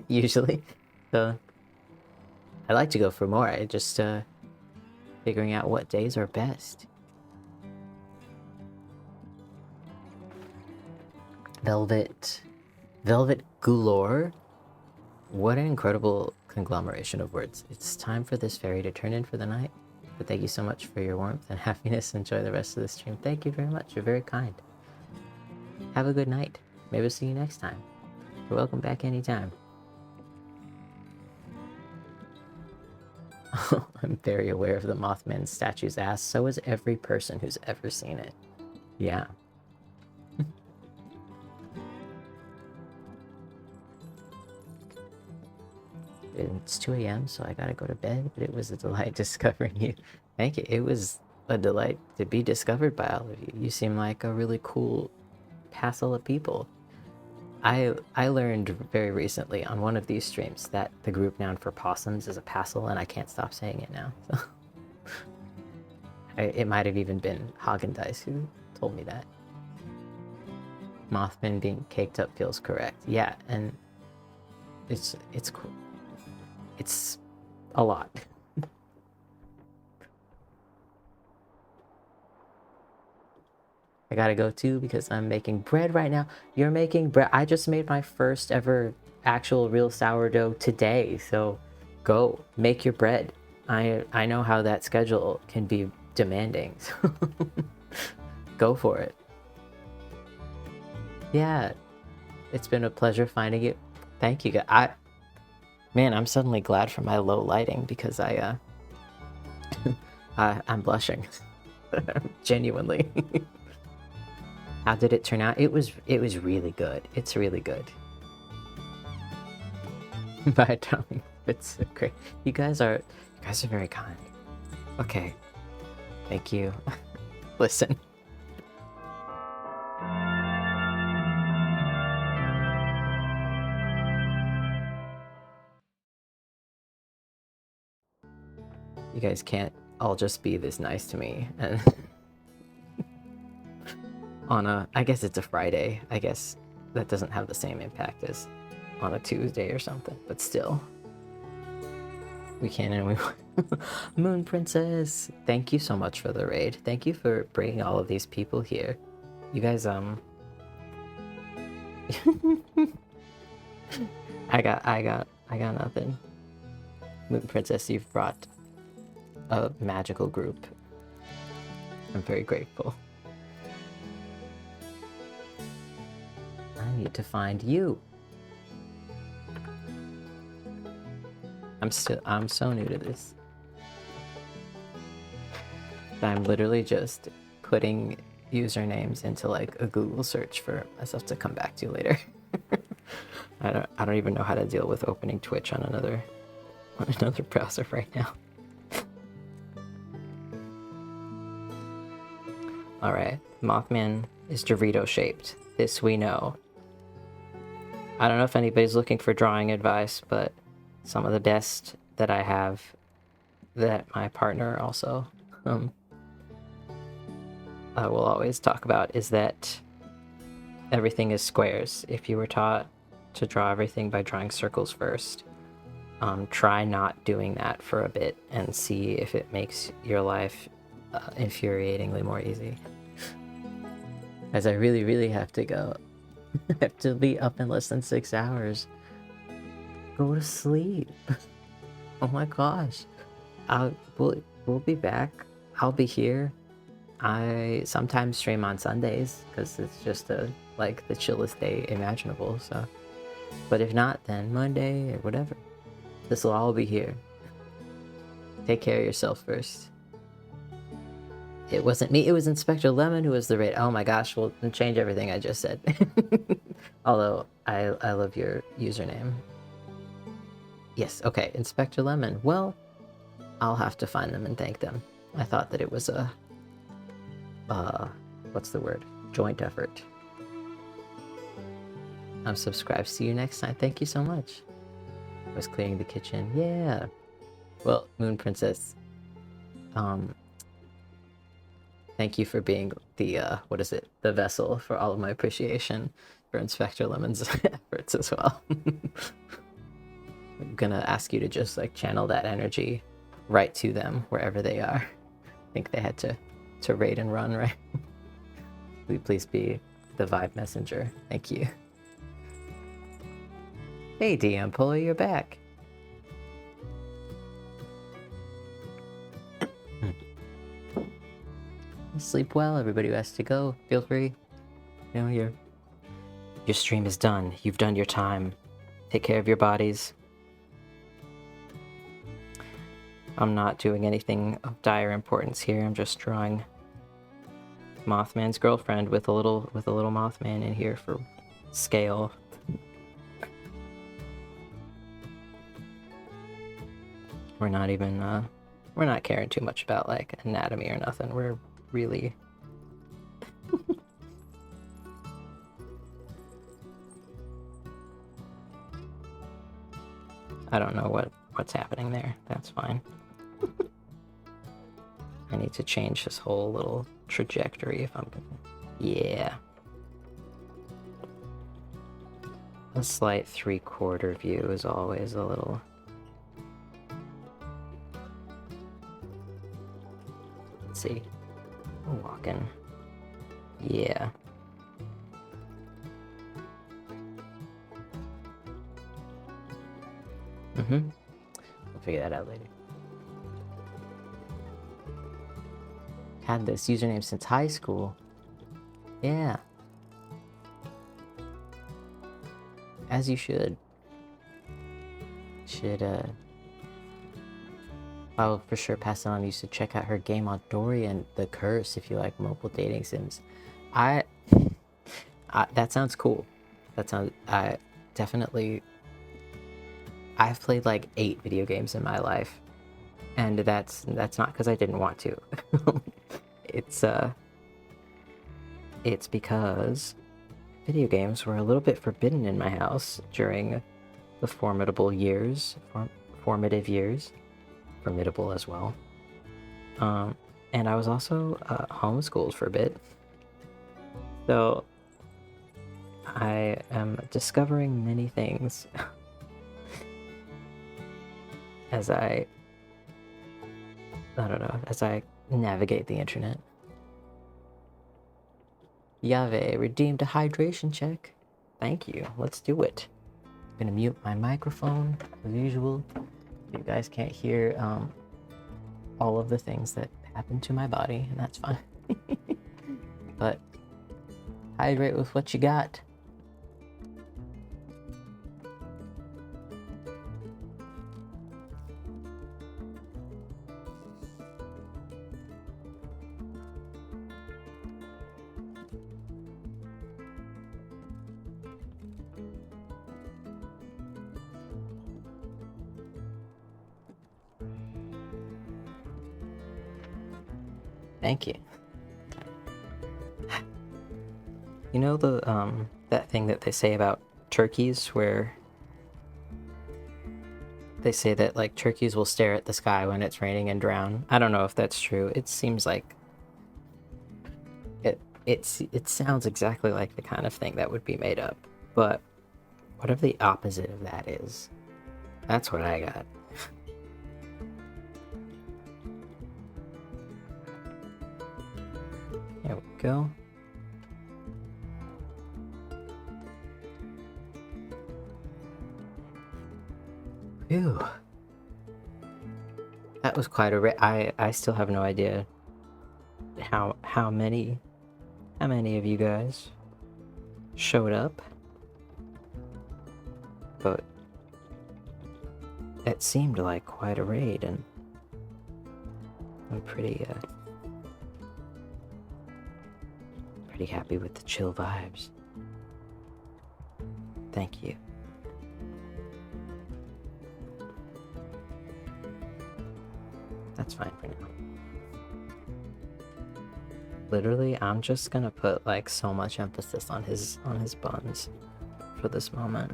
usually. So I like to go for more. I just figuring out what days are best. Velvet Gulor. What an incredible conglomeration of words. It's time for this fairy to turn in for the night. But thank you so much for your warmth and happiness. Enjoy the rest of the stream. Thank you very much. You're very kind. Have a good night. Maybe we'll see you next time. You're welcome back anytime. I'm very aware of the Mothman statue's ass. So is every person who's ever seen it. Yeah. It's 2 a.m., so I gotta go to bed, but it was a delight discovering you. Thank you. It was a delight to be discovered by all of you. You seem like a really cool passel of people. I learned very recently on one of these streams that the group noun for possums is a passel, and I can't stop saying it now. So. It might have even been Haagen-Dazs who told me that. Mothman being caked up feels correct. Yeah, and it's cool. It's a lot. I gotta go too because I'm making bread right now. You're making bread. I just made my first ever actual real sourdough today. So go make your bread. I know how that schedule can be demanding. So go for it. Yeah, it's been a pleasure finding you. Thank you. Man, I'm suddenly glad for my low lighting because I'm blushing. Genuinely. How did it turn out? It was really good. It's really good. Bye, Tommy. It's great. You guys are very kind. Okay. Thank you. Listen. You guys can't all just be this nice to me and on I guess it's a Friday. I guess that doesn't have the same impact as on a Tuesday or something, but still. We can and we Moon Princess, thank you so much for the raid. Thank you for bringing all of these people here. You guys, I got nothing. Moon Princess, you've brought a magical group. I'm very grateful. I need to find you. I'm so new to this. I'm literally just putting usernames into like a Google search for myself to come back to later. I don't even know how to deal with opening Twitch on another browser right now. Alright, Mothman is Dorito shaped. This we know. I don't know if anybody's looking for drawing advice, but some of the best that I have that my partner also will always talk about is that everything is squares. If you were taught to draw everything by drawing circles first, try not doing that for a bit and see if it makes your life infuriatingly more easy. As I really have to go. I have to be up in less than 6 hours. Go to sleep. Oh my gosh. We'll be back. I'll be here. I sometimes stream on Sundays because it's just like the chillest day imaginable. So, but if not, then Monday or whatever. This will all be here. Take care of yourself first. It wasn't me. It was Inspector Lemon who was the raid. Oh my gosh. We'll change everything I just said. Although I love your username. Yes, okay, Inspector Lemon. Well, I'll have to find them and thank them. I thought that it was a, what's the word? Joint effort. I'm subscribed. See you next time. Thank you so much. I was cleaning the kitchen. Yeah. Well, Moon Princess, thank you for being the, what is it? The vessel for all of my appreciation for Inspector Lemon's efforts as well. I'm gonna ask you to just like channel that energy right to them wherever they are. I think they had to raid and run, right? Will you please be the vibe messenger? Thank you. Hey, DM Puller, you're back. Sleep well, everybody who has to go. Feel free. You know, your stream is done. You've done your time. Take care of your bodies. I'm not doing anything of dire importance here. I'm just drawing Mothman's girlfriend with a little Mothman in here for scale. We're not even we're not caring too much about like anatomy or nothing. We're really I don't know what's happening there. That's fine. I need to change this whole little trajectory if I'm gonna... Yeah. A slight 3/4 view is always a little... Let's see. We're walking. Yeah. We'll figure that out later. Had this username since high school. Yeah. As you should. I'll for sure pass it on. You should check out her game on Dory and The Curse if you like mobile dating sims. That sounds cool. I definitely... I've played like 8 video games in my life. And that's not because I didn't want to. It's because video games were a little bit forbidden in my house during the formative years, formidable as well. And I was also homeschooled for a bit. So I am discovering many things as I navigate the internet. Yave redeemed a hydration check. Thank you. Let's do it. I'm gonna mute my microphone as usual. You guys can't hear all of the things that happen to my body, and that's fine. But hydrate with what you got. Thank you. You know the that thing that they say about turkeys where they say that like turkeys will stare at the sky when it's raining and drown? I don't know if that's true. It seems like it sounds exactly like the kind of thing that would be made up. But whatever the opposite of that is, that's what I got. There we go. Phew. That was quite a I still have no idea how many of you guys showed up, but it seemed like quite a raid, and I'm pretty happy with the chill vibes. Thank you. That's fine for now. Literally, I'm just gonna put like so much emphasis on his buns for this moment.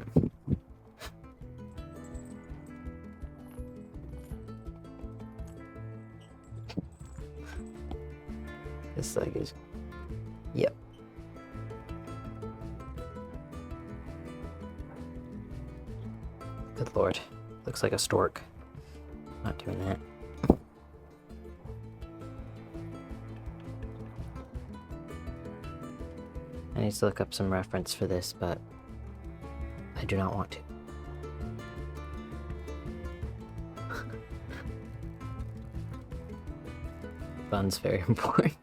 This like is, yep. Good lord, looks like a stork. Not doing that. I need to look up some reference for this, but I do not want to. Fun's very important.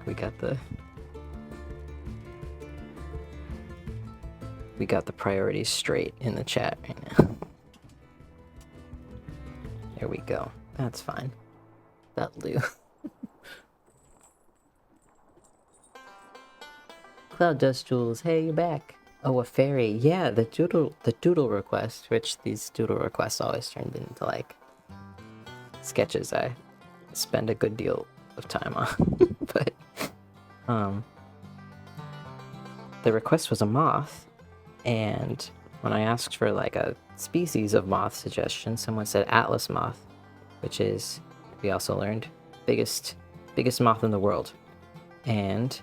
We got the priorities straight in the chat right now. There we go. That's fine. That'll do. Cloud Dust Jules, hey, you're back. Oh, a fairy. Yeah, the doodle request, which these doodle requests always turned into, like, sketches I spend a good deal of time on. But, the request was a moth, and when I asked for, like, a species of moth suggestion, someone said Atlas moth, which is, we also learned, biggest moth in the world. And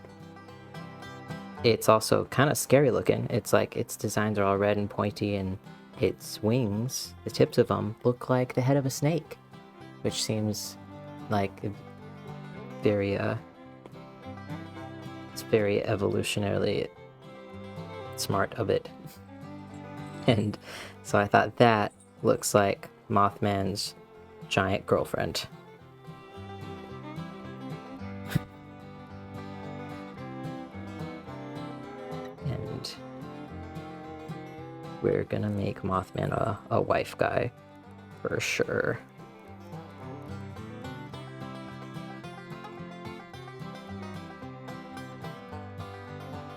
it's also kind of scary looking. It's like its designs are all red and pointy, and its wings, the tips of them, look like the head of a snake, which seems like it's very evolutionarily smart of it. And so I thought that looks like Mothman's giant girlfriend. And we're gonna make Mothman a wife guy for sure.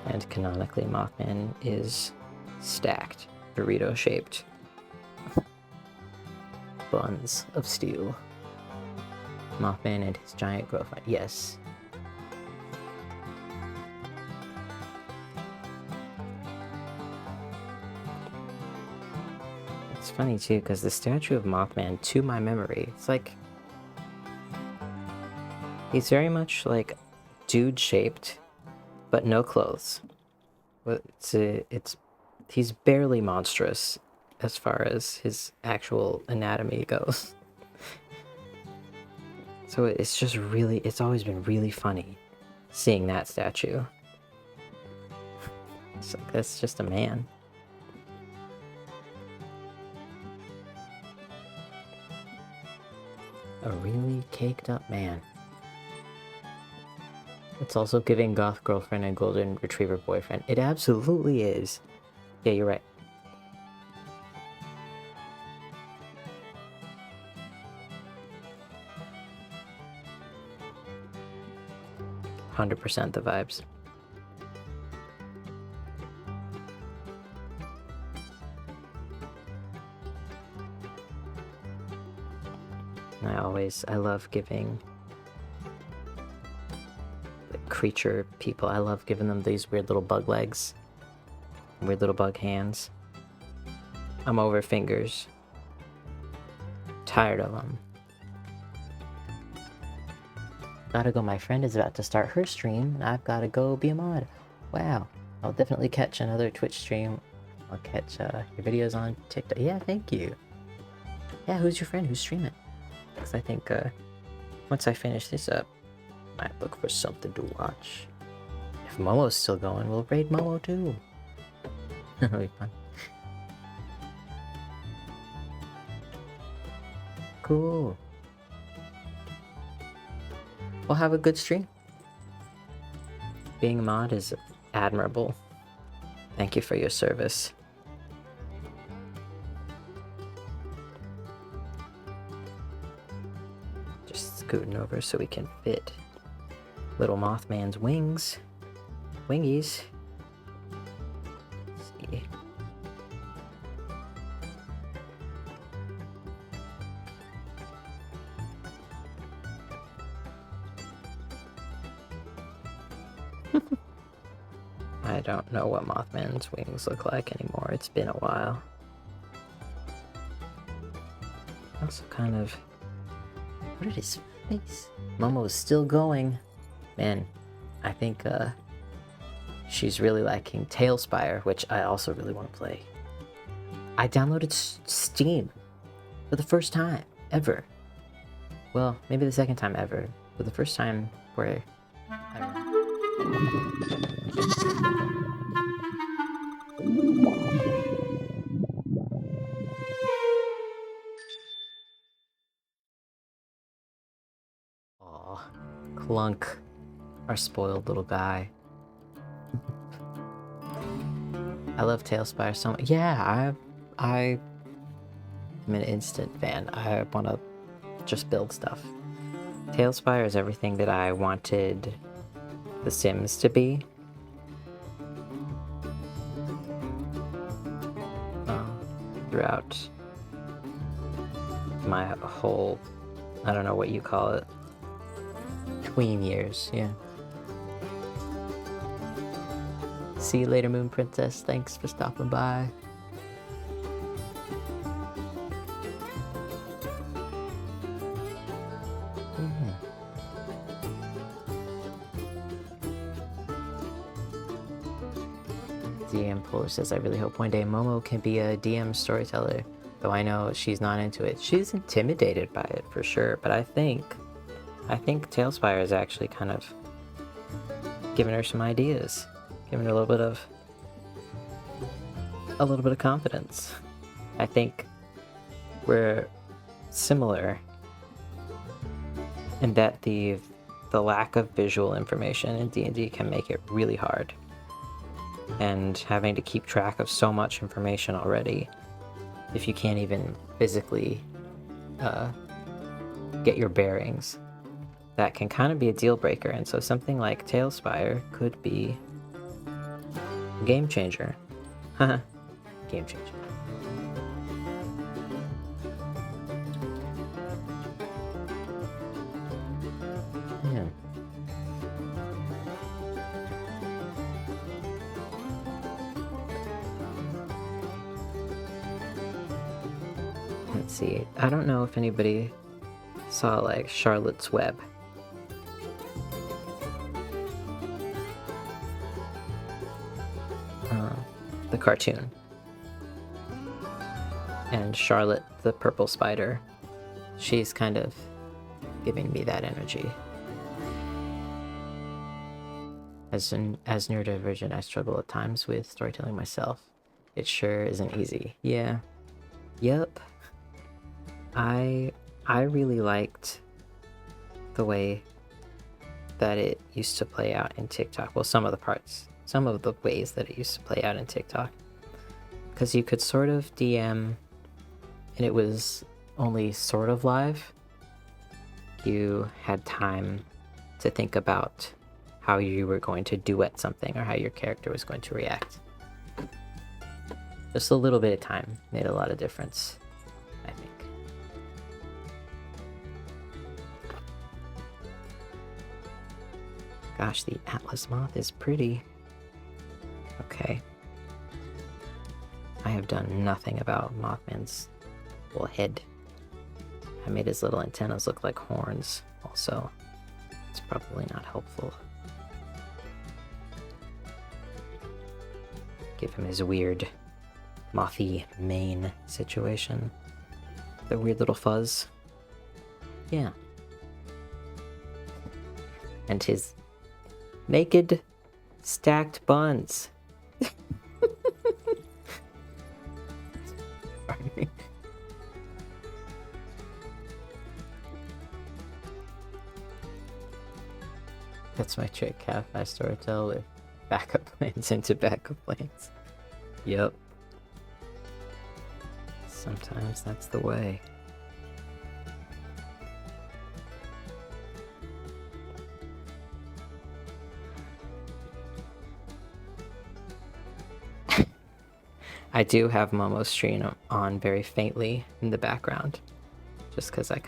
And canonically, Mothman is stacked, Dorito-shaped buns of steel. Mothman and his giant girlfriend. Yes. It's funny too, because the statue of Mothman, to my memory, it's like he's very much like dude-shaped, but no clothes. He's barely monstrous as far as his actual anatomy goes. So it's just really, it's always been really funny seeing that statue. It's like, that's just a man. A really caked up man. It's also giving goth girlfriend and golden retriever boyfriend. It absolutely is. Yeah, you're right. %, the vibes. I love giving the creature people, I love giving them these weird little bug legs, weird little bug hands. I'm over fingers. Tired of them. Gotta go, my friend is about to start her stream, and I've gotta go be a mod. Wow. I'll definitely catch another Twitch stream. I'll catch your videos on TikTok. Yeah, thank you. Yeah, who's your friend? Who's streaming? Because I think once I finish this up, I might look for something to watch. If Momo's still going, we'll raid Momo too. That'll be fun. Cool. Well, have a good stream. Being a mod is admirable. Thank you for your service. Just scooting over so we can fit little Mothman's wings. Wingies. Let's see. I don't know what Mothman's wings look like anymore. It's been a while. Also kind of... What is his face? Momo's still going. Man, I think she's really liking Tailspire, which I also really want to play. I downloaded Steam for the first time ever. Well, maybe the second time ever. For the first time where... I don't know. Oh, Clunk, our spoiled little guy. I love Tailspire so much. Yeah, I am an instant fan. I want to just build stuff. Tailspire is everything that I wanted The Sims to be. Throughout my whole, I don't know what you call it, tween years, yeah. See you later, Moon Princess. Thanks for stopping by. DM Polar says, I really hope one day Momo can be a DM storyteller, though I know she's not into it. She's intimidated by it for sure, but I think Tailspire is actually kind of giving her some ideas, giving her a little bit of confidence. I think we're similar in that the lack of visual information in D&D can make it really hard. And having to keep track of so much information already, if you can't even physically get your bearings, that can kind of be a deal breaker. And so something like Tailspire could be a game changer. Game changer. Yeah. Let's see. I don't know if anybody saw like Charlotte's Web. The cartoon. And Charlotte, the purple spider, she's kind of giving me that energy. As neurodivergent, I struggle at times with storytelling myself. It sure isn't easy. Yeah. Yep. I really liked the way that it used to play out in TikTok. Well, some of the ways that it used to play out in TikTok. Because you could sort of DM, and it was only sort of live. You had time to think about how you were going to duet something or how your character was going to react. Just a little bit of time made a lot of difference, I think. Gosh, the Atlas moth is pretty. Okay. I have done nothing about Mothman's little head. I made his little antennas look like horns, also. It's probably not helpful. Give him his weird mothy mane situation. The weird little fuzz. Yeah. And his naked stacked buns. Sorry. That's my trick, half I storytell with backup plans into backup plans. Yep. Sometimes that's the way. I do have Momo's stream on very faintly in the background, just because I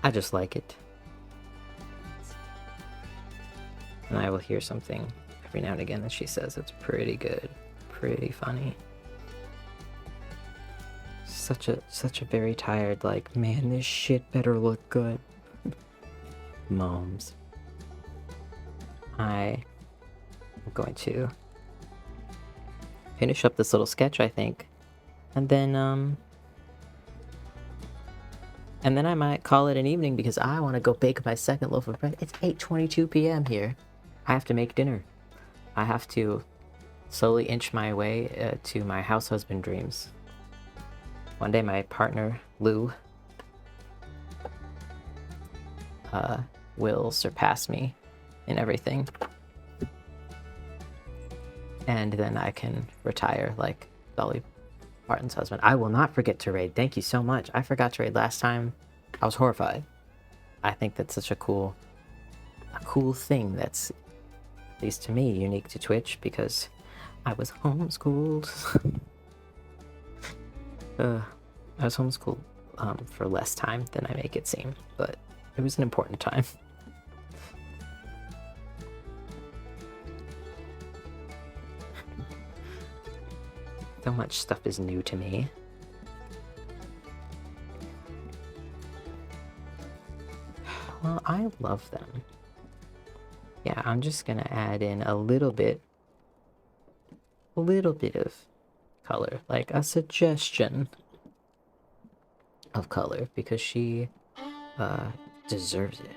just like it. And I will hear something every now and again that she says it's pretty good, pretty funny. Such a very tired, like, man, this shit better look good. Moms. I am going to finish up this little sketch, I think, and then I might call it an evening because I want to go bake my second loaf of bread. It's 8:22 p.m. here. I have to make dinner. I have to slowly inch my way to my house husband dreams. One day my partner, Lou, will surpass me in everything. And then I can retire like Dolly Parton's husband. I will not forget to raid. Thank you so much. I forgot to raid last time. I was horrified. I think that's such a cool thing that's, at least to me, unique to Twitch because I was homeschooled. I was homeschooled for less time than I make it seem, but it was an important time. So much stuff is new to me. Well, I love them. Yeah, I'm just gonna add in a little bit of color, like a suggestion of color, because she deserves it.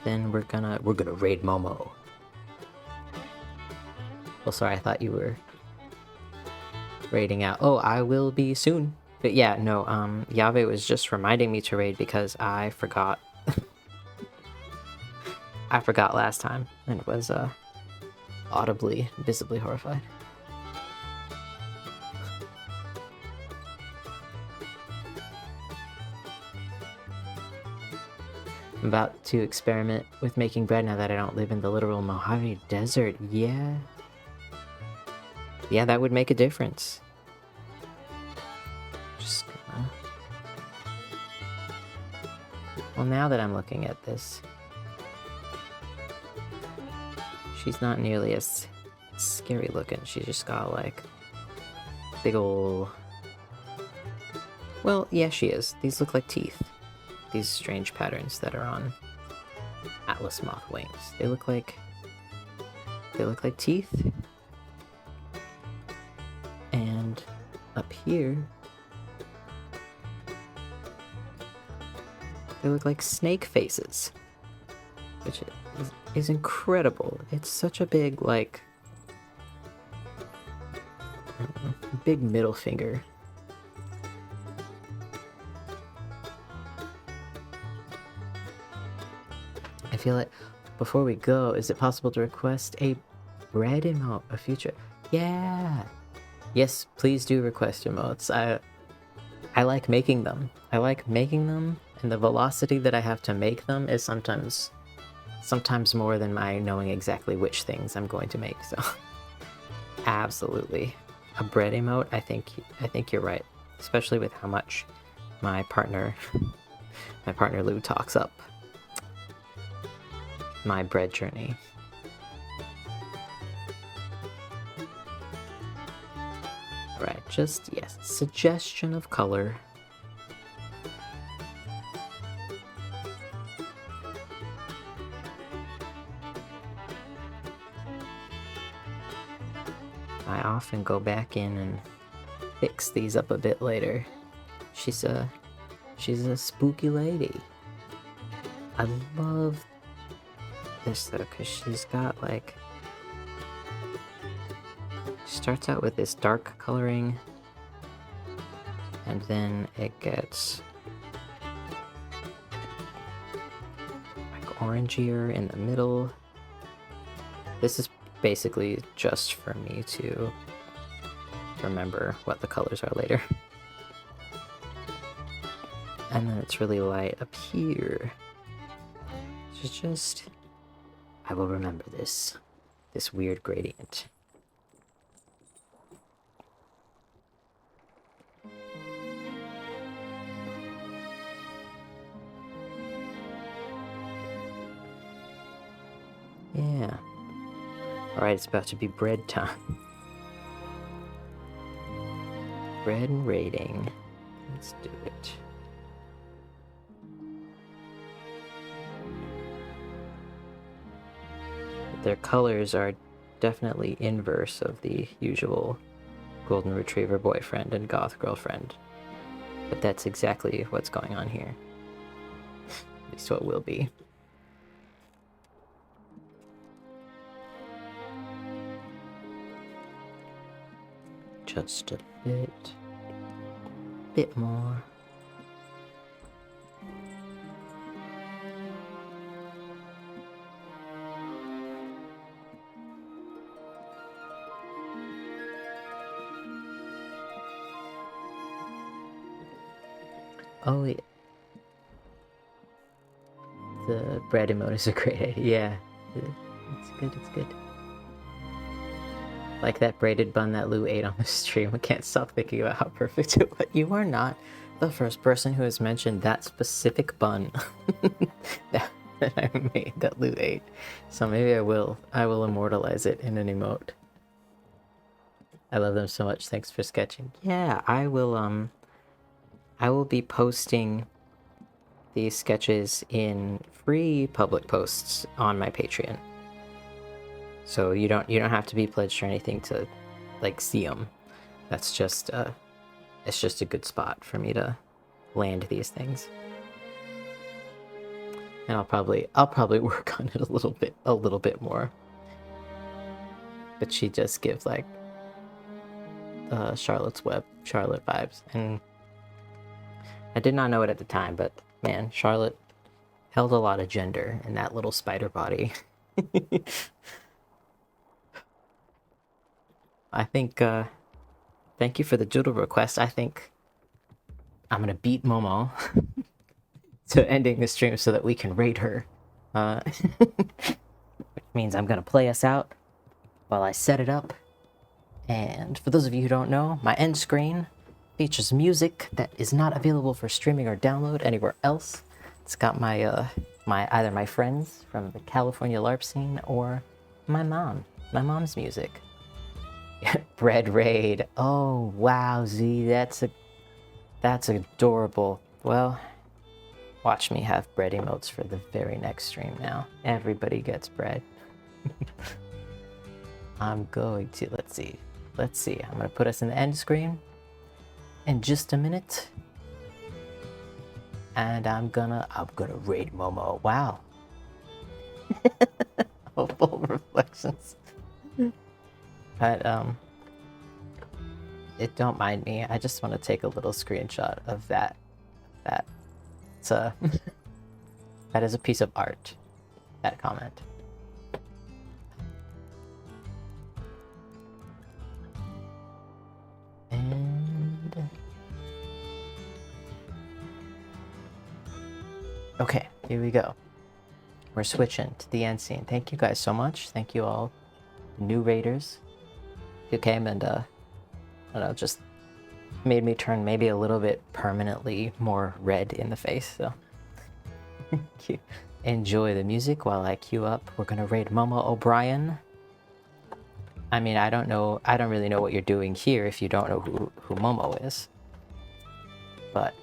Then we're gonna raid Momo. Oh, sorry, I thought you were raiding out. Oh, I will be soon. But yeah, no, Yave was just reminding me to raid because I forgot. I forgot last time and was audibly, visibly horrified. I'm about to experiment with making bread now that I don't live in the literal Mojave Desert. Yeah. Yeah, that would make a difference. Just gonna... Well, now that I'm looking at this, she's not nearly as scary looking. She's just got like big ol'... Well, yeah, she is. These look like teeth. These strange patterns that are on Atlas moth wings. They look like teeth. And up here, they look like snake faces, which is incredible. It's such a big, like, big middle finger. I feel like, before we go, is it possible to request a bread emote, a future? Yeah! Yes, please do request emotes. I like making them. I like making them, and the velocity that I have to make them is sometimes more than my knowing exactly which things I'm going to make, so... Absolutely. A bread emote, I think you're right. Especially with how much my partner Lou talks up my bread journey. Right, just, yes, suggestion of color. I often go back in and fix these up a bit later. She's a spooky lady. I love this though, because she's got like... She starts out with this dark coloring, and then it gets like orangier in the middle. This is basically just for me to remember what the colors are later. And then it's really light up here. It's just... I will remember this weird gradient. Yeah. Alright, it's about to be bread time. Bread and raiding. Let's do it. Their colors are definitely inverse of the usual golden retriever boyfriend and goth girlfriend. But that's exactly what's going on here. At least what will be. Just a bit. bit more. Oh, yeah. The bread emote is a great idea. Yeah, it's good, it's good. Like that braided bun that Lou ate on the stream. I can't stop thinking about how perfect it was. You are not the first person who has mentioned that specific bun that I made that Lou ate. So maybe I will immortalize it in an emote. I love them so much. Thanks for sketching. Yeah, I will be posting these sketches in free public posts on my Patreon. So you don't have to be pledged or anything to like see them. That's just it's just a good spot for me to land these things. And I'll probably work on it a little bit more. But she just gives like Charlotte vibes, and I did not know it at the time, but man, Charlotte held a lot of gender in that little spider body. I think, thank you for the doodle request. I think I'm gonna beat Momo to ending the stream so that we can raid her. Which means I'm gonna play us out while I set it up. And for those of you who don't know, my end screen features music that is not available for streaming or download anywhere else. It's got my either my friends from the California LARP scene or my mom's music. Bread raid. Oh wow, Z, that's adorable. Well, watch me have bread emotes for the very next stream now. Everybody gets bread. I'm going to let's see. I'm gonna put us in the end screen in just a minute. And I'm gonna raid Momo. Wow. Full reflections. But don't mind me. I just want to take a little screenshot of that. It's that is a piece of art. That comment. And okay, here we go. We're switching to the end scene. Thank you guys so much. Thank you all, new raiders who came and I don't know, just made me turn maybe a little bit permanently more red in the face. So enjoy the music while I queue up. We're gonna raid Momo O'Brien. I mean, I don't really know what you're doing here if you don't know who Momo is. But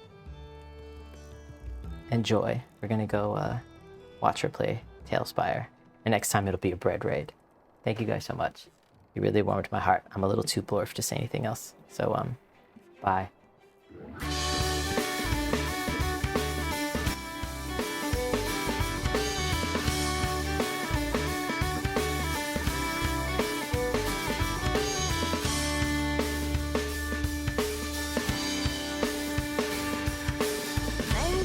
enjoy. We're gonna go watch her play Tailspire. And next time it'll be a bread raid. Thank you guys so much. You really warmed my heart. I'm a little too blorf to say anything else. So bye.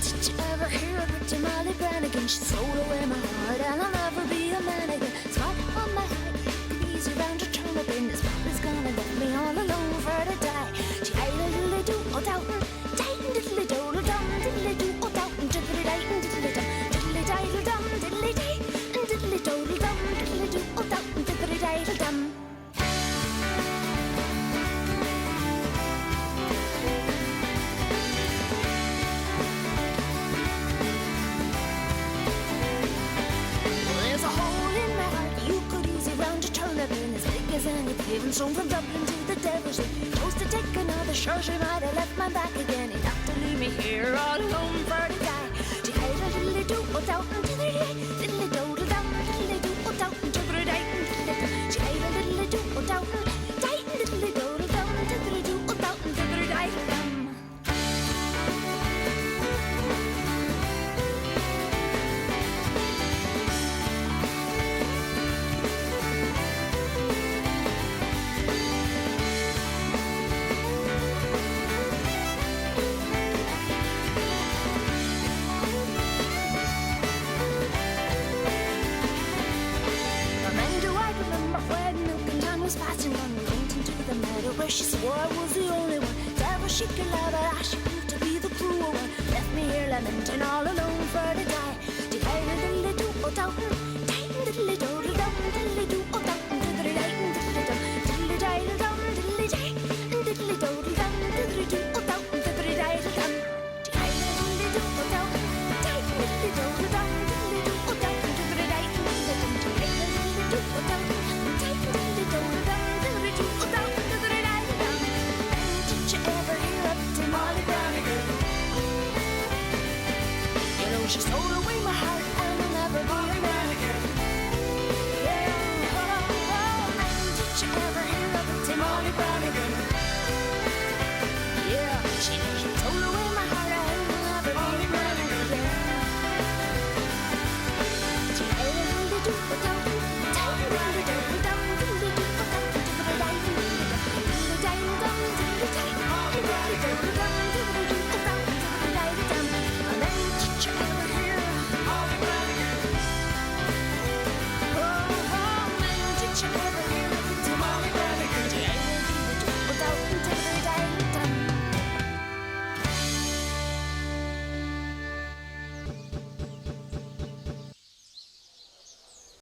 Did you ever hear of pretty Molly Brannigan? She stole away my heart and I'll never be a man again. Spot on my head, easy round to turn up in. This Molly's gonna let me all alone for the day. She ate a diddly do, oh doubtin', diddly diddly do, dum, diddly do, oh doubtin', diddly day, and diddly dum, diddly day, dum, diddly day, and diddly do, dum, diddly do, oh doubtin', diddly day, dum. Even song from Dublin to the Devil's Den. Chose to take another, sure she might have left my back again. He'd have to leave me here all alone for the day. She had a diddly do, oh down to the day, diddly do, down, diddly do, oh down to the day, diddly do. She had a diddly do, oh down, day, diddly do, down, diddly do, oh down to the day, down. was passing on, we went into the meadow where she swore I was the only one. Devil she could lie, but I should prove to be the cruel one. Left me here lamenting all alone for the die. Declared a little doodle down.